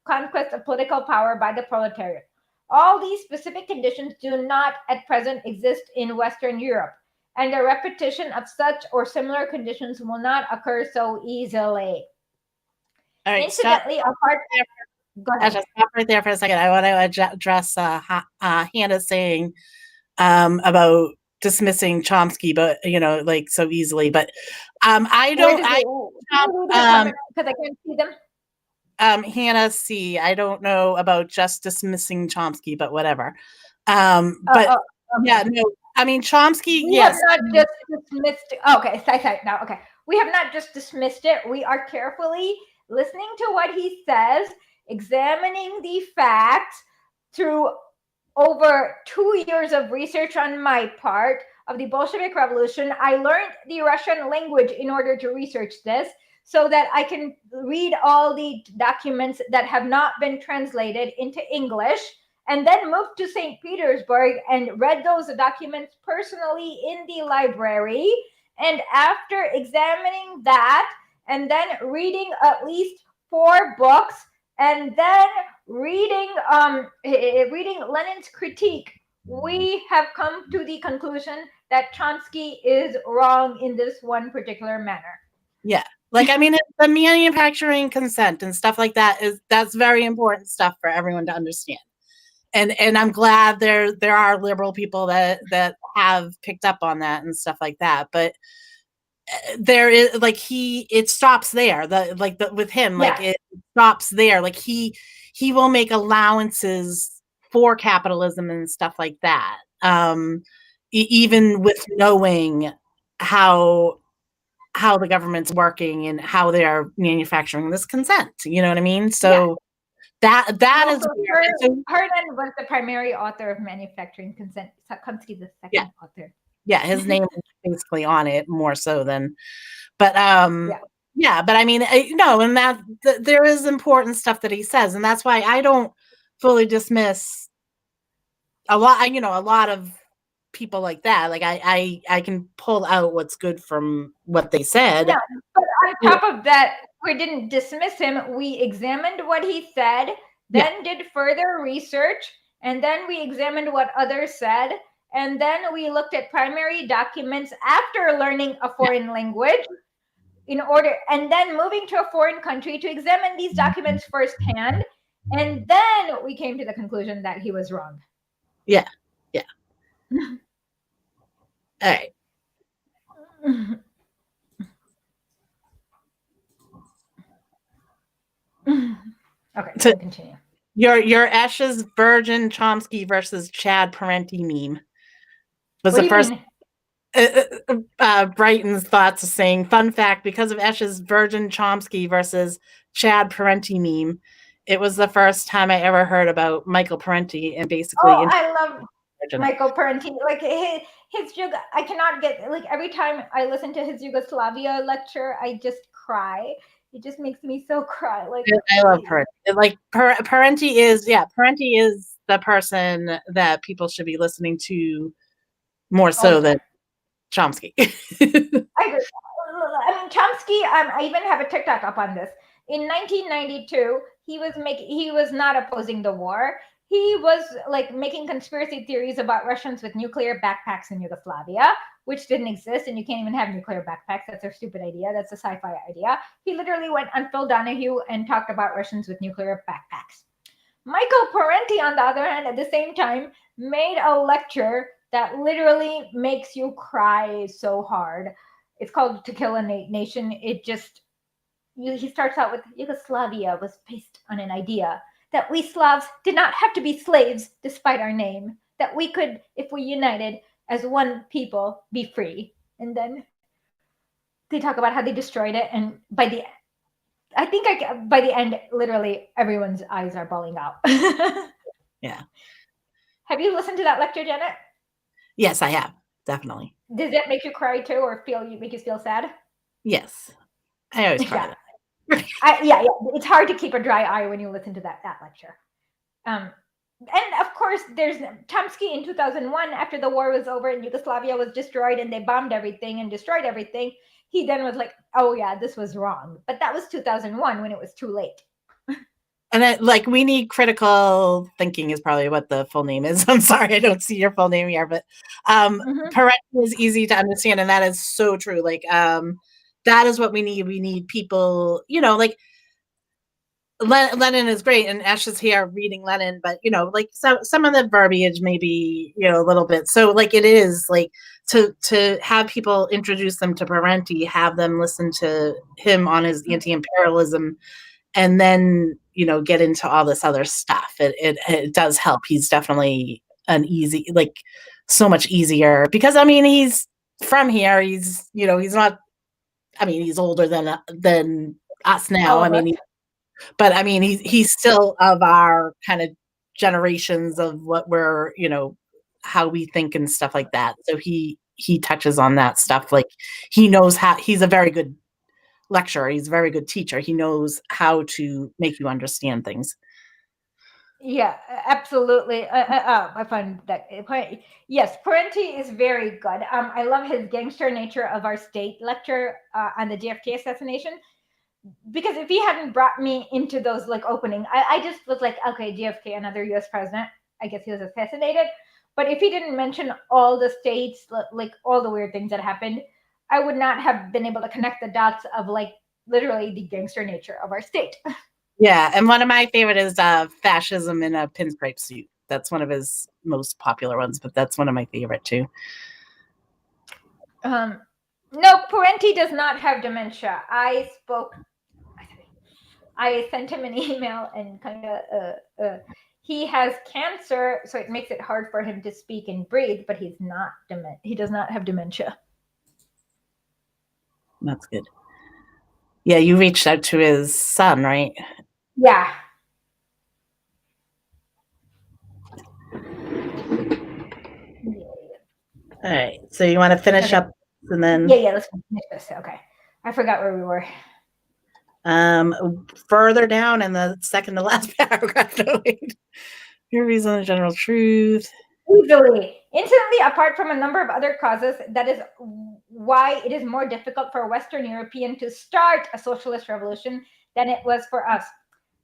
conquest of political power by the proletariat. All these specific conditions do not at present exist in Western Europe, and the repetition of such or similar conditions will not occur so easily. all right. Incidentally, Go ahead. Just stop right there for a second. I want to address Hannah saying about dismissing Chomsky, but like so easily. But I don't. Because I can't see them. Hannah C. I don't know about just dismissing Chomsky, but whatever. Okay. Yeah, no. I mean, Chomsky. We have not just dismissed. Okay, sorry. Now, okay, we have not just dismissed it. We are carefully listening to what he says, examining the facts through over 2 years of research on my part of the Bolshevik Revolution. I learned the Russian language in order to research this so that I can read all the documents that have not been translated into English, and then moved to St. Petersburg and read those documents personally in the library. And after examining that, and then reading at least 4 books, and then reading Lenin's critique, we have come to the conclusion that Chomsky is wrong in this one particular manner. Yeah. Like, I mean, the manufacturing consent and stuff like that's very important stuff for everyone to understand. And I'm glad there are liberal people that have picked up on that and stuff like that. But there is it stops there. With him, it stops there. Like he will make allowances for capitalism and stuff like that. Even with knowing how the government's working and how they are manufacturing this consent. You know what I mean? So that is Herman was the primary author of Manufacturing Consent. Chomsky the second author. Yeah, his name is basically on it more so than, but but I mean, and that there is important stuff that he says, and that's why I don't fully dismiss a lot of people like that. Like I can pull out what's good from what they said. Yeah, but on top of that, we didn't dismiss him. We examined what he said, then did further research, and then we examined what others said, and then we looked at primary documents after learning a foreign language and then moving to a foreign country to examine these documents firsthand, and then we came to the conclusion that he was wrong. Yeah. All right. Okay, so continue. Your Esches Virgin Chomsky versus Chad Parenti meme was the first. Brighton's thoughts saying, fun fact, because of Esches Virgin Chomsky versus Chad Parenti meme, It was the first time I ever heard about Michael Parenti and basically Oh, I love introduced it. Michael Parenti. Like his I cannot get, like, every time I listen to his Yugoslavia lecture, I just cry. It just makes me so cry. Like, I love Parenti. Like Parenti is the person that people should be listening to more so than Chomsky. I agree. I mean, Chomsky. I even have a TikTok up on this. In 1992, he was not opposing the war. He was like making conspiracy theories about Russians with nuclear backpacks in Yugoslavia, which didn't exist, and you can't even have nuclear backpacks. That's a stupid idea. That's a sci-fi idea. He literally went on Phil Donahue and talked about Russians with nuclear backpacks. Michael Parenti, on the other hand, at the same time, made a lecture that literally makes you cry so hard. It's called To Kill a Nation. He starts out with Yugoslavia was based on an idea that we Slavs did not have to be slaves despite our name, that we could, if we united as one people, be free. And then they talk about how they destroyed it, and by the end, literally everyone's eyes are bawling out. Yeah. Have you listened to that lecture, Janet? Yes, I have. Definitely. Does that make you cry too, or make you feel sad? Yes. I always cry. Yeah. It's hard to keep a dry eye when you listen to that lecture. And of course, there's Chomsky in 2001, after the war was over and Yugoslavia was destroyed and they bombed everything and destroyed everything. He then was like, oh yeah, this was wrong. But that was 2001 when it was too late. And we need critical thinking is probably what the full name is. I'm sorry, I don't see your full name here, but Parenti is easy to understand, and that is so true. That is what we need. We need people, Lenin is great, and Ash is here reading Lenin, but some of the verbiage maybe a little bit. So it is to have people introduce them to Parenti, have them listen to him on his anti-imperialism, and then get into all this other stuff. It does help. He's definitely an easy, so much easier, because he's from here. He's he's not. He's older than us now. But he's still of our kind of generations of what we're how we think and stuff like that. So he touches on that stuff. He knows how. He's a very good lecturer. He's a very good teacher. He knows how to make you understand things. Yeah, absolutely. I find that yes, Parenti is very good. I love his gangster nature of our state lecture on the JFK assassination, because if he hadn't brought me into those opening, I just was like, okay, JFK, another US president, I guess he was assassinated. But if he didn't mention all the states, all the weird things that happened, I would not have been able to connect the dots of literally the gangster nature of our state. Yeah, and one of my favorite is Fascism in a Pinstripe Suit. That's one of his most popular ones, but that's one of my favorite too. No, Parenti does not have dementia. I sent him an email and kind of he has cancer, so it makes it hard for him to speak and breathe, but he does not have dementia. That's good. Yeah, you reached out to his son, right? Yeah. All right. So you want to finish up and then Yeah, let's finish this. Okay. I forgot where we were. Further down in the second to last paragraph. Your reason the general truth. Easily. Instantly, apart from a number of other causes, that is why it is more difficult for a Western European to start a socialist revolution than it was for us.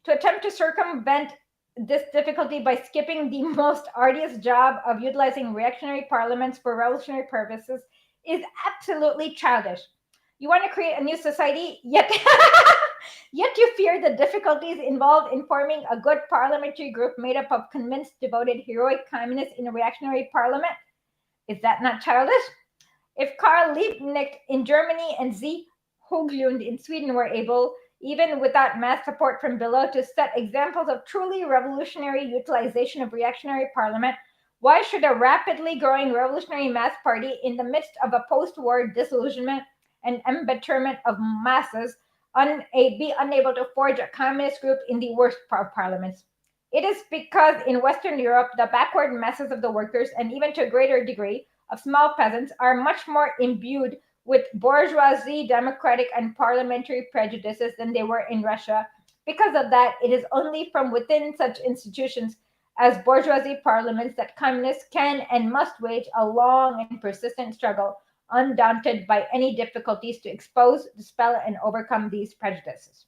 To attempt to circumvent this difficulty by skipping the most arduous job of utilizing reactionary parliaments for revolutionary purposes is absolutely childish. You want to create a new society, yet you fear the difficulties involved in forming a good parliamentary group made up of convinced, devoted, heroic communists in a reactionary parliament? Is that not childish? If Karl Liebknecht in Germany and Z. Höglund in Sweden were able, even without mass support from below, to set examples of truly revolutionary utilization of reactionary parliament, why should a rapidly growing revolutionary mass party in the midst of a post-war disillusionment and embitterment of masses be unable to forge a communist group in the worst of parliaments. It is because in Western Europe, the backward masses of the workers, and even to a greater degree of small peasants, are much more imbued with bourgeoisie, democratic, and parliamentary prejudices than they were in Russia. Because of that, it is only from within such institutions as bourgeoisie parliaments that communists can and must wage a long and persistent struggle, undaunted by any difficulties to expose, dispel, and overcome these prejudices.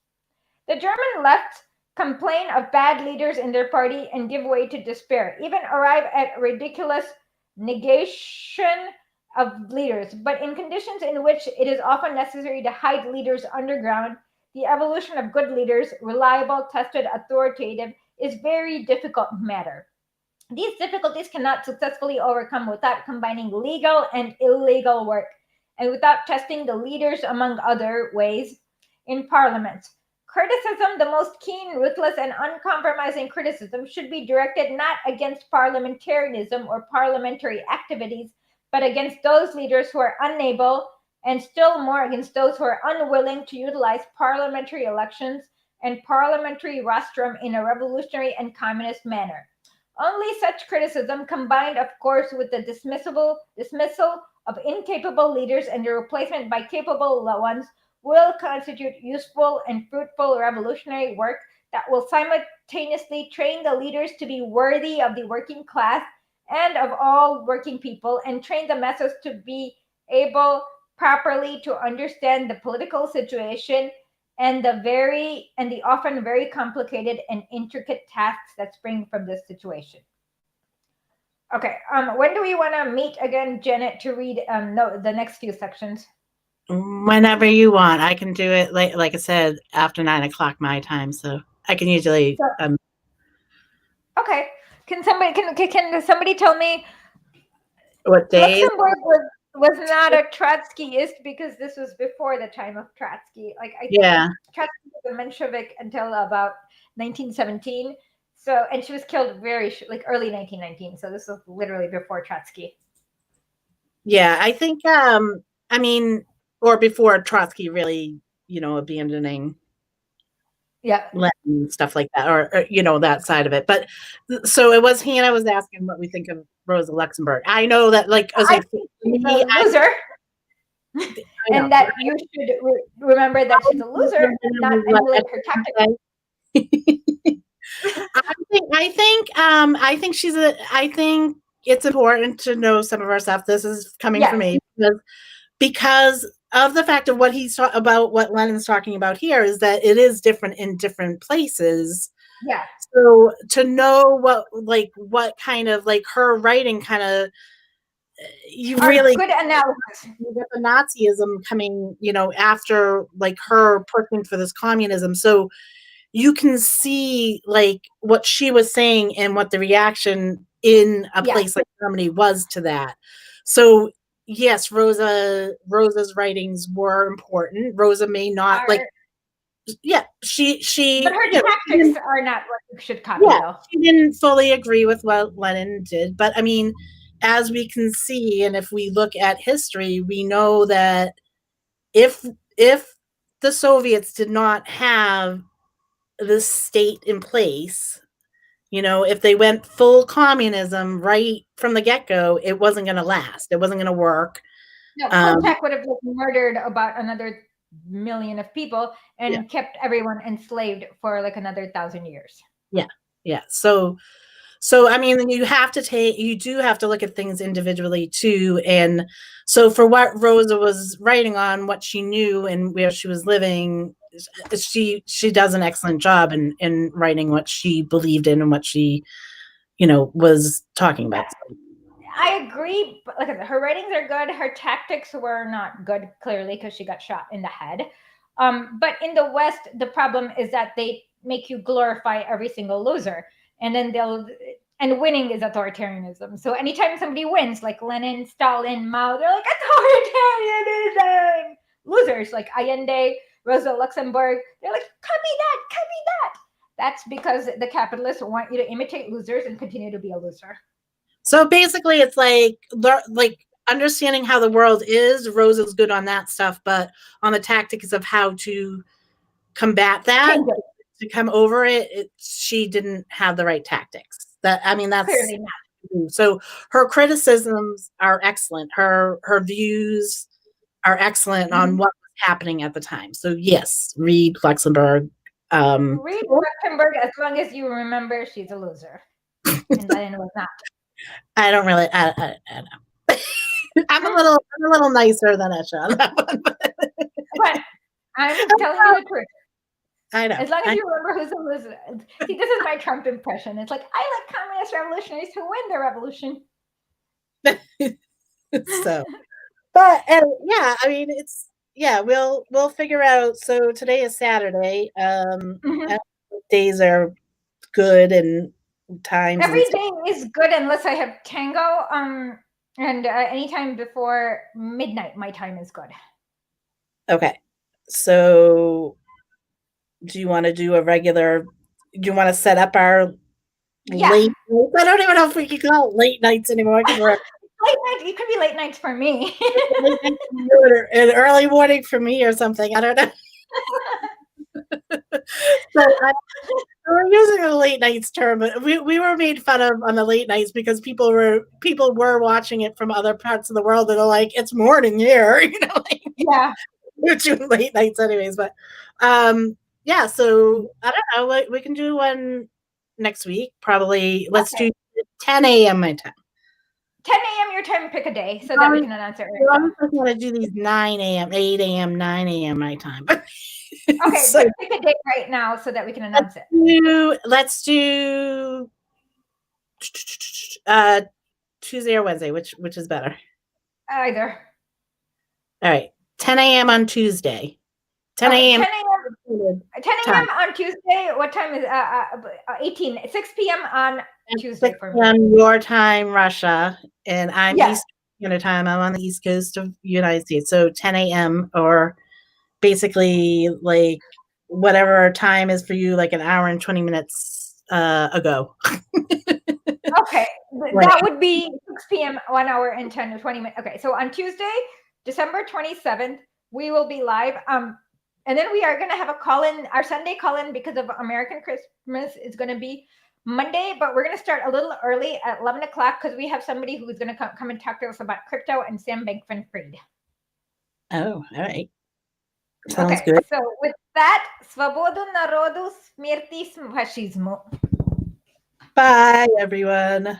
The German left complain of bad leaders in their party and give way to despair, even arrive at ridiculous negation of leaders. But in conditions in which it is often necessary to hide leaders underground, the evolution of good leaders, reliable, tested, authoritative, is very difficult matter. These difficulties cannot successfully overcome without combining legal and illegal work, and without testing the leaders, among other ways, in parliaments. Criticism, the most keen, ruthless, and uncompromising criticism, should be directed not against parliamentarianism or parliamentary activities, but against those leaders who are unable, and still more against those who are unwilling to utilize parliamentary elections and parliamentary rostrum in a revolutionary and communist manner. Only such criticism, combined, of course, with the dismissal of incapable leaders and their replacement by capable ones, will constitute useful and fruitful revolutionary work that will simultaneously train the leaders to be worthy of the working class and of all working people, and train the masses to be able properly to understand the political situation and the often very complicated and intricate tasks that spring from this situation. Okay, when do we want to meet again, Janet, to read the next few sections? Whenever you want. I can do it, like I said, after 9 o'clock my time. So I can usually. Okay. Can somebody tell me what days? Luxembourg was not a Trotskyist because this was before the time of Trotsky. Like I think Trotsky was a Menshevik until about 1917. So, and she was killed very early 1919. So this was literally before Trotsky. Yeah, I think. I mean, or before Trotsky really, abandoning. Yeah, Lenin, stuff like that, or that side of it. But so it was Hannah was asking what we think of Rosa Luxemburg. I know that, like, I was like, she's a loser, and that you should remember that she's a loser, and not emulate her tactics. I think it's important to know some of our stuff. This is coming from me because of the fact of what about what Lenin's talking about here is that it is different in different places. Yeah. So to know what kind of her writing kind of really good analysis. You get the Nazism coming, after her pushing for this communism. So you can see what she was saying and what the reaction in a place like Germany was to that. So yes, Rosa's writings were important. Rosa may not she but her tactics are not what you should copy though. She didn't fully agree with what Lenin did, but I mean, as we can see, and if we look at history, we know that if the Soviets did not have this state in place, if they went full communism right from the get-go, it wasn't going to last. It wasn't going to work. No, Kolchak would have murdered about another million of people and kept everyone enslaved for another 1,000 years. Yeah. So I mean, you do have to look at things individually too. And so for what Rosa was writing on, what she knew and where she was living, she does an excellent job in writing what she believed in and what she, was talking about. I agree. But her writings are good. Her tactics were not good, clearly, because she got shot in the head. But in the West, the problem is that they make you glorify every single loser. And then and winning is authoritarianism. So anytime somebody wins, like Lenin, Stalin, Mao, they're like authoritarianism. Losers like Allende, Rosa Luxemburg, they're like, copy that. That's because the capitalists want you to imitate losers and continue to be a loser. So basically it's like understanding how the world is. Rosa's good on that stuff, but on the tactics of how to combat that, Change it. to come over it, she didn't have the right tactics. That's Clearly not. so her criticisms are excellent. Her views are excellent on what was happening at the time. So yes, read Luxembourg. Read Luxembourg as long as you remember she's a loser. And Lenin was not. I don't really. I know. I'm a little nicer than Esha on that one. But I'm telling you the truth. I know. As long as you remember who's a loser. See, this is my Trump impression. It's like, I like communist revolutionaries who win the revolution. So, but yeah, I mean, it's we'll figure out. So today is Saturday. Days are good and times. Every day is good unless I have tango. And anytime before midnight, my time is good. Okay, so do you want to do a regular? Do you want to set up our late nights? I don't even know if we can call it late nights anymore because we're late nights. It could be late nights for me. and early morning for me or something. I don't know. So we're using a late nights term, but we were made fun of on the late nights because people were watching it from other parts of the world that are like, it's morning here, you know. Like, yeah, we're doing late nights anyways, but yeah. So I don't know. We can do one next week, probably. Let's do 10 a.m. my time. 10 a.m. your time. Pick a day so that we can announce it. I'm just going to do these 9 a.m., 8 a.m., 9 a.m. my time. Okay, so pick a date right now so that we can announce it. Let's do Tuesday or Wednesday. Which is better? Either. All right, 10 a.m. on Tuesday. 10 a.m. 10 a.m. on Tuesday. What time is 6 p.m. on Tuesday for me. Your time, Russia, and I'm Eastern time. I'm on the East Coast of the United States, so 10 a.m. or basically like whatever time is for you, like an hour and 20 minutes ago. Okay, that would be 6 p.m. 1 hour and 10 to 20 minutes. Okay, so on Tuesday, December 27th, we will be live. And then we are going to have a call-in. Our Sunday call-in because of American Christmas is going to be Monday, but we're going to start a little early at 11 o'clock because we have somebody who's going to come and talk to us about crypto and Sam Bankman-Fried. Oh, all right. Sounds good. So with that, Svobodu narodu, smrti fascismu. Bye, everyone.